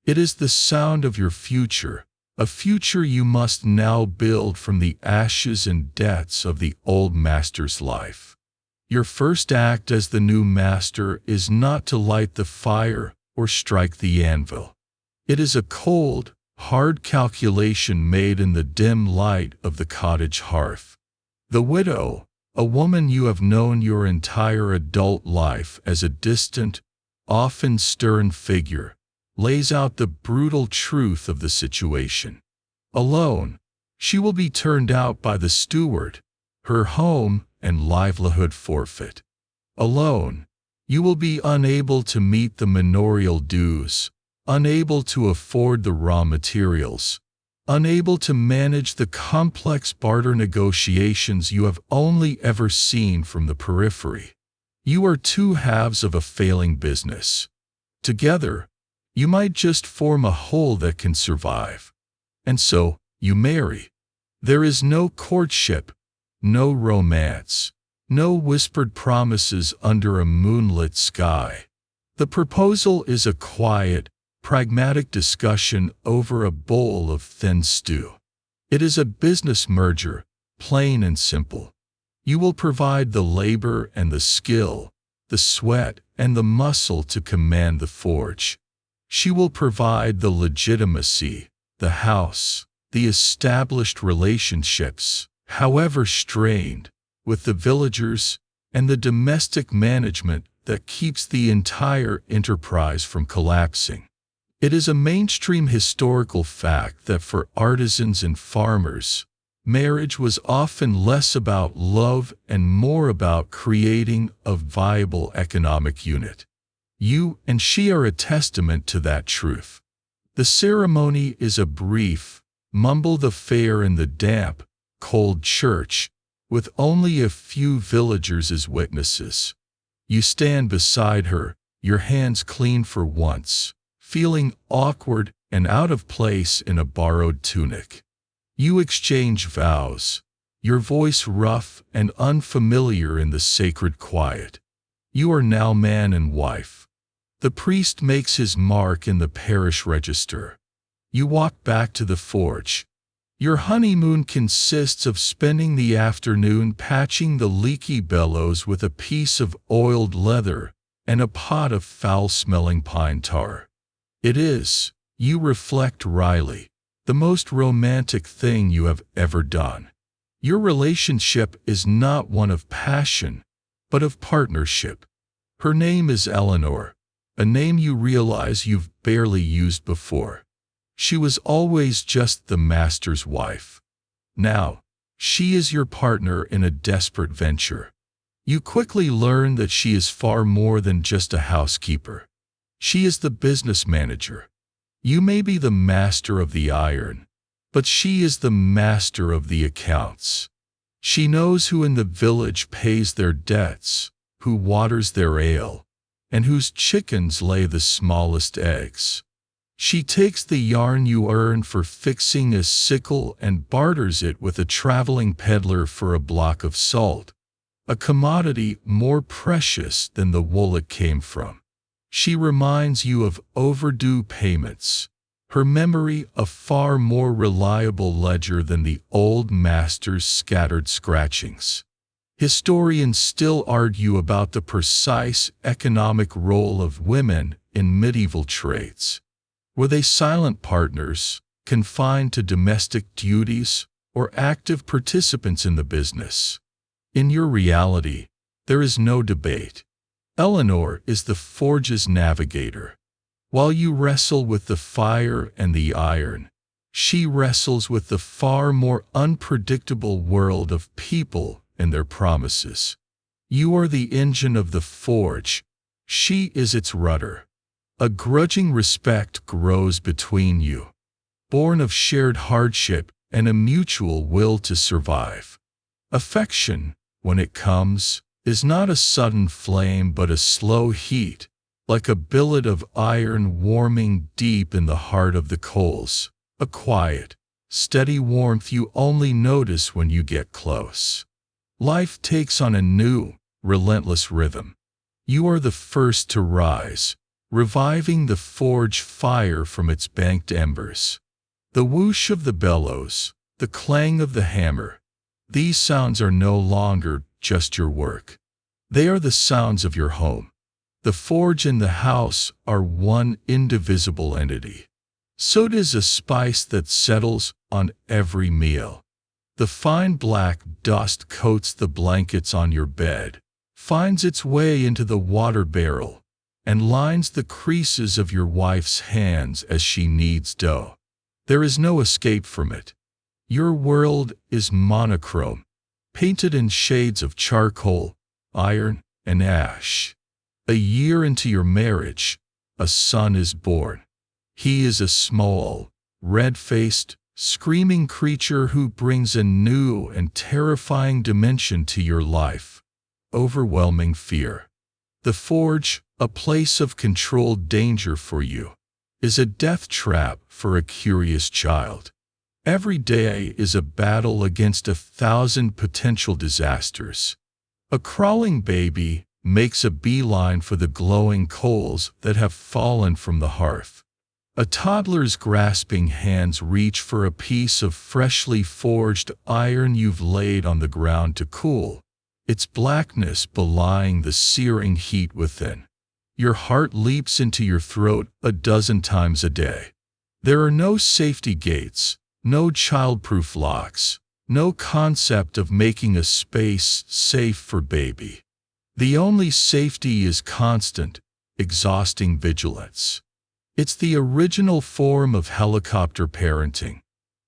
It is the sound of your future, a future you must now build from the ashes and debts of the old master's life. Your first act as the new master is not to light the fire or strike the anvil. It is a cold, hard calculation made in the dim light of the cottage hearth. The widow, a woman you have known your entire adult life as a distant, often stern figure, lays out the brutal truth of the situation. Alone, she will be turned out by the steward, her home and livelihood forfeit. Alone, you will be unable to meet the manorial dues, unable to afford the raw materials, unable to manage the complex barter negotiations you have only ever seen from the periphery. You are two halves of a failing business. Together, you might just form a whole that can survive. And so, you marry. There is no courtship, no romance, no whispered promises under a moonlit sky. The proposal is a quiet, pragmatic discussion over a bowl of thin stew. It is a business merger, plain and simple. You will provide the labor and the skill, the sweat and the muscle to command the forge. She will provide the legitimacy, the house, the established relationships, however strained, with the villagers, and the domestic management that keeps the entire enterprise from collapsing. It is a mainstream historical fact that for artisans and farmers, marriage was often less about love and more about creating a viable economic unit. You and she are a testament to that truth. The ceremony is a brief, mumbled affair in the damp, cold church, with only a few villagers as witnesses. You stand beside her, your hands clean for once, feeling awkward and out of place in a borrowed tunic. You exchange vows, your voice rough and unfamiliar in the sacred quiet. You are now man and wife. The priest makes his mark in the parish register. You walk back to the forge. Your honeymoon consists of spending the afternoon patching the leaky bellows with a piece of oiled leather and a pot of foul-smelling pine tar. It is, you reflect wryly, the most romantic thing you have ever done. Your relationship is not one of passion, but of partnership. Her name is Eleanor, a name you realize you've barely used before. She was always just the master's wife. Now, she is your partner in a desperate venture. You quickly learn that she is far more than just a housekeeper. She is the business manager. You may be the master of the iron, but she is the master of the accounts. She knows who in the village pays their debts, who waters their ale, and whose chickens lay the smallest eggs. She takes the yarn you earn for fixing a sickle and barters it with a traveling peddler for a block of salt, a commodity more precious than the wool it came from. She reminds you of overdue payments, her memory a far more reliable ledger than the old master's scattered scratchings. Historians still argue about the precise economic role of women in medieval trades. Were they silent partners, confined to domestic duties, or active participants in the business? In your reality, there is no debate. Eleanor is the forge's navigator. While you wrestle with the fire and the iron, she wrestles with the far more unpredictable world of people and their promises. You are the engine of the forge, she is its rudder. A grudging respect grows between you. born of shared hardship and a mutual will to survive. Affection, when it comes, is not a sudden flame but a slow heat, like a billet of iron warming deep in the heart of the coals, a quiet, steady warmth you only notice when you get close. Life takes on a new, relentless rhythm. You are the first to rise, reviving the forge fire from its banked embers. The whoosh of the bellows, the clang of the hammer, these sounds are no longer just your work. They are the sounds of your home. The forge and the house are one indivisible entity. So does a spice that settles on every meal. The fine black dust coats the blankets on your bed, finds its way into the water barrel, and lines the creases of your wife's hands as she kneads dough. There is no escape from it. Your world is monochrome, painted in shades of charcoal, iron, and ash. A year into your marriage, a son is born. He is a small, red-faced, screaming creature who brings a new and terrifying dimension to your life. Overwhelming fear. The forge, a place of controlled danger for you, is a death trap for a curious child. Every day is a battle against 1,000 potential disasters. A crawling baby makes a beeline for the glowing coals that have fallen from the hearth. A toddler's grasping hands reach for a piece of freshly forged iron you've laid on the ground to cool, its blackness belying the searing heat within. Your heart leaps into your throat a dozen times a day. There are no safety gates, no child-proof locks, no concept of making a space safe for baby. The only safety is constant, exhausting vigilance. It's the original form of helicopter parenting.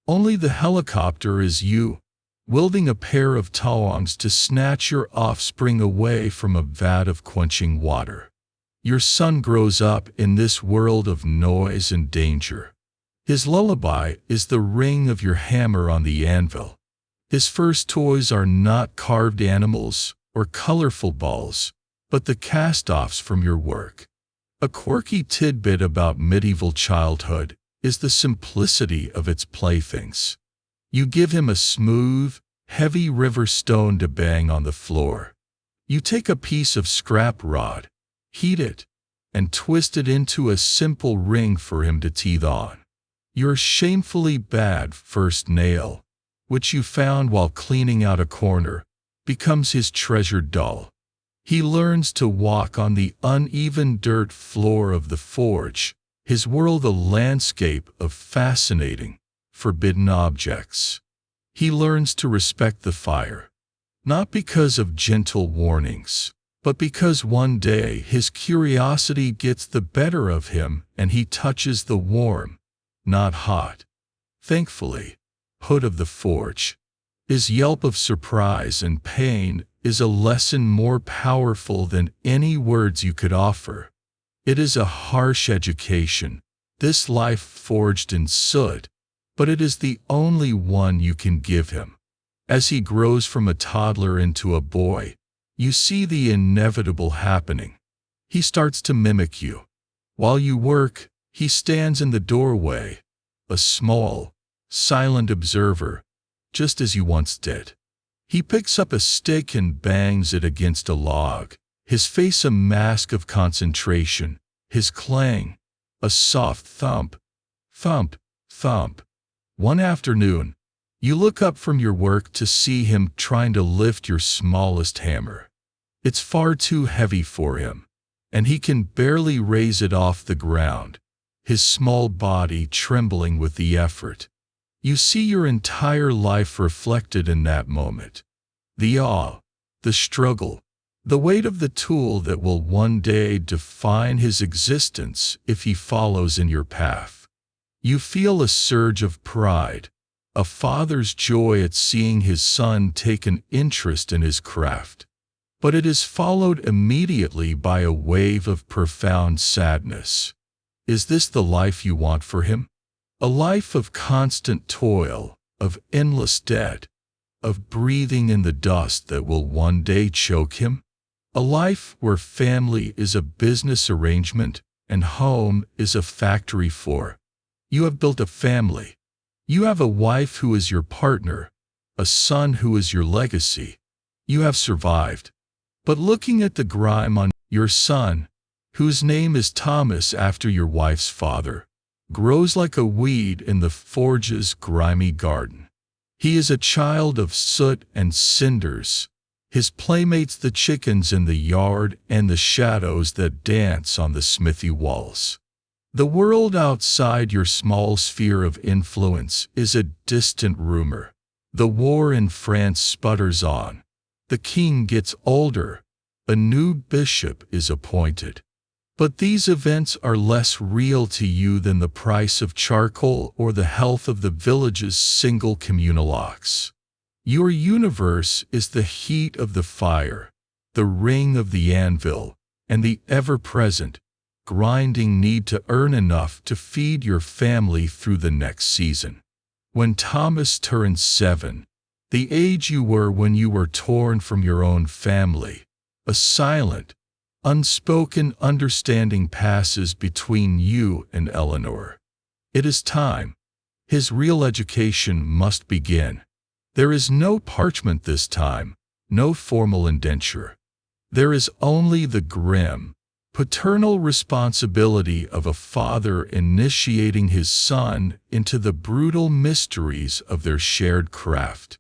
Only the helicopter is you, wielding a pair of tongs to snatch your offspring away from a vat of quenching water. Your son grows up in this world of noise and danger. His lullaby is the ring of your hammer on the anvil. His first toys are not carved animals or colorful balls, but the cast-offs from your work. A quirky tidbit about medieval childhood is the simplicity of its playthings. You give him a smooth, heavy river stone to bang on the floor. You take a piece of scrap rod, heat it, and twist it into a simple ring for him to teeth on. Your shamefully bad first nail, which you found while cleaning out a corner, becomes his treasured doll. He learns to walk on the uneven dirt floor of the forge, his world a landscape of fascinating, forbidden objects. He learns to respect the fire, not because of gentle warnings, but because one day his curiosity gets the better of him and he touches the warm, not hot, thankfully, hood of the forge. His yelp of surprise and pain is a lesson more powerful than any words you could offer. It is a harsh education, this life forged in soot, but it is the only one you can give him. As he grows from a toddler into a boy, you see the inevitable happening. He starts to mimic you. While you work, he stands in the doorway, a small, silent observer, just as you once did. He picks up a stick and bangs it against a log, his face a mask of concentration, his clang, a soft thump, thump, thump. One afternoon, you look up from your work to see him trying to lift your smallest hammer. It's far too heavy for him, and he can barely raise it off the ground, his small body trembling with the effort. You see your entire life reflected in that moment. The awe, the struggle, the weight of the tool that will one day define his existence if he follows in your path. You feel a surge of pride, a father's joy at seeing his son take an interest in his craft. But it is followed immediately by a wave of profound sadness. Is this the life you want for him? A life of constant toil, of endless debt, of breathing in the dust that will one day choke him? A life where family is a business arrangement and home is a factory floor. You have built a family. You have a wife who is your partner, a son who is your legacy. You have survived. But looking at the grime on your son, whose name is Thomas after your wife's father, grows like a weed in the forge's grimy garden. He is a child of soot and cinders, his playmates the chickens in the yard and the shadows that dance on the smithy walls. The world outside your small sphere of influence is a distant rumor. The war in France sputters on. The king gets older. A new bishop is appointed. But these events are less real to you than the price of charcoal or the health of the village's single communal ox. Your universe is the heat of the fire, the ring of the anvil, and the ever-present, grinding need to earn enough to feed your family through the next season. When Thomas turns 7, the age you were when you were torn from your own family, a silent, unspoken understanding passes between you and Eleanor. It is time. His real education must begin. There is no parchment this time, no formal indenture. There is only the grim, paternal responsibility of a father initiating his son into the brutal mysteries of their shared craft.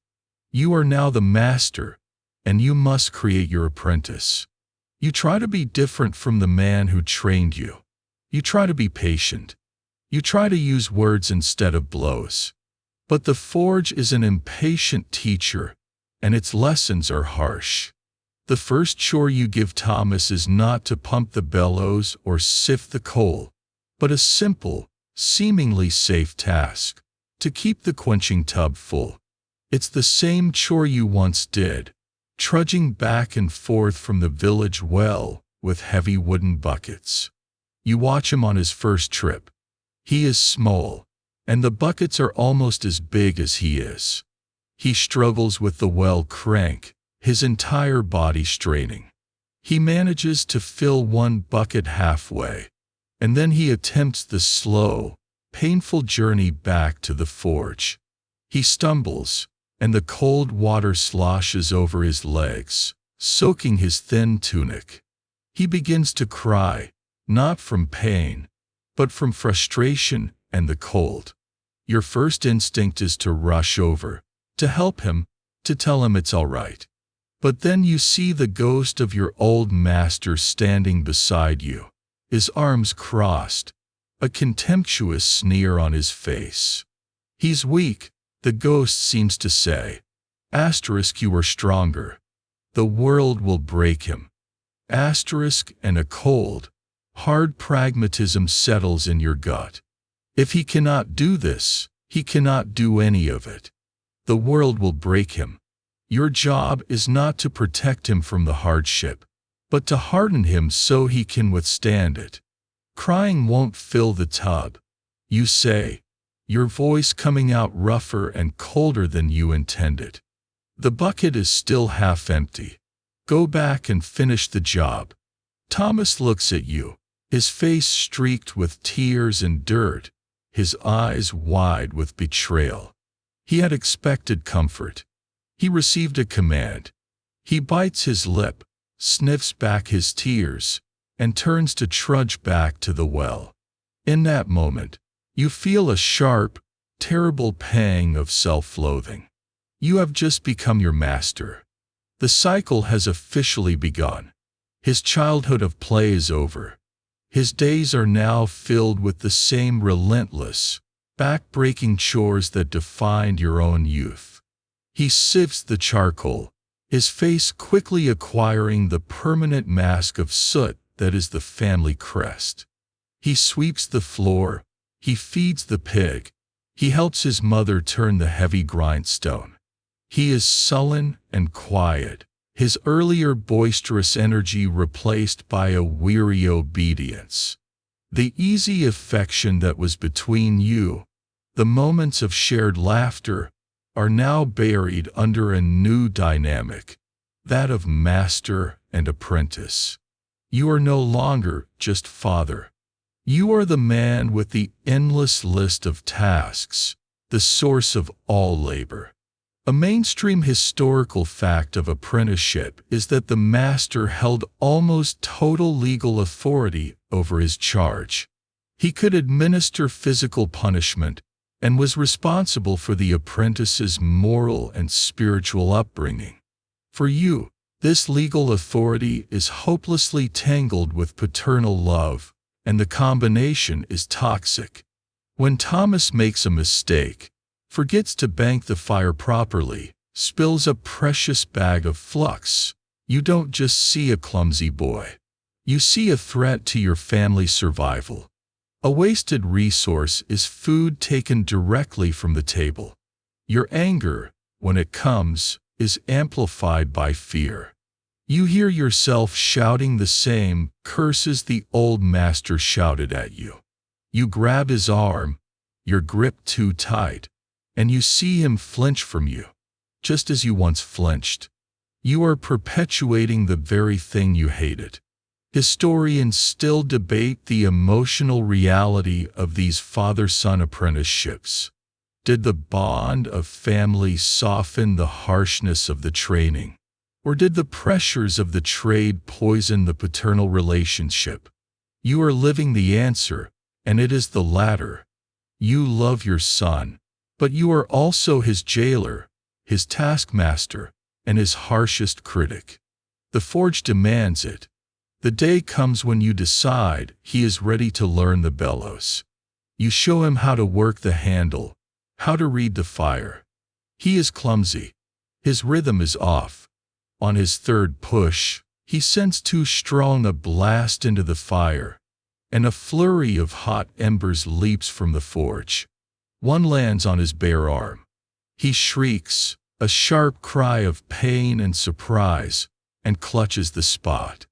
You are now the master, and you must create your apprentice. You try to be different from the man who trained you. You try to be patient. You try to use words instead of blows. But the forge is an impatient teacher, and its lessons are harsh. The first chore you give Thomas is not to pump the bellows or sift the coal, but a simple, seemingly safe task, to keep the quenching tub full. It's the same chore you once did, trudging back and forth from the village well with heavy wooden buckets. You watch him on his first trip. He is small, and the buckets are almost as big as he is. He struggles with the well crank, his entire body straining. He manages to fill one bucket halfway, and then he attempts the slow, painful journey back to the forge. He stumbles, and the cold water sloshes over his legs, soaking his thin tunic. He begins to cry, not from pain, but from frustration and the cold. Your first instinct is to rush over, to help him, to tell him it's all right. But then you see the ghost of your old master standing beside you, his arms crossed, a contemptuous sneer on his face. He's weak, the ghost seems to say. Asterisk, you are stronger. The world will break him. Asterisk, and a cold, hard pragmatism settles in your gut. If he cannot do this, he cannot do any of it. The world will break him. Your job is not to protect him from the hardship, but to harden him so he can withstand it. Crying won't fill the tub, you say, your voice coming out rougher and colder than you intended. The bucket is still half empty. Go back and finish the job. Thomas looks at you, his face streaked with tears and dirt, his eyes wide with betrayal. He had expected comfort. He received a command. He bites his lip, sniffs back his tears, and turns to trudge back to the well. In that moment, you feel a sharp, terrible pang of self-loathing. You have just become your master. The cycle has officially begun. His childhood of play is over. His days are now filled with the same relentless, back-breaking chores that defined your own youth. He sifts the charcoal, his face quickly acquiring the permanent mask of soot that is the family crest. He sweeps the floor, he feeds the pig, he helps his mother turn the heavy grindstone. He is sullen and quiet, his earlier boisterous energy replaced by a weary obedience. The easy affection that was between you, The moments of shared laughter are now buried under a new dynamic, that of master and apprentice. You are no longer just father. You are the man with the endless list of tasks, the source of all labor. A mainstream historical fact of apprenticeship is that the master held almost total legal authority over his charge. He could administer physical punishment and was responsible for the apprentice's moral and spiritual upbringing. For you, this legal authority is hopelessly tangled with paternal love, and the combination is toxic. When Thomas makes a mistake, forgets to bank the fire properly, spills a precious bag of flux, you don't just see a clumsy boy. You see a threat to your family's survival. A wasted resource is food taken directly from the table. Your anger, when it comes, is amplified by fear. You hear yourself shouting the same curses the old master shouted at you. You grab his arm, your grip too tight, and you see him flinch from you, just as you once flinched. You are perpetuating the very thing you hated. Historians still debate the emotional reality of these father-son apprenticeships. Did the bond of family soften the harshness of the training? Or did the pressures of the trade poison the paternal relationship? You are living the answer, and it is the latter. You love your son, but you are also his jailer, his taskmaster, and his harshest critic. The forge demands it. The day comes when you decide he is ready to learn the bellows. You show him how to work the handle, how to read the fire. He is clumsy. His rhythm is off. On his third push, he sends too strong a blast into the fire, and a flurry of hot embers leaps from the forge. One lands on his bare arm. He shrieks, a sharp cry of pain and surprise, and clutches the spot.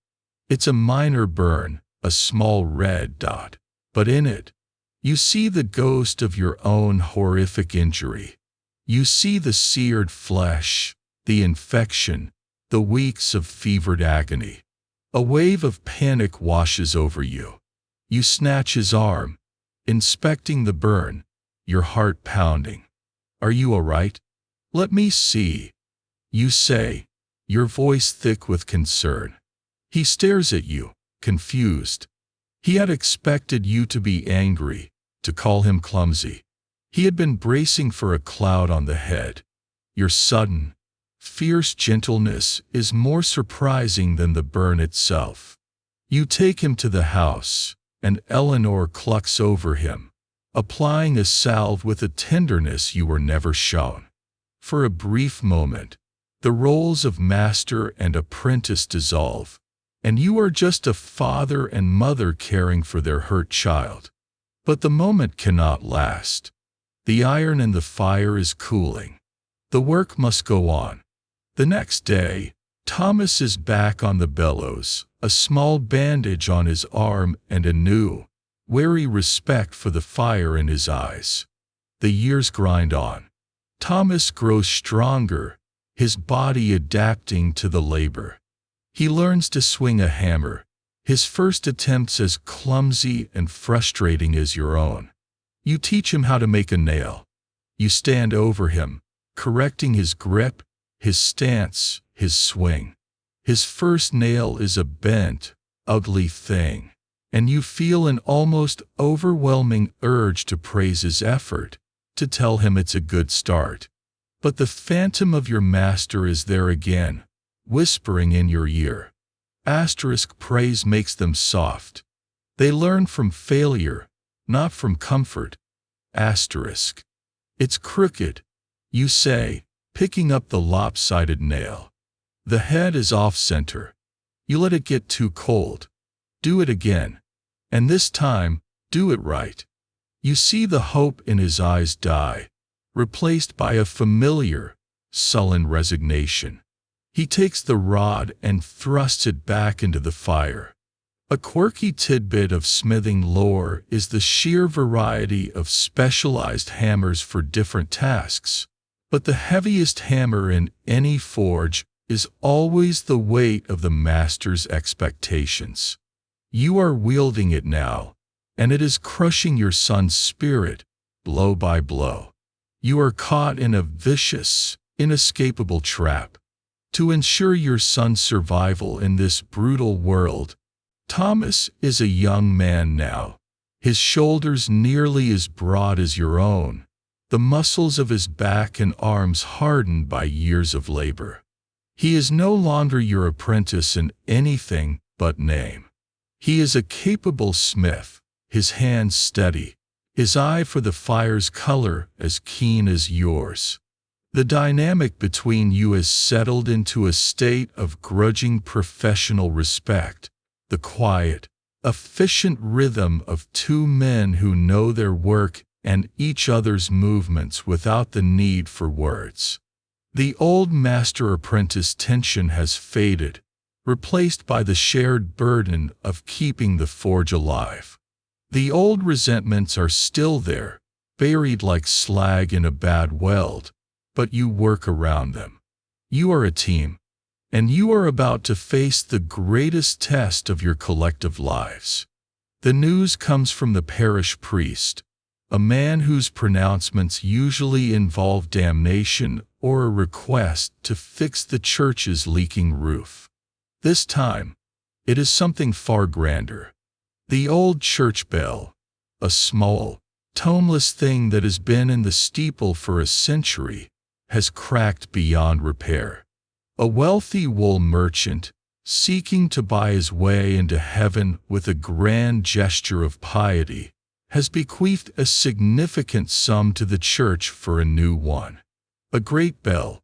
It's a minor burn, a small red dot, but in it, you see the ghost of your own horrific injury. You see the seared flesh, the infection, the weeks of fevered agony. A wave of panic washes over you. You snatch his arm, inspecting the burn, your heart pounding. Are you all right? Let me see. You say, your voice thick with concern. He stares at you, confused. He had expected you to be angry, to call him clumsy. He had been bracing for a cloud on the head. Your sudden, fierce gentleness is more surprising than the burn itself. You take him to the house, and Eleanor clucks over him, applying a salve with a tenderness you were never shown. For a brief moment, the roles of master and apprentice dissolve, and you are just a father and mother caring for their hurt child. But the moment cannot last. The iron in the fire is cooling. The work must go on. The next day, Thomas is back on the bellows, a small bandage on his arm and a new, wary respect for the fire in his eyes. The years grind on. Thomas grows stronger, his body adapting to the labor. He learns to swing a hammer, his first attempts as clumsy and frustrating as your own. You teach him how to make a nail. You stand over him, correcting his grip, his stance, his swing. His first nail is a bent, ugly thing, and you feel an almost overwhelming urge to praise his effort, to tell him it's a good start. But the phantom of your master is there again, whispering in your ear. Praise makes them soft. They learn from failure, not from comfort. It's crooked, you say, picking up the lopsided nail. The head is off-center. You let it get too cold. Do it again. And this time, do it right. You see the hope in his eyes die, replaced by a familiar, sullen resignation. He takes the rod and thrusts it back into the fire. A quirky tidbit of smithing lore is the sheer variety of specialized hammers for different tasks. But the heaviest hammer in any forge is always the weight of the master's expectations. You are wielding it now, and it is crushing your son's spirit, blow by blow. You are caught in a vicious, inescapable trap. To ensure your son's survival in this brutal world, Thomas is a young man now, his shoulders nearly as broad as your own, the muscles of his back and arms hardened by years of labor. He is no longer your apprentice in anything but name. He is a capable smith, his hands steady, his eye for the fire's color as keen as yours. The dynamic between you has settled into a state of grudging professional respect, the quiet, efficient rhythm of two men who know their work and each other's movements without the need for words. The old master-apprentice tension has faded, replaced by the shared burden of keeping the forge alive. The old resentments are still there, buried like slag in a bad weld, but you work around them. You are a team, and you are about to face the greatest test of your collective lives. The news comes from the parish priest, a man whose pronouncements usually involve damnation or a request to fix the church's leaking roof. This time, it is something far grander. The old church bell, a small, toneless thing that has been in the steeple for a century, has cracked beyond repair. A wealthy wool merchant, seeking to buy his way into heaven with a grand gesture of piety, has bequeathed a significant sum to the church for a new one. A great bell,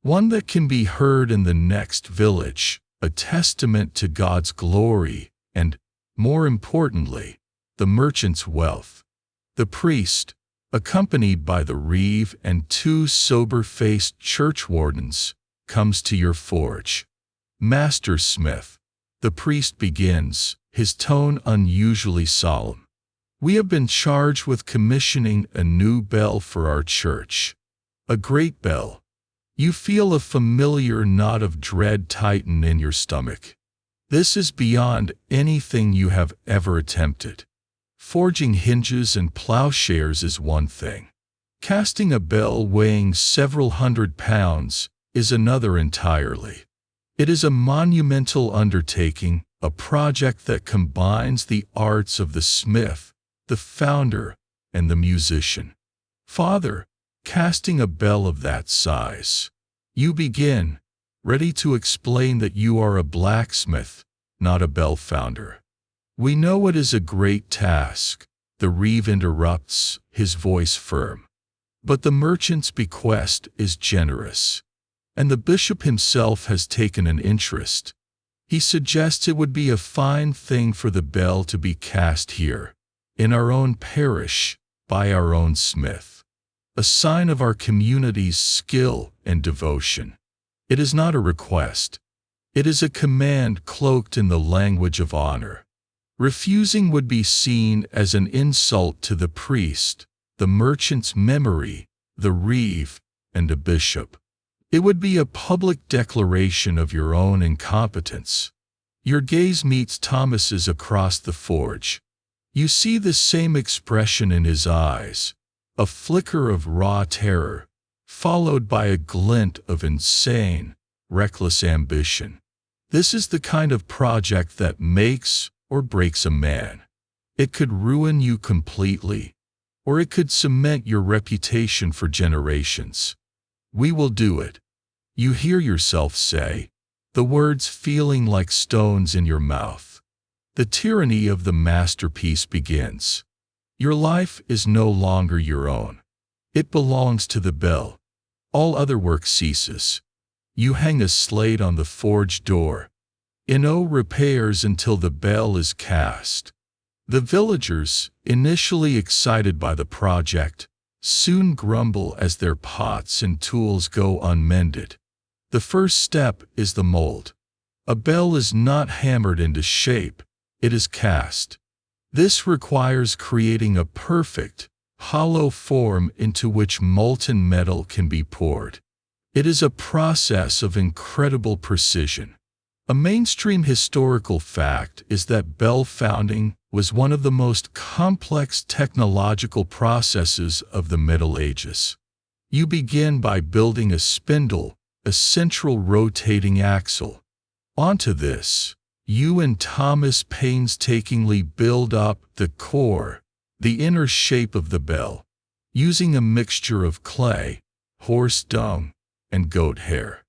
one that can be heard in the next village, a testament to God's glory and, more importantly, the merchant's wealth. The priest, accompanied by the reeve and two sober-faced churchwardens, comes to your forge. Master Smith, the priest begins, his tone unusually solemn. We have been charged with commissioning a new bell for our church. A great bell. You feel a familiar knot of dread tighten in your stomach. This is beyond anything you have ever attempted. Forging hinges and plowshares is one thing. Casting a bell weighing several hundred pounds is another entirely. It is a monumental undertaking, a project that combines the arts of the smith, the founder, and the musician. Father, casting a bell of that size. You begin, ready to explain that you are a blacksmith, not a bell founder. We know it is a great task, the reeve interrupts, his voice firm. But the merchant's bequest is generous, and the bishop himself has taken an interest. He suggests it would be a fine thing for the bell to be cast here, in our own parish, by our own smith. A sign of our community's skill and devotion. It is not a request. It is a command cloaked in the language of honor. Refusing would be seen as an insult to the priest, the merchant's memory, the reeve, and a bishop. It would be a public declaration of your own incompetence. Your gaze meets Thomas's across the forge. You see the same expression in his eyes, a flicker of raw terror, followed by a glint of insane, reckless ambition. This is the kind of project that makes or breaks a man. It could ruin you completely, or it could cement your reputation for generations. We will do it. You hear yourself say, the words feeling like stones in your mouth. The tyranny of the masterpiece begins. Your life is no longer your own. It belongs to the bell. All other work ceases. You hang a slate on the forge door. No repairs until the bell is cast. The villagers, initially excited by the project, soon grumble as their pots and tools go unmended. The first step is the mold. A bell is not hammered into shape, it is cast. This requires creating a perfect, hollow form into which molten metal can be poured. It is a process of incredible precision. A mainstream historical fact is that bell founding was one of the most complex technological processes of the Middle Ages. You begin by building a spindle, a central rotating axle. Onto this, you and Thomas painstakingly build up the core, the inner shape of the bell, using a mixture of clay, horse dung, and goat hair.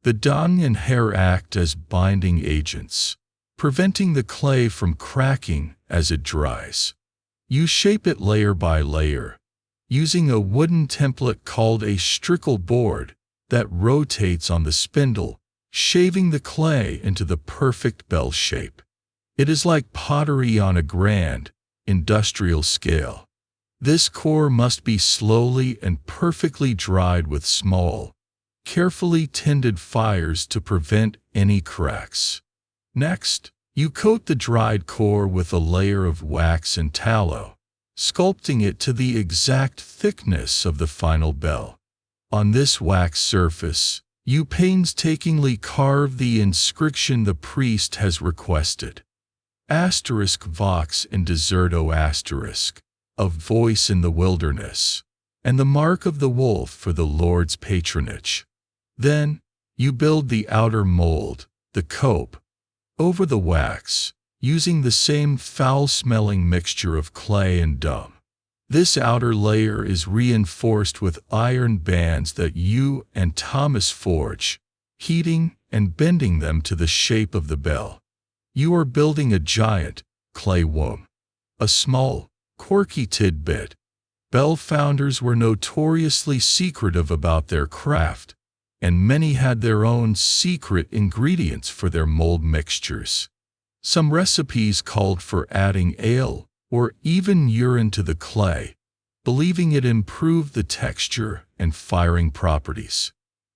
The dung and hair act as binding agents, preventing the clay from cracking as it dries. You shape it layer by layer, using a wooden template called a strickle board that rotates on the spindle, shaving the clay into the perfect bell shape. It is like pottery on a grand, industrial scale. This core must be slowly and perfectly dried with small, carefully tended fires to prevent any cracks. Next, you coat the dried core with a layer of wax and tallow, sculpting it to the exact thickness of the final bell. On this wax surface, you painstakingly carve the inscription the priest has requested. Asterisk vox in deserto asterisk, a voice in the wilderness, and the mark of the wolf for the Lord's patronage. Then, you build the outer mold, the cope, over the wax, using the same foul-smelling mixture of clay and dung. This outer layer is reinforced with iron bands that you and Thomas forge, heating and bending them to the shape of the bell. You are building a giant clay womb. A small, quirky tidbit. Bell founders were notoriously secretive about their craft, and many had their own secret ingredients for their mold mixtures. Some recipes called for adding ale or even urine to the clay, believing it improved the texture and firing properties.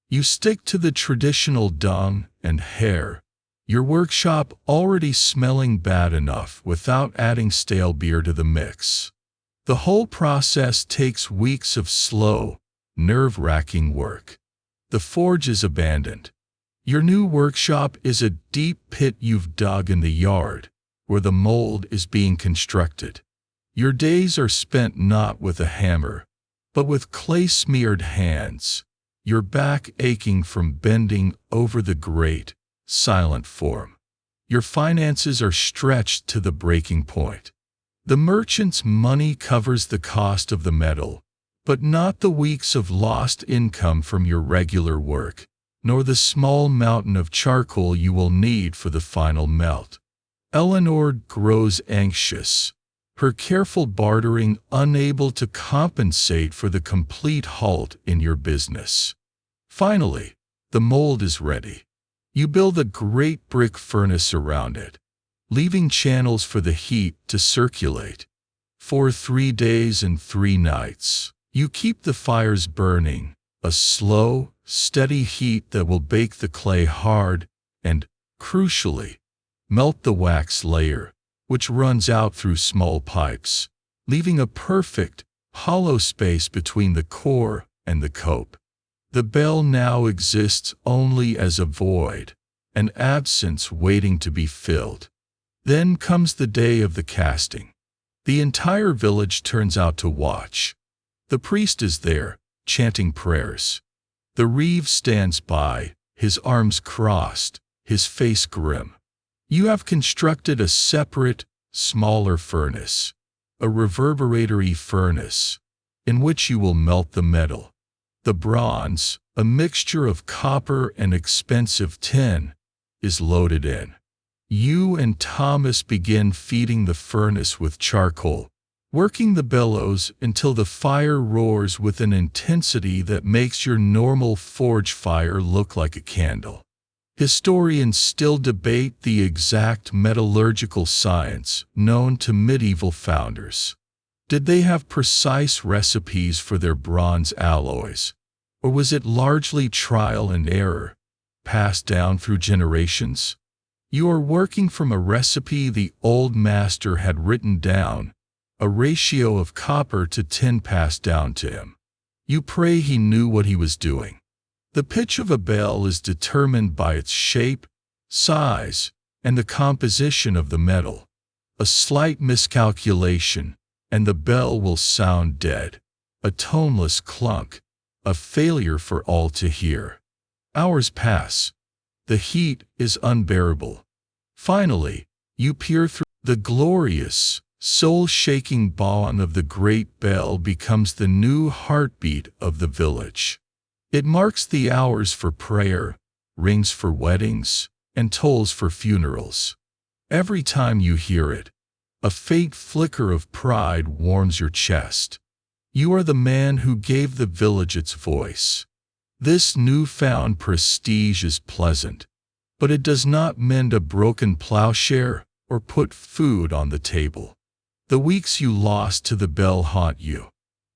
You stick to the traditional dung and hair, your workshop already smelling bad enough without adding stale beer to the mix. The whole process takes weeks of slow, nerve-wracking work. The forge is abandoned. Your new workshop is a deep pit you've dug in the yard, where the mold is being constructed. Your days are spent not with a hammer, but with clay-smeared hands, your back aching from bending over the great, silent form. Your finances are stretched to the breaking point. The merchant's money covers the cost of the metal, but not the weeks of lost income from your regular work, nor the small mountain of charcoal you will need for the final melt. Eleanor grows anxious, her careful bartering unable to compensate for the complete halt in your business. Finally, the mold is ready. You build a great brick furnace around it, leaving channels for the heat to circulate. For 3 days and 3 nights, you keep the fires burning, a slow, steady heat that will bake the clay hard and, crucially, melt the wax layer, which runs out through small pipes, leaving a perfect, hollow space between the core and the cope. The bell now exists only as a void, an absence waiting to be filled. Then comes the day of the casting. The entire village turns out to watch. The priest is there, chanting prayers. The reeve stands by, his arms crossed, his face grim. You have constructed a separate, smaller furnace, a reverberatory furnace, in which you will melt the metal. The bronze, a mixture of copper and expensive tin, is loaded in. You and Thomas begin feeding the furnace with charcoal, working the bellows until the fire roars with an intensity that makes your normal forge fire look like a candle. Historians still debate the exact metallurgical science known to medieval founders. Did they have precise recipes for their bronze alloys, or was it largely trial and error, passed down through generations? You are working from a recipe the old master had written down, a ratio of copper to tin passed down to him. You pray he knew what he was doing. The pitch of a bell is determined by its shape, size, and the composition of the metal. A slight miscalculation, and the bell will sound dead, a toneless clunk, a failure for all to hear. Hours pass. The heat is unbearable. Finally, you peer through. The glorious, soul-shaking bawn of the great bell becomes the new heartbeat of the village. It marks the hours for prayer, rings for weddings, and tolls for funerals. Every time you hear it, a faint flicker of pride warms your chest. You are the man who gave the village its voice. This newfound prestige is pleasant, but it does not mend a broken plowshare or put food on the table. The weeks you lost to the bell haunt you.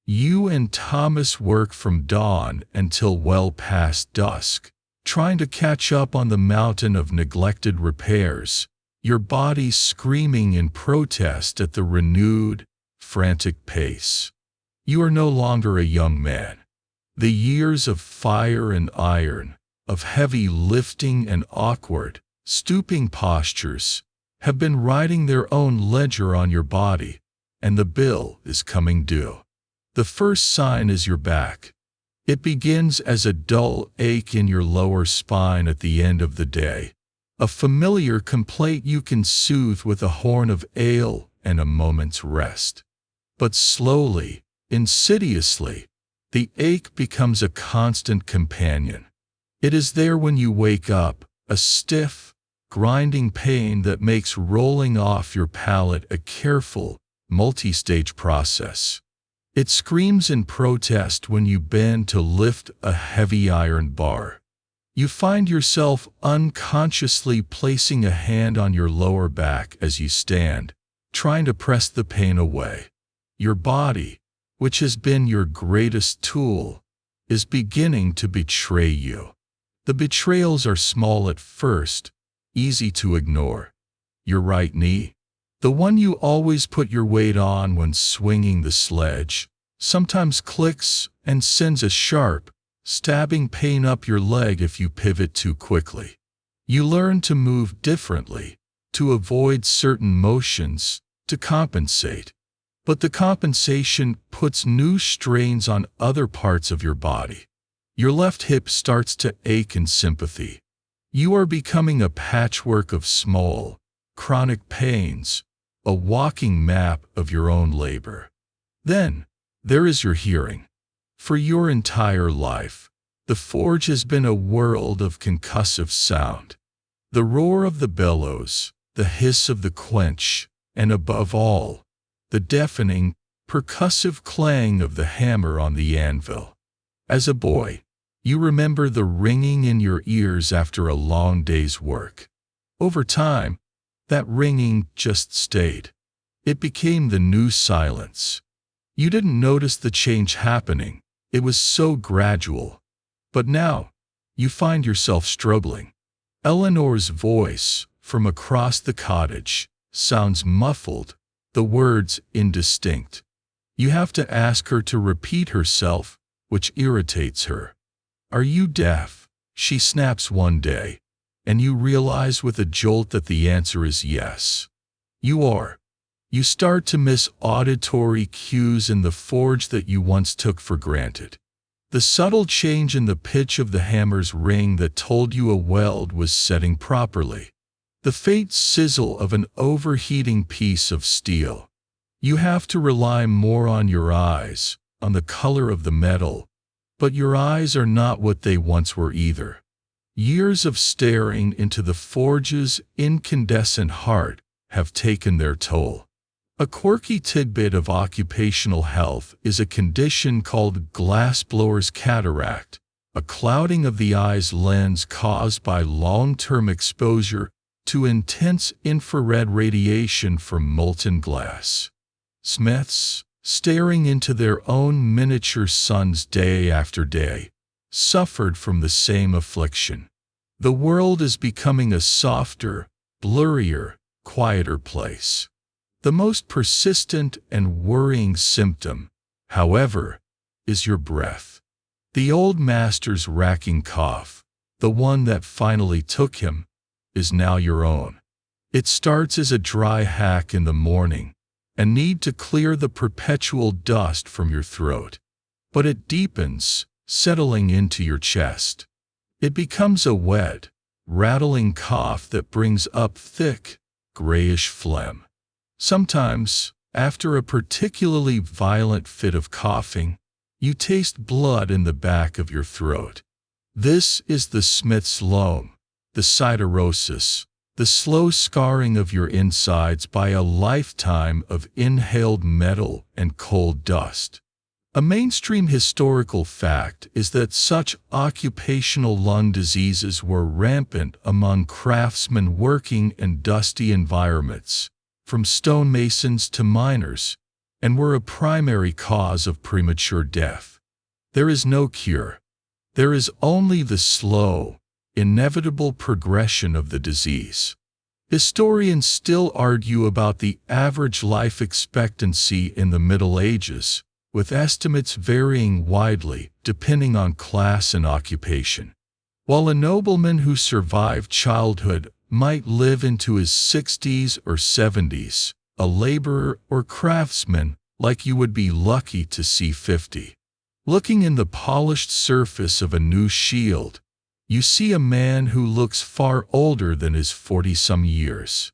You and Thomas work from dawn until well past dusk, trying to catch up on the mountain of neglected repairs, your body screaming in protest at the renewed, frantic pace. You are no longer a young man. The years of fire and iron, of heavy lifting and awkward, stooping postures, have been writing their own ledger on your body, and the bill is coming due. The first sign is your back. It begins as a dull ache in your lower spine at the end of the day, a familiar complaint you can soothe with a horn of ale and a moment's rest. But slowly, insidiously, the ache becomes a constant companion. It is there when you wake up, a stiff, grinding pain that makes rolling off your palate a careful, multi-stage process. It screams in protest when you bend to lift a heavy iron bar. You find yourself unconsciously placing a hand on your lower back as you stand, trying to press the pain away. Your body, which has been your greatest tool, is beginning to betray you. The betrayals are small at first, easy to ignore. Your right knee, the one you always put your weight on when swinging the sledge, sometimes clicks and sends a sharp, stabbing pain up your leg if you pivot too quickly. You learn to move differently, to avoid certain motions, to compensate. But the compensation puts new strains on other parts of your body. Your left hip starts to ache in sympathy. You are becoming a patchwork of small, chronic pains, a walking map of your own labor. Then, there is your hearing. For your entire life, the forge has been a world of concussive sound. The roar of the bellows, the hiss of the quench, and above all, the deafening, percussive clang of the hammer on the anvil. As a boy, you remember the ringing in your ears after a long day's work. Over time, that ringing just stayed. It became the new silence. You didn't notice the change happening. It was so gradual. But now, you find yourself struggling. Eleanor's voice, from across the cottage, sounds muffled, the words indistinct. You have to ask her to repeat herself, which irritates her. "Are you deaf?" she snaps one day, and you realize with a jolt that the answer is yes. You are. You start to miss auditory cues in the forge that you once took for granted. The subtle change in the pitch of the hammer's ring that told you a weld was setting properly. The faint sizzle of an overheating piece of steel. You have to rely more on your eyes, on the color of the metal, but your eyes are not what they once were either. Years of staring into the forge's incandescent heart have taken their toll. A quirky tidbit of occupational health is a condition called glassblower's cataract, a clouding of the eye's lens caused by long-term exposure to intense infrared radiation from molten glass. Smiths, staring into their own miniature suns day after day, suffered from the same affliction. The world is becoming a softer, blurrier, quieter place. The most persistent and worrying symptom, however, is your breath. The old master's racking cough, the one that finally took him, is now your own. It starts as a dry hack in the morning, a need to clear the perpetual dust from your throat. But it deepens, settling into your chest. It becomes a wet, rattling cough that brings up thick, grayish phlegm. Sometimes, after a particularly violent fit of coughing, you taste blood in the back of your throat. This is the Smith's loam, the siderosis, the slow scarring of your insides by a lifetime of inhaled metal and cold dust. A mainstream historical fact is that such occupational lung diseases were rampant among craftsmen working in dusty environments, from stonemasons to miners, and were a primary cause of premature death. There is no cure. There is only the slow, inevitable progression of the disease. Historians still argue about the average life expectancy in the Middle Ages, with estimates varying widely depending on class and occupation. While a nobleman who survived childhood might live into his 60s or 70s, a laborer or craftsman like you would be lucky to see 50. Looking in the polished surface of a new shield, you see a man who looks far older than his 40-some years.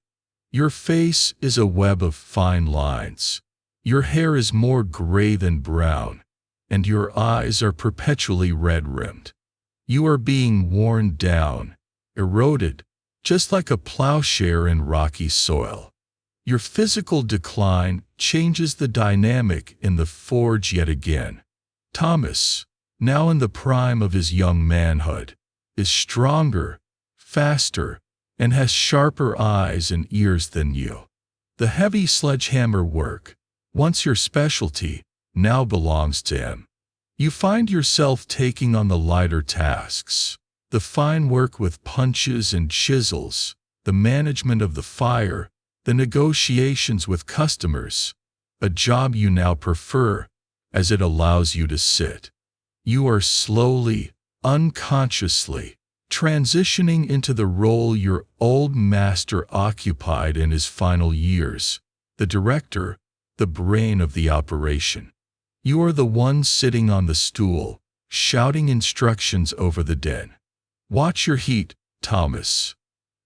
Your face is a web of fine lines. Your hair is more gray than brown, and your eyes are perpetually red-rimmed. You are being worn down, eroded, just like a plowshare in rocky soil. Your physical decline changes the dynamic in the forge yet again. Thomas, now in the prime of his young manhood, is stronger, faster, and has sharper eyes and ears than you. The heavy sledgehammer work, once your specialty, now belongs to him. You find yourself taking on the lighter tasks, the fine work with punches and chisels, the management of the fire, the negotiations with customers, a job you now prefer, as it allows you to sit. You are slowly, unconsciously, transitioning into the role your old master occupied in his final years, the director, the brain of the operation. You are the one sitting on the stool, shouting instructions over the den. Watch your heat, Thomas.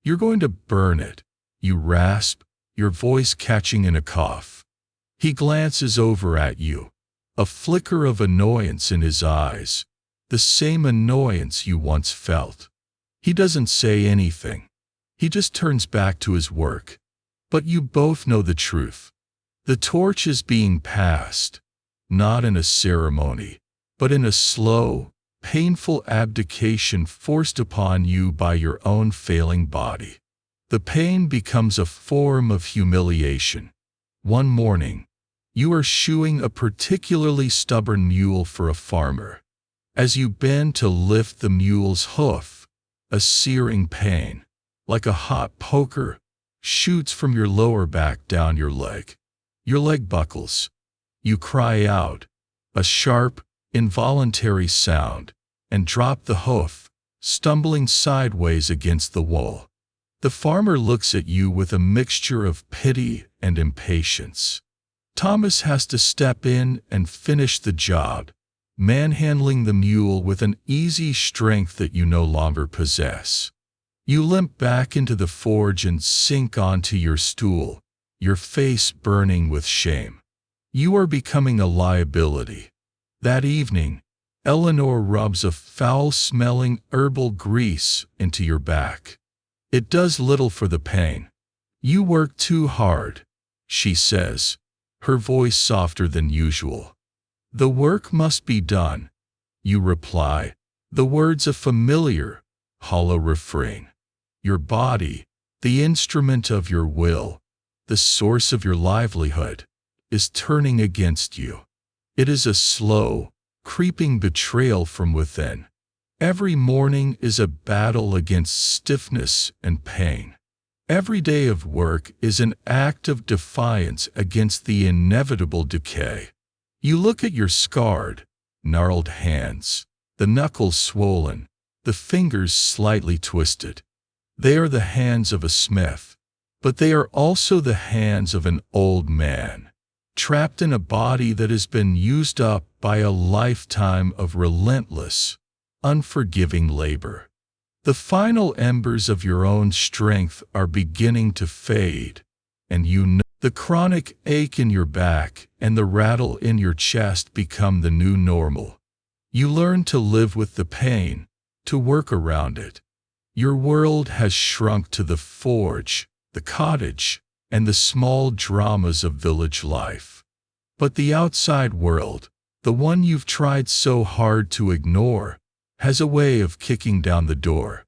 You're going to burn it, you rasp, your voice catching in a cough. He glances over at you, a flicker of annoyance in his eyes, the same annoyance you once felt. He doesn't say anything. He just turns back to his work. But you both know the truth. The torch is being passed, not in a ceremony, but in a slow, painful abdication forced upon you by your own failing body. The pain becomes a form of humiliation. One morning, you are shoeing a particularly stubborn mule for a farmer. As you bend to lift the mule's hoof, a searing pain, like a hot poker, shoots from your lower back down your leg. Your leg buckles. You cry out, a sharp, involuntary sound, and drop the hoof, stumbling sideways against the wall. The farmer looks at you with a mixture of pity and impatience. Thomas has to step in and finish the job, manhandling the mule with an easy strength that you no longer possess. You limp back into the forge and sink onto your stool, your face burning with shame. You are becoming a liability. That evening, Eleanor rubs a foul-smelling herbal grease into your back. It does little for the pain. You work too hard, she says, her voice softer than usual. The work must be done, you reply, the words a familiar, hollow refrain. Your body, the instrument of your will, the source of your livelihood, is turning against you. It is a slow, creeping betrayal from within. Every morning is a battle against stiffness and pain. Every day of work is an act of defiance against the inevitable decay. You look at your scarred, gnarled hands, the knuckles swollen, the fingers slightly twisted. They are the hands of a smith, but they are also the hands of an old man, trapped in a body that has been used up by a lifetime of relentless, unforgiving labor. The final embers of your own strength are beginning to fade, and you know the chronic ache in your back and the rattle in your chest become the new normal. You learn to live with the pain, to work around it. Your world has shrunk to the forge, the cottage, and the small dramas of village life. But the outside world, the one you've tried so hard to ignore, has a way of kicking down the door.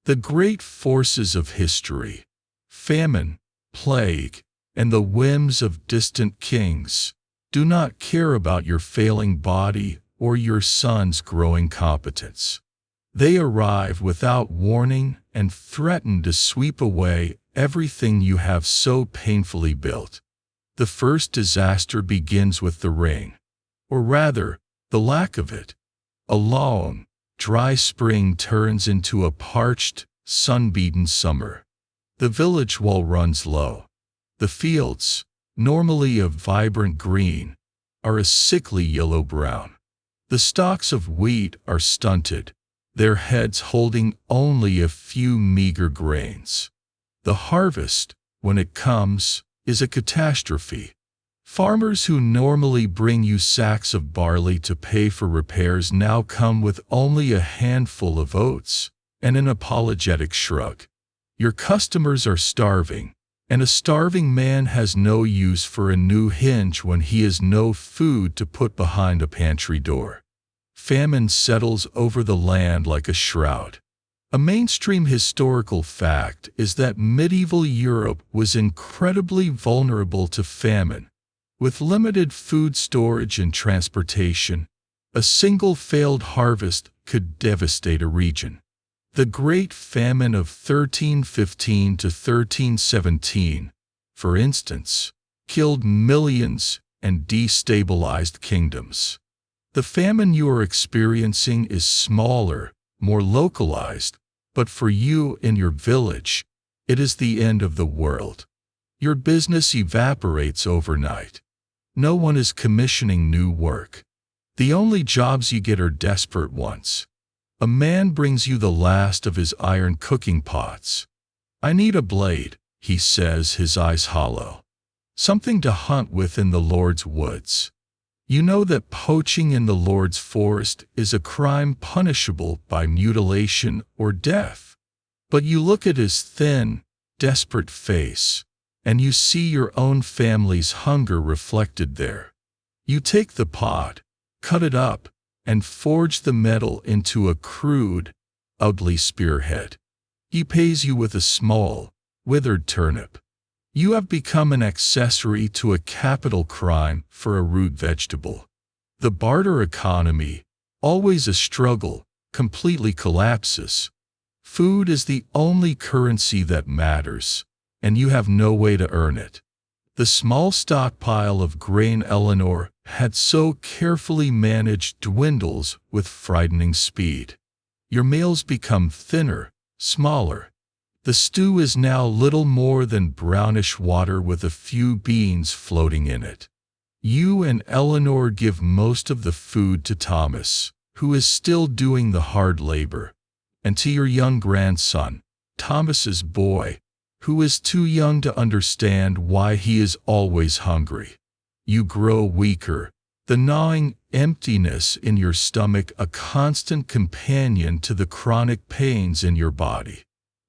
The great forces of history, famine, plague, and the whims of distant kings, do not care about your failing body or your son's growing competence. They arrive without warning and threaten to sweep away everything you have so painfully built. The first disaster begins with the rain, or rather, the lack of it. A long, dry spring turns into a parched, sun-beaten summer. The village wall runs low. The fields, normally a vibrant green, are a sickly yellow-brown. The stalks of wheat are stunted, their heads holding only a few meager grains. The harvest, when it comes, is a catastrophe. Farmers who normally bring you sacks of barley to pay for repairs now come with only a handful of oats and an apologetic shrug. Your customers are starving, and a starving man has no use for a new hinge when he has no food to put behind a pantry door. Famine settles over the land like a shroud. A mainstream historical fact is that medieval Europe was incredibly vulnerable to famine. With limited food storage and transportation, a single failed harvest could devastate a region. The Great Famine of 1315 to 1317, for instance, killed millions and destabilized kingdoms. The famine you are experiencing is smaller, more localized, but for you in your village, it is the end of the world. Your business evaporates overnight. No one is commissioning new work. The only jobs you get are desperate ones. A man brings you the last of his iron cooking pots. "I need a blade," he says, his eyes hollow. "Something to hunt with in the Lord's woods." You know that poaching in the Lord's forest is a crime punishable by mutilation or death. But you look at his thin, desperate face, and you see your own family's hunger reflected there. You take the pot, cut it up, and forge the metal into a crude, ugly spearhead. He pays you with a small, withered turnip. You have become an accessory to a capital crime for a root vegetable. The barter economy, always a struggle, completely collapses. Food is the only currency that matters, and you have no way to earn it. The small stockpile of grain Eleanor had so carefully managed dwindles with frightening speed. Your meals become thinner, smaller. The stew is now little more than brownish water with a few beans floating in it. You and Eleanor give most of the food to Thomas, who is still doing the hard labor, and to your young grandson, Thomas's boy, who is too young to understand why he is always hungry. You grow weaker, the gnawing emptiness in your stomach a constant companion to the chronic pains in your body.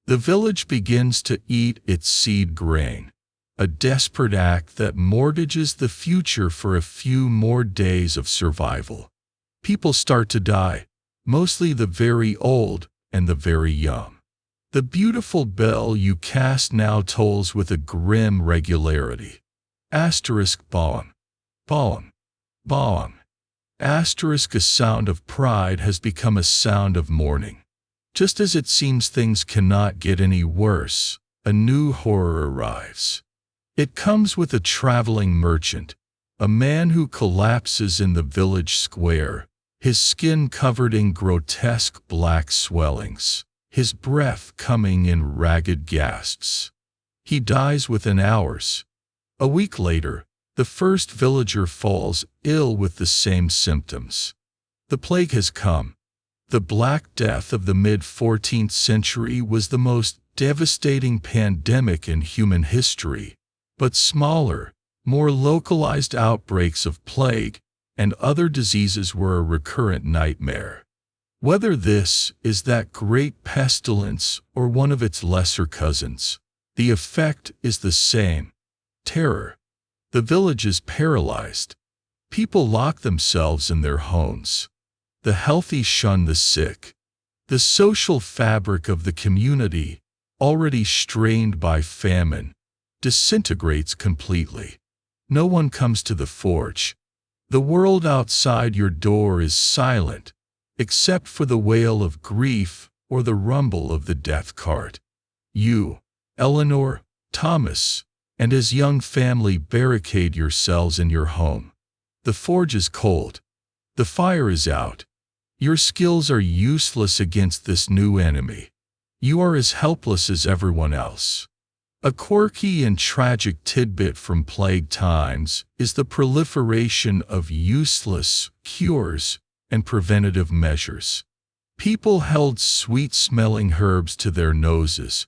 The village begins to eat its seed grain, a desperate act that mortgages the future for a few more days of survival. People start to die, mostly the very old and the very young. The beautiful bell you cast now tolls with a grim regularity. Asterisk bong, bong, bong. Asterisk a sound of pride has become a sound of mourning. Just as it seems things cannot get any worse, a new horror arrives. It comes with a traveling merchant, a man who collapses in the village square, his skin covered in grotesque black swellings, his breath coming in ragged gasps. He dies within hours. A week later, the first villager falls ill with the same symptoms. The plague has come. The Black Death of the mid-14th century was the most devastating pandemic in human history, but smaller, more localized outbreaks of plague and other diseases were a recurrent nightmare. Whether this is that great pestilence or one of its lesser cousins, the effect is the same: terror. The village is paralyzed. People lock themselves in their homes. The healthy shun the sick. The social fabric of the community, already strained by famine, disintegrates completely. No one comes to the forge. The world outside your door is silent, except for the wail of grief or the rumble of the death cart. You, Eleanor, Thomas, and his young family barricade yourselves in your home. The forge is cold. The fire is out. Your skills are useless against this new enemy. You are as helpless as everyone else. A quirky and tragic tidbit from plague times is the proliferation of useless cures and preventative measures. People held sweet-smelling herbs to their noses,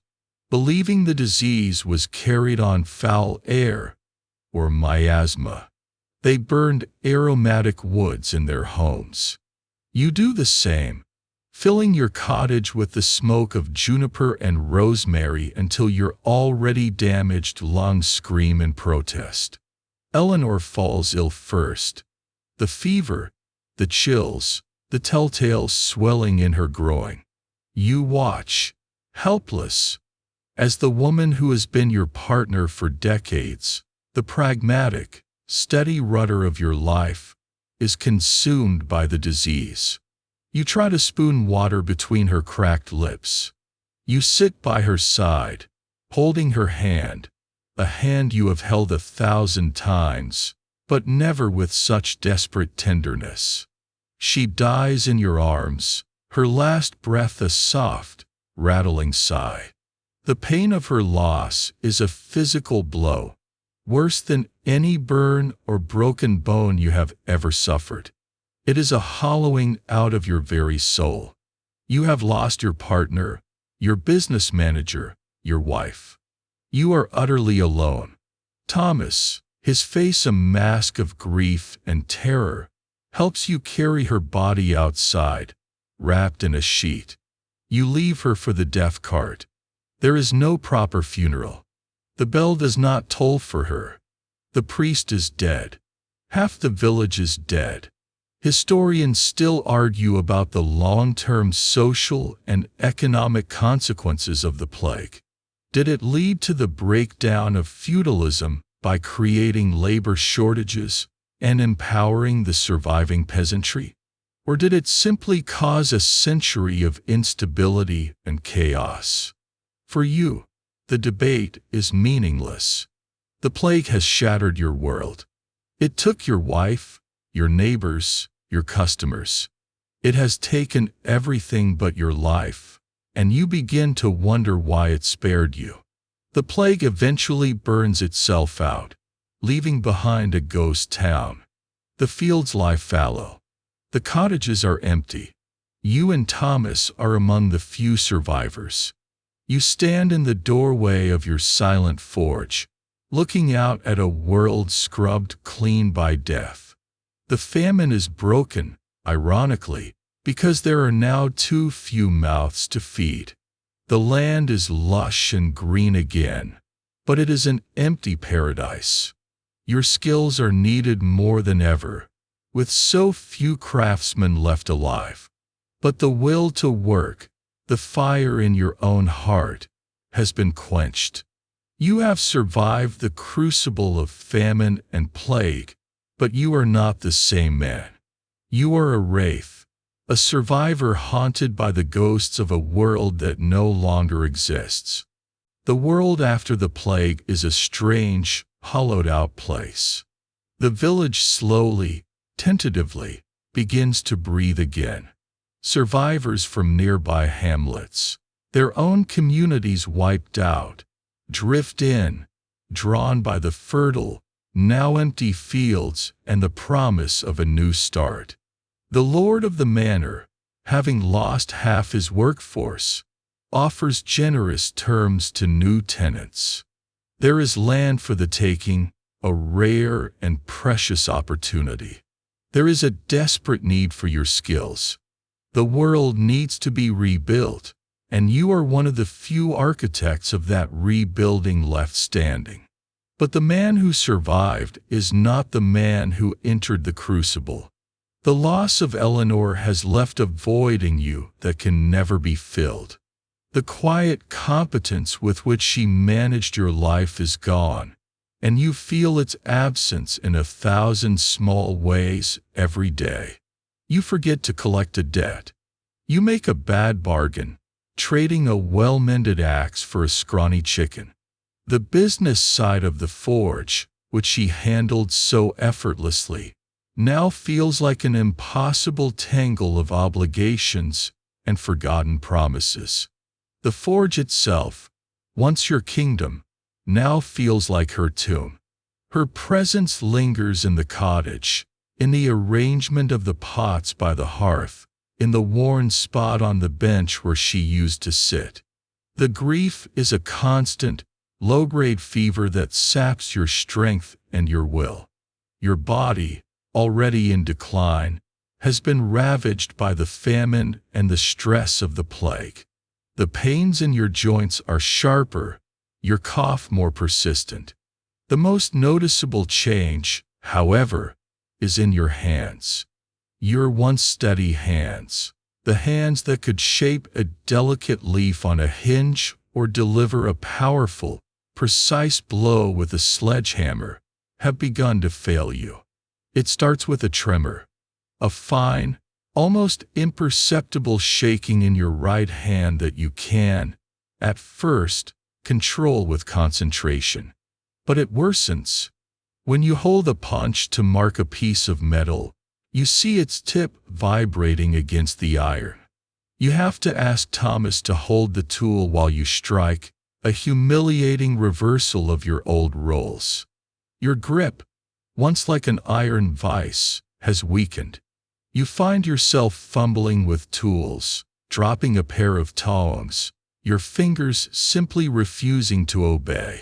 believing the disease was carried on foul air or miasma. They burned aromatic woods in their homes. You do the same, filling your cottage with the smoke of juniper and rosemary until your already damaged lungs scream in protest. Eleanor falls ill first. The fever, the chills, the telltale swelling in her groin. You watch, helpless, as the woman who has been your partner for decades, the pragmatic, steady rudder of your life, is consumed by the disease. You try to spoon water between her cracked lips. You sit by her side, holding her hand, a hand you have held 1,000 times, but never with such desperate tenderness. She dies in your arms, her last breath a soft, rattling sigh. The pain of her loss is a physical blow, worse than any burn or broken bone you have ever suffered. It is a hollowing out of your very soul. You have lost your partner, your business manager, your wife. You are utterly alone. Thomas, his face a mask of grief and terror, helps you carry her body outside, wrapped in a sheet. You leave her for the death cart. There is no proper funeral. The bell does not toll for her. The priest is dead. Half the village is dead. Historians still argue about the long-term social and economic consequences of the plague. Did it lead to the breakdown of feudalism by creating labor shortages and empowering the surviving peasantry? Or did it simply cause a century of instability and chaos? For you, the debate is meaningless. The plague has shattered your world. It took your wife, your neighbors, your customers. It has taken everything but your life, and you begin to wonder why it spared you. The plague eventually burns itself out, leaving behind a ghost town. The fields lie fallow. The cottages are empty. You and Thomas are among the few survivors. You stand in the doorway of your silent forge, looking out at a world scrubbed clean by death. The famine is broken, ironically, because there are now too few mouths to feed. The land is lush and green again, but it is an empty paradise. Your skills are needed more than ever, with so few craftsmen left alive. But the will to work, the fire in your own heart, has been quenched. You have survived the crucible of famine and plague, but you are not the same man. You are a wraith, a survivor haunted by the ghosts of a world that no longer exists. The world after the plague is a strange, hollowed-out place. The village slowly, tentatively, begins to breathe again. Survivors from nearby hamlets, their own communities wiped out, drift in, drawn by the fertile, now empty fields and the promise of a new start. The lord of the manor, having lost half his workforce, offers generous terms to new tenants. There is land for the taking, a rare and precious opportunity. There is a desperate need for your skills. The world needs to be rebuilt, and you are one of the few architects of that rebuilding left standing. But the man who survived is not the man who entered the crucible. The loss of Eleanor has left a void in you that can never be filled. The quiet competence with which she managed your life is gone, and you feel its absence in 1,000 small ways every day. You forget to collect a debt. You make a bad bargain, trading a well-mended axe for a scrawny chicken. The business side of the forge, which she handled so effortlessly, now feels like an impossible tangle of obligations and forgotten promises. The forge itself, once your kingdom, now feels like her tomb. Her presence lingers in the cottage, in the arrangement of the pots by the hearth, in the worn spot on the bench where she used to sit. The grief is a constant, low-grade fever that saps your strength and your will. Your body, already in decline, has been ravaged by the famine and the stress of the plague. The pains in your joints are sharper, your cough more persistent. The most noticeable change, however, is in your hands. Your once steady hands, the hands that could shape a delicate leaf on a hinge or deliver a powerful, precise blow with a sledgehammer, have begun to fail you. It starts with a tremor, a fine, almost imperceptible shaking in your right hand that you can, at first, control with concentration. But it worsens. When you hold a punch to mark a piece of metal, you see its tip vibrating against the iron. You have to ask Thomas to hold the tool while you strike, a humiliating reversal of your old roles. Your grip, once like an iron vice, has weakened. You find yourself fumbling with tools, dropping a pair of tongs, your fingers simply refusing to obey.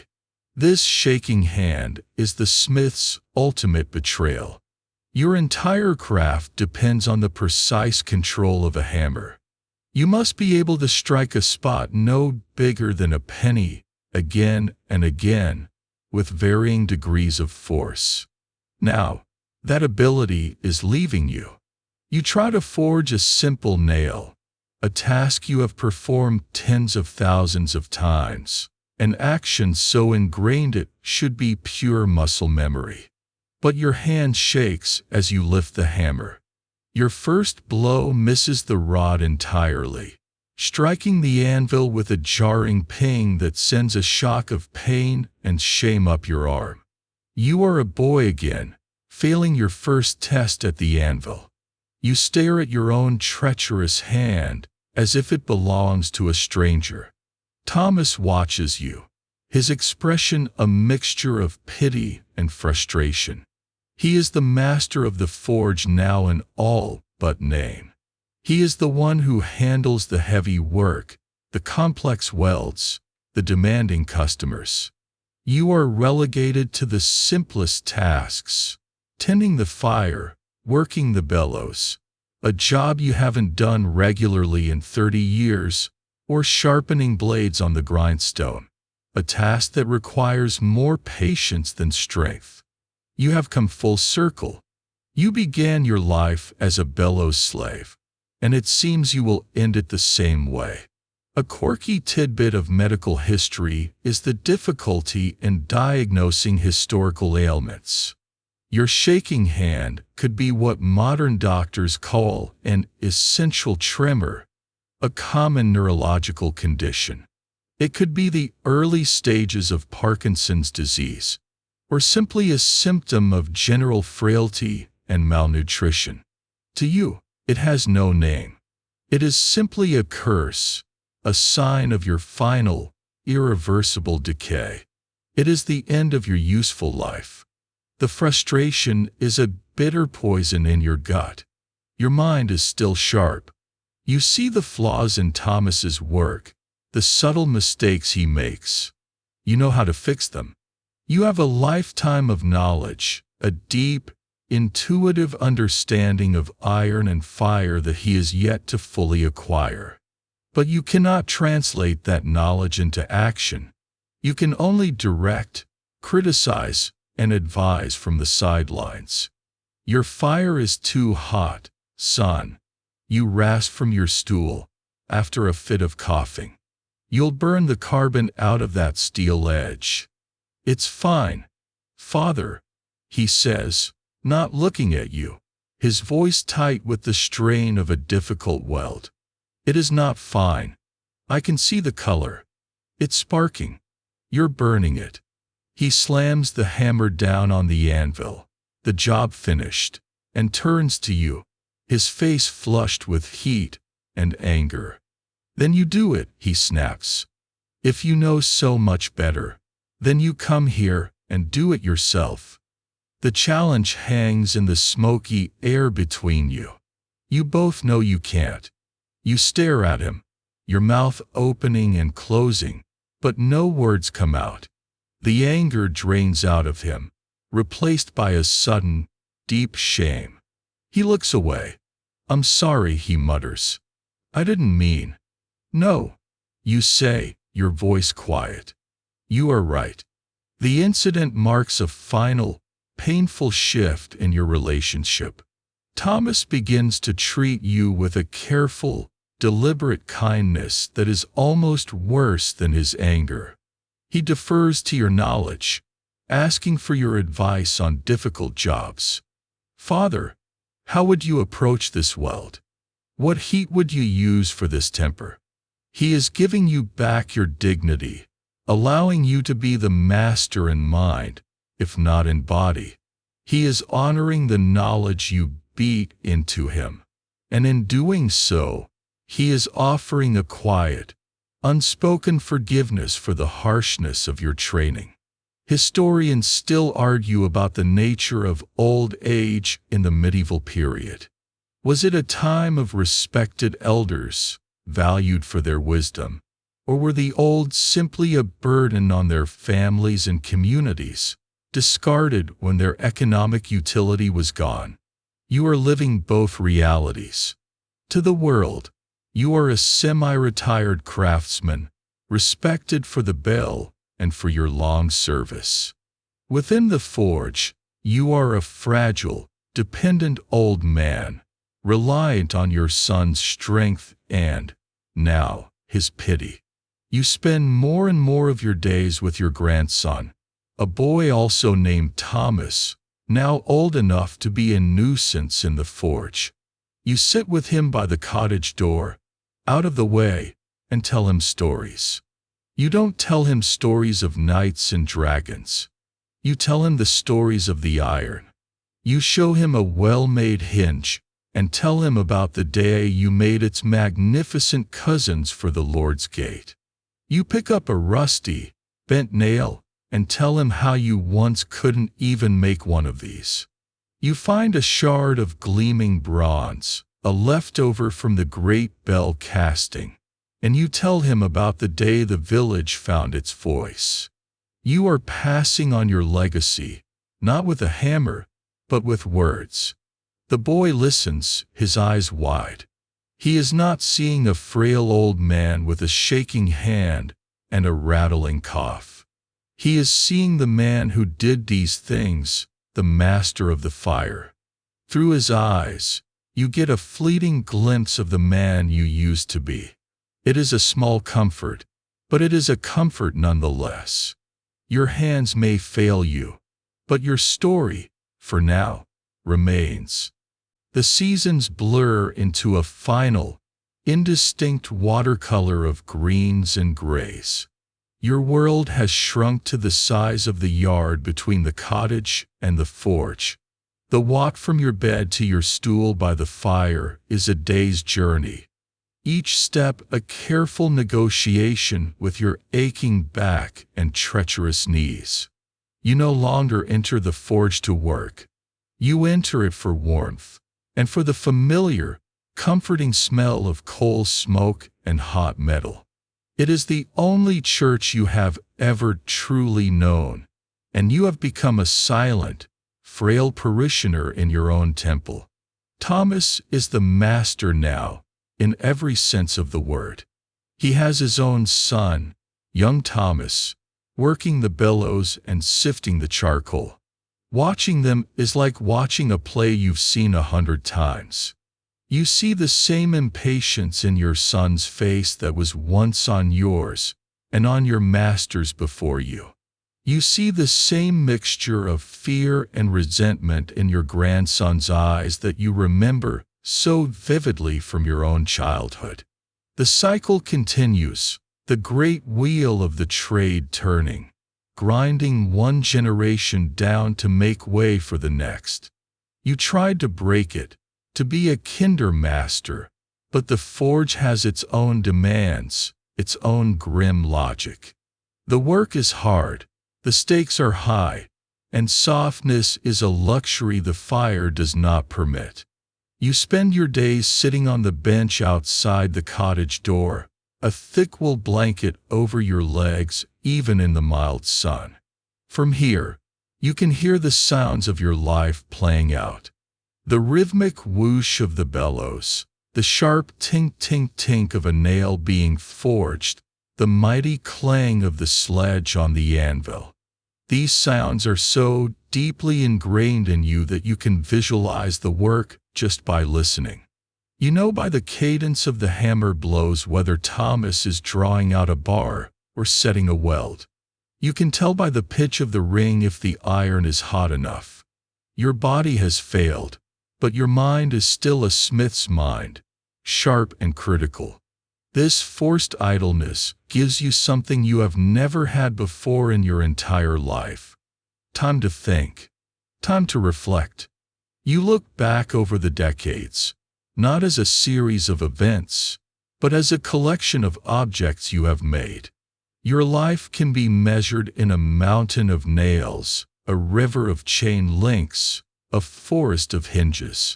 This shaking hand is the smith's ultimate betrayal. Your entire craft depends on the precise control of a hammer. You must be able to strike a spot no bigger than a penny, again and again, with varying degrees of force. Now, that ability is leaving you. You try to forge a simple nail, a task you have performed tens of thousands of times, an action so ingrained it should be pure muscle memory. But your hand shakes as you lift the hammer. Your first blow misses the rod entirely, striking the anvil with a jarring ping that sends a shock of pain and shame up your arm. You are a boy again, failing your first test at the anvil. You stare at your own treacherous hand, as if it belongs to a stranger. Thomas watches you, his expression a mixture of pity and frustration. He is the master of the forge now in all but name. He is the one who handles the heavy work, the complex welds, the demanding customers. You are relegated to the simplest tasks, tending the fire, working the bellows, a job you haven't done regularly in 30 years, or sharpening blades on the grindstone, a task that requires more patience than strength. You have come full circle. You began your life as a bellows slave, and it seems you will end it the same way. A quirky tidbit of medical history is the difficulty in diagnosing historical ailments. Your shaking hand could be what modern doctors call an essential tremor, a common neurological condition. It could be the early stages of Parkinson's disease, or simply a symptom of general frailty and malnutrition. To you, it has no name. It is simply a curse, a sign of your final, irreversible decay. It is the end of your useful life. The frustration is a bitter poison in your gut. Your mind is still sharp. You see the flaws in Thomas's work, the subtle mistakes he makes. You know how to fix them. You have a lifetime of knowledge, a deep, intuitive understanding of iron and fire that he is yet to fully acquire. But you cannot translate that knowledge into action. You can only direct, criticize, and advise from the sidelines. Your fire is too hot, son. You rasp from your stool after a fit of coughing. You'll burn the carbon out of that steel edge. It's fine, father, he says, not looking at you, his voice tight with the strain of a difficult weld. It is not fine. I can see the color. It's sparking. You're burning it. He slams the hammer down on the anvil, the job finished, and turns to you, his face flushed with heat and anger. Then you do it, he snaps. If you know so much better, then you come here and do it yourself. The challenge hangs in the smoky air between you. You both know you can't. You stare at him, your mouth opening and closing, but no words come out. The anger drains out of him, replaced by a sudden, deep shame. He looks away. I'm sorry, he mutters. I didn't mean. No, you say, your voice quiet. You are right. The incident marks a final, painful shift in your relationship. Thomas begins to treat you with a careful, deliberate kindness that is almost worse than his anger. He defers to your knowledge, asking for your advice on difficult jobs. Father, how would you approach this weld? What heat would you use for this temper? He is giving you back your dignity, allowing you to be the master in mind, if not in body. He is honoring the knowledge you beat into him, and in doing so, he is offering a quiet, unspoken forgiveness for the harshness of your training. Historians still argue about the nature of old age in the medieval period. Was it a time of respected elders, valued for their wisdom, or were the old simply a burden on their families and communities, discarded when their economic utility was gone? You are living both realities. To the world, you are a semi-retired craftsman, respected for the bell and for your long service. Within the forge, you are a fragile, dependent old man, reliant on your son's strength and, now, his pity. You spend more and more of your days with your grandson, a boy also named Thomas, now old enough to be a nuisance in the forge. You sit with him by the cottage door, out of the way, and tell him stories. You don't tell him stories of knights and dragons. You tell him the stories of the iron. You show him a well-made hinge, and tell him about the day you made its magnificent cousins for the Lord's gate. You pick up a rusty, bent nail, and tell him how you once couldn't even make one of these. You find a shard of gleaming bronze, a leftover from the great bell casting, and you tell him about the day the village found its voice. You are passing on your legacy, not with a hammer, but with words. The boy listens, his eyes wide. He is not seeing a frail old man with a shaking hand and a rattling cough. He is seeing the man who did these things, the master of the fire. Through his eyes, you get a fleeting glimpse of the man you used to be. It is a small comfort, but it is a comfort nonetheless. Your hands may fail you, but your story, for now, remains. The seasons blur into a final, indistinct watercolor of greens and grays. Your world has shrunk to the size of the yard between the cottage and the forge. The walk from your bed to your stool by the fire is a day's journey. Each step a careful negotiation with your aching back and treacherous knees. You no longer enter the forge to work. You enter it for warmth, and for the familiar, comforting smell of coal smoke and hot metal. It is the only church you have ever truly known, and you have become a silent, frail parishioner in your own temple. Thomas is the master now, in every sense of the word. He has his own son, young Thomas, working the bellows and sifting the charcoal. Watching them is like watching a play you've seen 100 times. You see the same impatience in your son's face that was once on yours and on your master's before you. You see the same mixture of fear and resentment in your grandson's eyes that you remember so vividly from your own childhood. The cycle continues, the great wheel of the trade turning, grinding one generation down to make way for the next. You tried to break it, to be a kinder master, but the forge has its own demands, its own grim logic. The work is hard, the stakes are high, and softness is a luxury the fire does not permit. You spend your days sitting on the bench outside the cottage door, a thick wool blanket over your legs even in the mild sun. From here, you can hear the sounds of your life playing out. The rhythmic whoosh of the bellows, the sharp tink-tink-tink of a nail being forged, the mighty clang of the sledge on the anvil. These sounds are so deeply ingrained in you that you can visualize the work just by listening. You know by the cadence of the hammer blows whether Thomas is drawing out a bar or setting a weld. You can tell by the pitch of the ring if the iron is hot enough. Your body has failed, but your mind is still a smith's mind, sharp and critical. This forced idleness gives you something you have never had before in your entire life. Time to think. Time to reflect. You look back over the decades, not as a series of events, but as a collection of objects you have made. Your life can be measured in a mountain of nails, a river of chain links, a forest of hinges.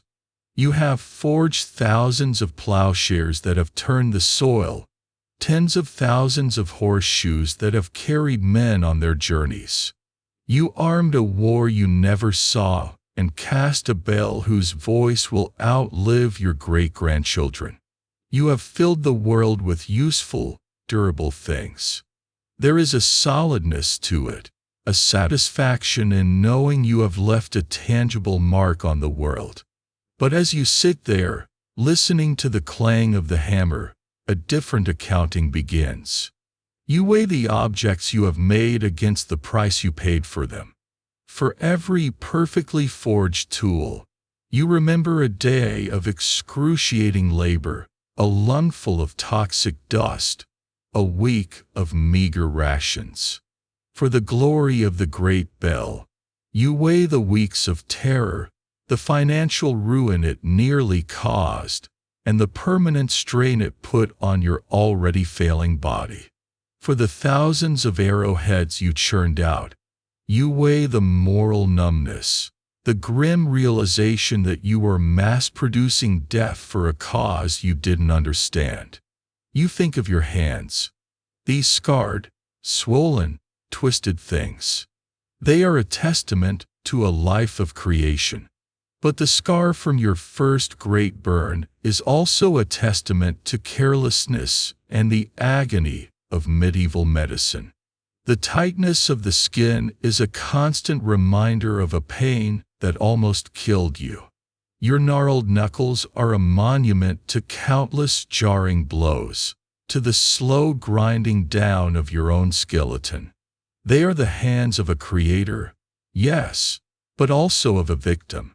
You have forged thousands of plowshares that have turned the soil, tens of thousands of horseshoes that have carried men on their journeys. You armed a war you never saw and cast a bell whose voice will outlive your great-grandchildren. You have filled the world with useful, durable things. There is a solidness to it, a satisfaction in knowing you have left a tangible mark on the world. But as you sit there, listening to the clang of the hammer, a different accounting begins. You weigh the objects you have made against the price you paid for them. For every perfectly forged tool, you remember a day of excruciating labor, a lungful of toxic dust, a week of meager rations. For the glory of the great bell, you weigh the weeks of terror, the financial ruin it nearly caused, and the permanent strain it put on your already failing body. For the thousands of arrowheads you churned out, you weigh the moral numbness, the grim realization that you were mass-producing death for a cause you didn't understand. You think of your hands, these scarred, swollen, twisted things. They are a testament to a life of creation. But the scar from your first great burn is also a testament to carelessness and the agony of medieval medicine. The tightness of the skin is a constant reminder of a pain that almost killed you. Your gnarled knuckles are a monument to countless jarring blows, to the slow grinding down of your own skeleton. They are the hands of a creator, yes, but also of a victim.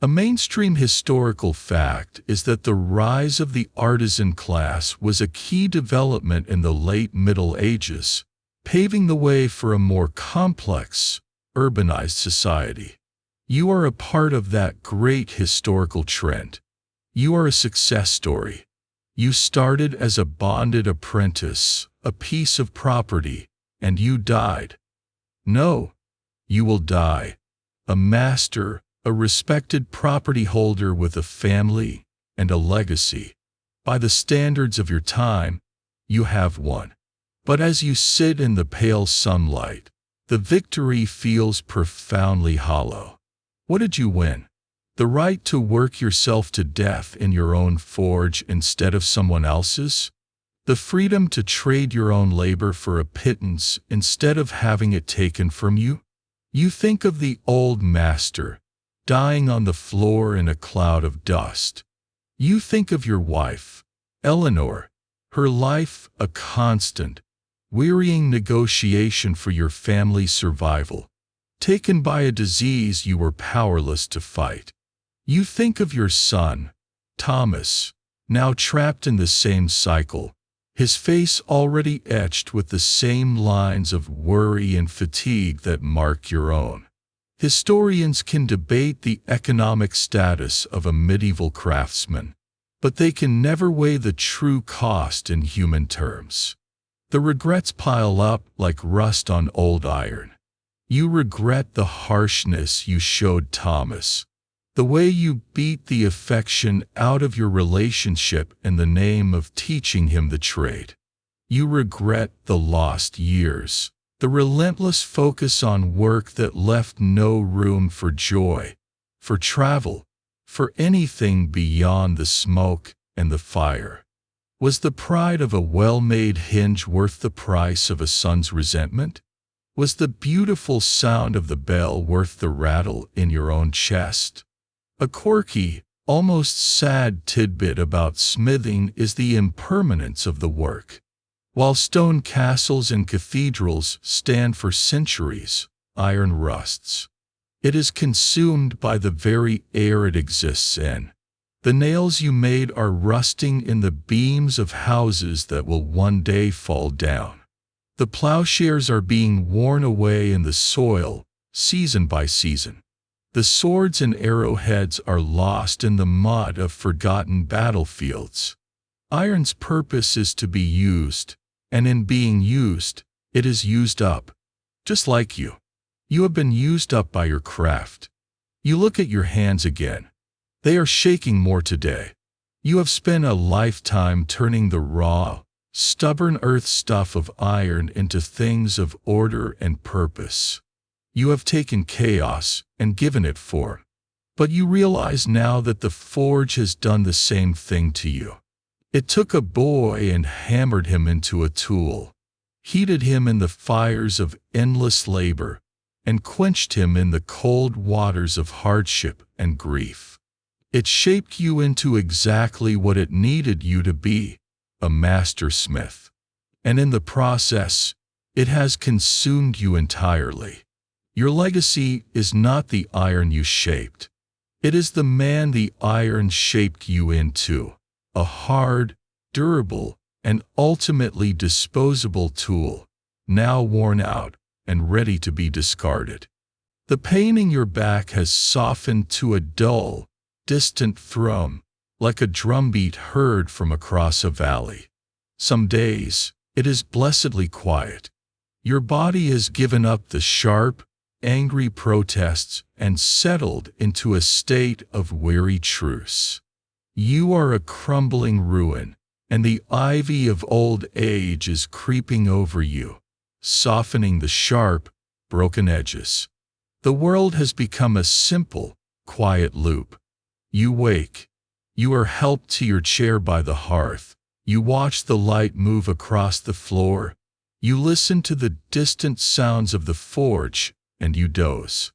A mainstream historical fact is that the rise of the artisan class was a key development in the late Middle Ages, paving the way for a more complex, urbanized society. You are a part of that great historical trend. You are a success story. You started as a bonded apprentice, a piece of property, and you died. No, you will die. A master, a respected property holder with a family and a legacy. By the standards of your time, you have won. But as you sit in the pale sunlight, the victory feels profoundly hollow. What did you win? The right to work yourself to death in your own forge instead of someone else's? The freedom to trade your own labor for a pittance instead of having it taken from you? You think of the old master, dying on the floor in a cloud of dust. You think of your wife, Eleanor, her life a constant, wearying negotiation for your family's survival, taken by a disease you were powerless to fight. You think of your son, Thomas, now trapped in the same cycle, his face already etched with the same lines of worry and fatigue that mark your own. Historians can debate the economic status of a medieval craftsman, but they can never weigh the true cost in human terms. The regrets pile up like rust on old iron. You regret the harshness you showed Thomas, the way you beat the affection out of your relationship in the name of teaching him the trade. You regret the lost years, the relentless focus on work that left no room for joy, for travel, for anything beyond the smoke and the fire. Was the pride of a well-made hinge worth the price of a son's resentment? Was the beautiful sound of the bell worth the rattle in your own chest? A quirky, almost sad tidbit about smithing is the impermanence of the work. While stone castles and cathedrals stand for centuries, iron rusts. It is consumed by the very air it exists in. The nails you made are rusting in the beams of houses that will one day fall down. The plowshares are being worn away in the soil, season by season. The swords and arrowheads are lost in the mud of forgotten battlefields. Iron's purpose is to be used, and in being used, it is used up. Just like you. You have been used up by your craft. You look at your hands again. They are shaking more today. You have spent a lifetime turning the raw, stubborn earth stuff of iron into things of order and purpose. You have taken chaos and given it form. But you realize now that the forge has done the same thing to you. It took a boy and hammered him into a tool, heated him in the fires of endless labor, and quenched him in the cold waters of hardship and grief. It shaped you into exactly what it needed you to be, a master smith. And in the process, it has consumed you entirely. Your legacy is not the iron you shaped. It is the man the iron shaped you into, a hard, durable, and ultimately disposable tool, now worn out and ready to be discarded. The pain in your back has softened to a dull, distant thrum, like a drumbeat heard from across a valley. Some days, it is blessedly quiet. Your body has given up the sharp, angry protests and settled into a state of weary truce. You are a crumbling ruin, and the ivy of old age is creeping over you, softening the sharp, broken edges. The world has become a simple, quiet loop. You wake. You are helped to your chair by the hearth. You watch the light move across the floor. You listen to the distant sounds of the forge, and you doze.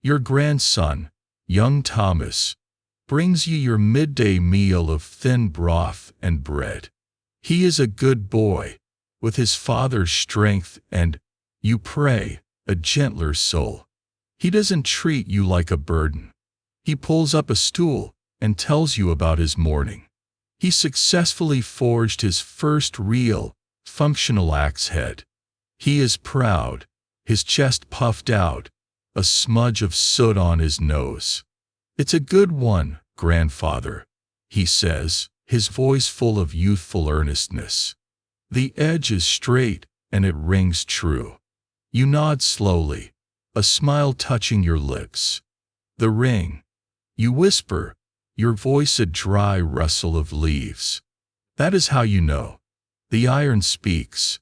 Your grandson, young Thomas, brings you your midday meal of thin broth and bread. He is a good boy, with his father's strength and, you pray, a gentler soul. He doesn't treat you like a burden. He pulls up a stool and tells you about his morning. He successfully forged his first real, functional axe head. He is proud, his chest puffed out, a smudge of soot on his nose. "It's a good one, grandfather," he says, his voice full of youthful earnestness. The edge is straight, and it rings true. You nod slowly, a smile touching your lips. "The ring," you whisper, your voice a dry rustle of leaves. "That is how you know." The iron speaks.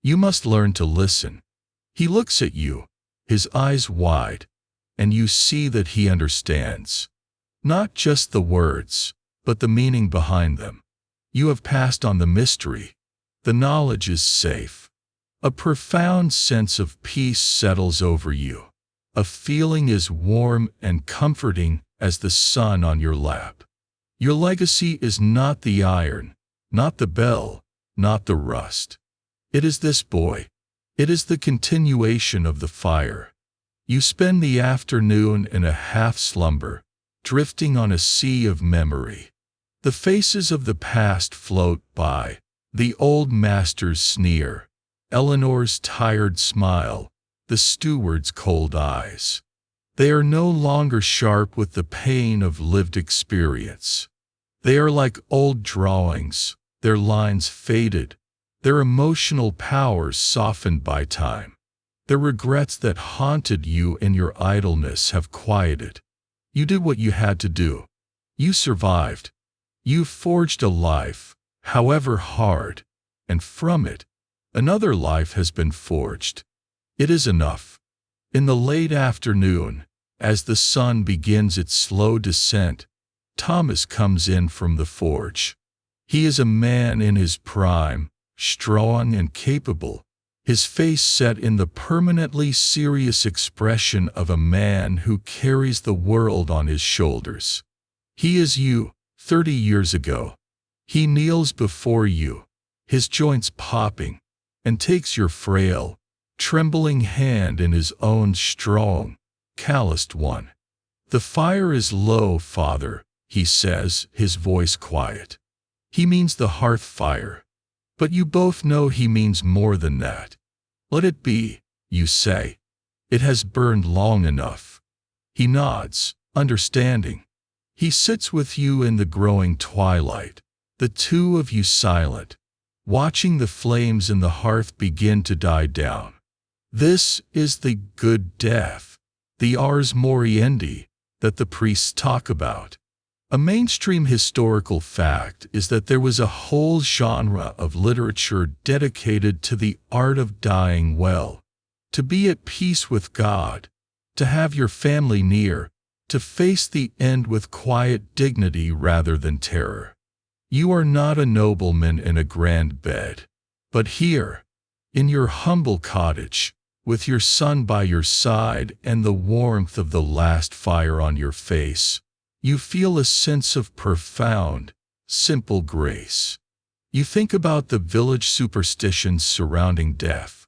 "You must learn to listen." He looks at you, his eyes wide, and you see that he understands. Not just the words, but the meaning behind them. You have passed on the mystery. The knowledge is safe. A profound sense of peace settles over you. A feeling as warm and comforting as the sun on your lap. Your legacy is not the iron, not the bell, not the rust. It is this boy. It is the continuation of the fire. You spend the afternoon in a half-slumber, drifting on a sea of memory. The faces of the past float by, the old master's sneer, Eleanor's tired smile, the steward's cold eyes. They are no longer sharp with the pain of lived experience. They are like old drawings, their lines faded, their emotional powers softened by time. The regrets that haunted you in your idleness have quieted. You did what you had to do. You survived. You forged a life, however hard, and from it, another life has been forged. It is enough. In the late afternoon, as the sun begins its slow descent, Thomas comes in from the forge. He is a man in his prime, strong and capable, his face set in the permanently serious expression of a man who carries the world on his shoulders. He is you, 30 years ago. He kneels before you, his joints popping, and takes your frail, trembling hand in his own strong, calloused one. "The fire is low, father," he says, his voice quiet. He means the hearth fire. But you both know he means more than that. "Let it be," you say. "It has burned long enough." He nods, understanding. He sits with you in the growing twilight, the two of you silent, watching the flames in the hearth begin to die down. This is the good death, the ars moriendi, that the priests talk about. A mainstream historical fact is that there was a whole genre of literature dedicated to the art of dying well, to be at peace with God, to have your family near, to face the end with quiet dignity rather than terror. You are not a nobleman in a grand bed, but here, in your humble cottage, with your son by your side and the warmth of the last fire on your face, you feel a sense of profound, simple grace. You think about the village superstitions surrounding death.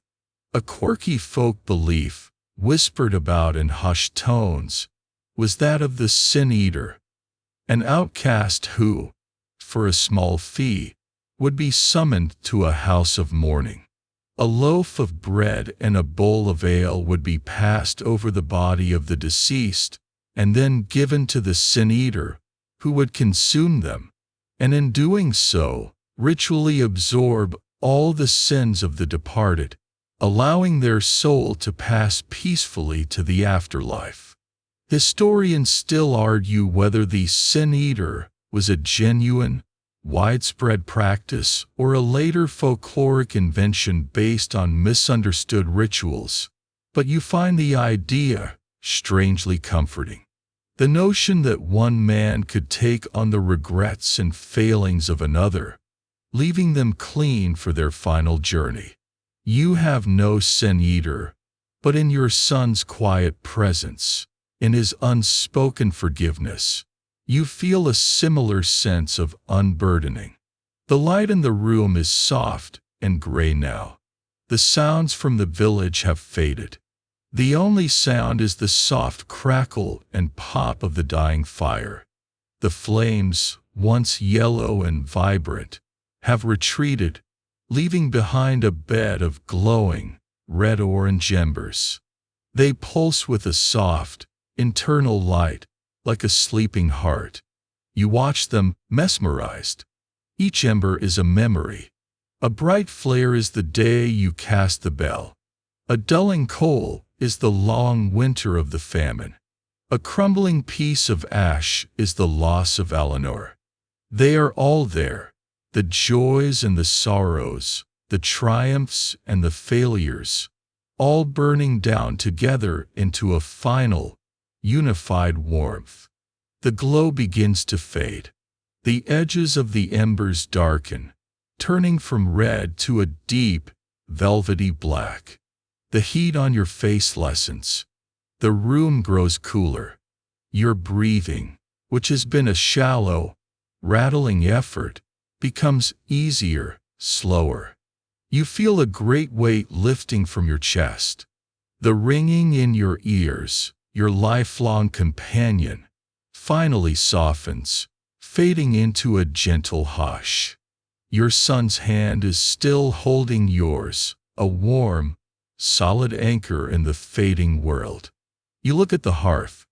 A quirky folk belief, whispered about in hushed tones, was that of the sin-eater, an outcast who, for a small fee, would be summoned to a house of mourning. A loaf of bread and a bowl of ale would be passed over the body of the deceased, and then given to the sin-eater, who would consume them, and in doing so, ritually absorb all the sins of the departed, allowing their soul to pass peacefully to the afterlife. Historians still argue whether the sin-eater was a genuine, widespread practice or a later folkloric invention based on misunderstood rituals, but you find the idea strangely comforting. The notion that one man could take on the regrets and failings of another, leaving them clean for their final journey. You have no sin-eater, but in your son's quiet presence, in his unspoken forgiveness, you feel a similar sense of unburdening. The light in the room is soft and gray now. The sounds from the village have faded. The only sound is the soft crackle and pop of the dying fire. The flames, once yellow and vibrant, have retreated, leaving behind a bed of glowing, red-orange embers. They pulse with a soft, internal light, like a sleeping heart. You watch them, mesmerized. Each ember is a memory. A bright flare is the day you cast the bell. A dulling coal is the long winter of the famine. A crumbling piece of ash is the loss of Eleanor. They are all there, the joys and the sorrows, the triumphs and the failures, all burning down together into a final, unified warmth. The glow begins to fade. The edges of the embers darken, turning from red to a deep, velvety black. The heat on your face lessens. The room grows cooler. Your breathing, which has been a shallow, rattling effort, becomes easier, slower. You feel a great weight lifting from your chest. The ringing in your ears, your lifelong companion, finally softens, fading into a gentle hush. Your son's hand is still holding yours, a warm, solid anchor in the fading world. You look at the hearth.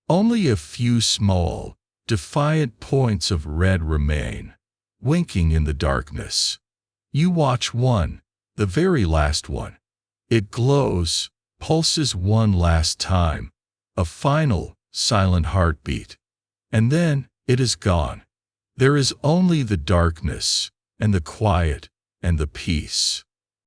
Only a few small, defiant points of red remain, winking in the darkness. You watch one, the very last one. It glows, pulses one last time, a final, silent heartbeat. And then, it is gone. There is only the darkness, and the quiet, and the peace.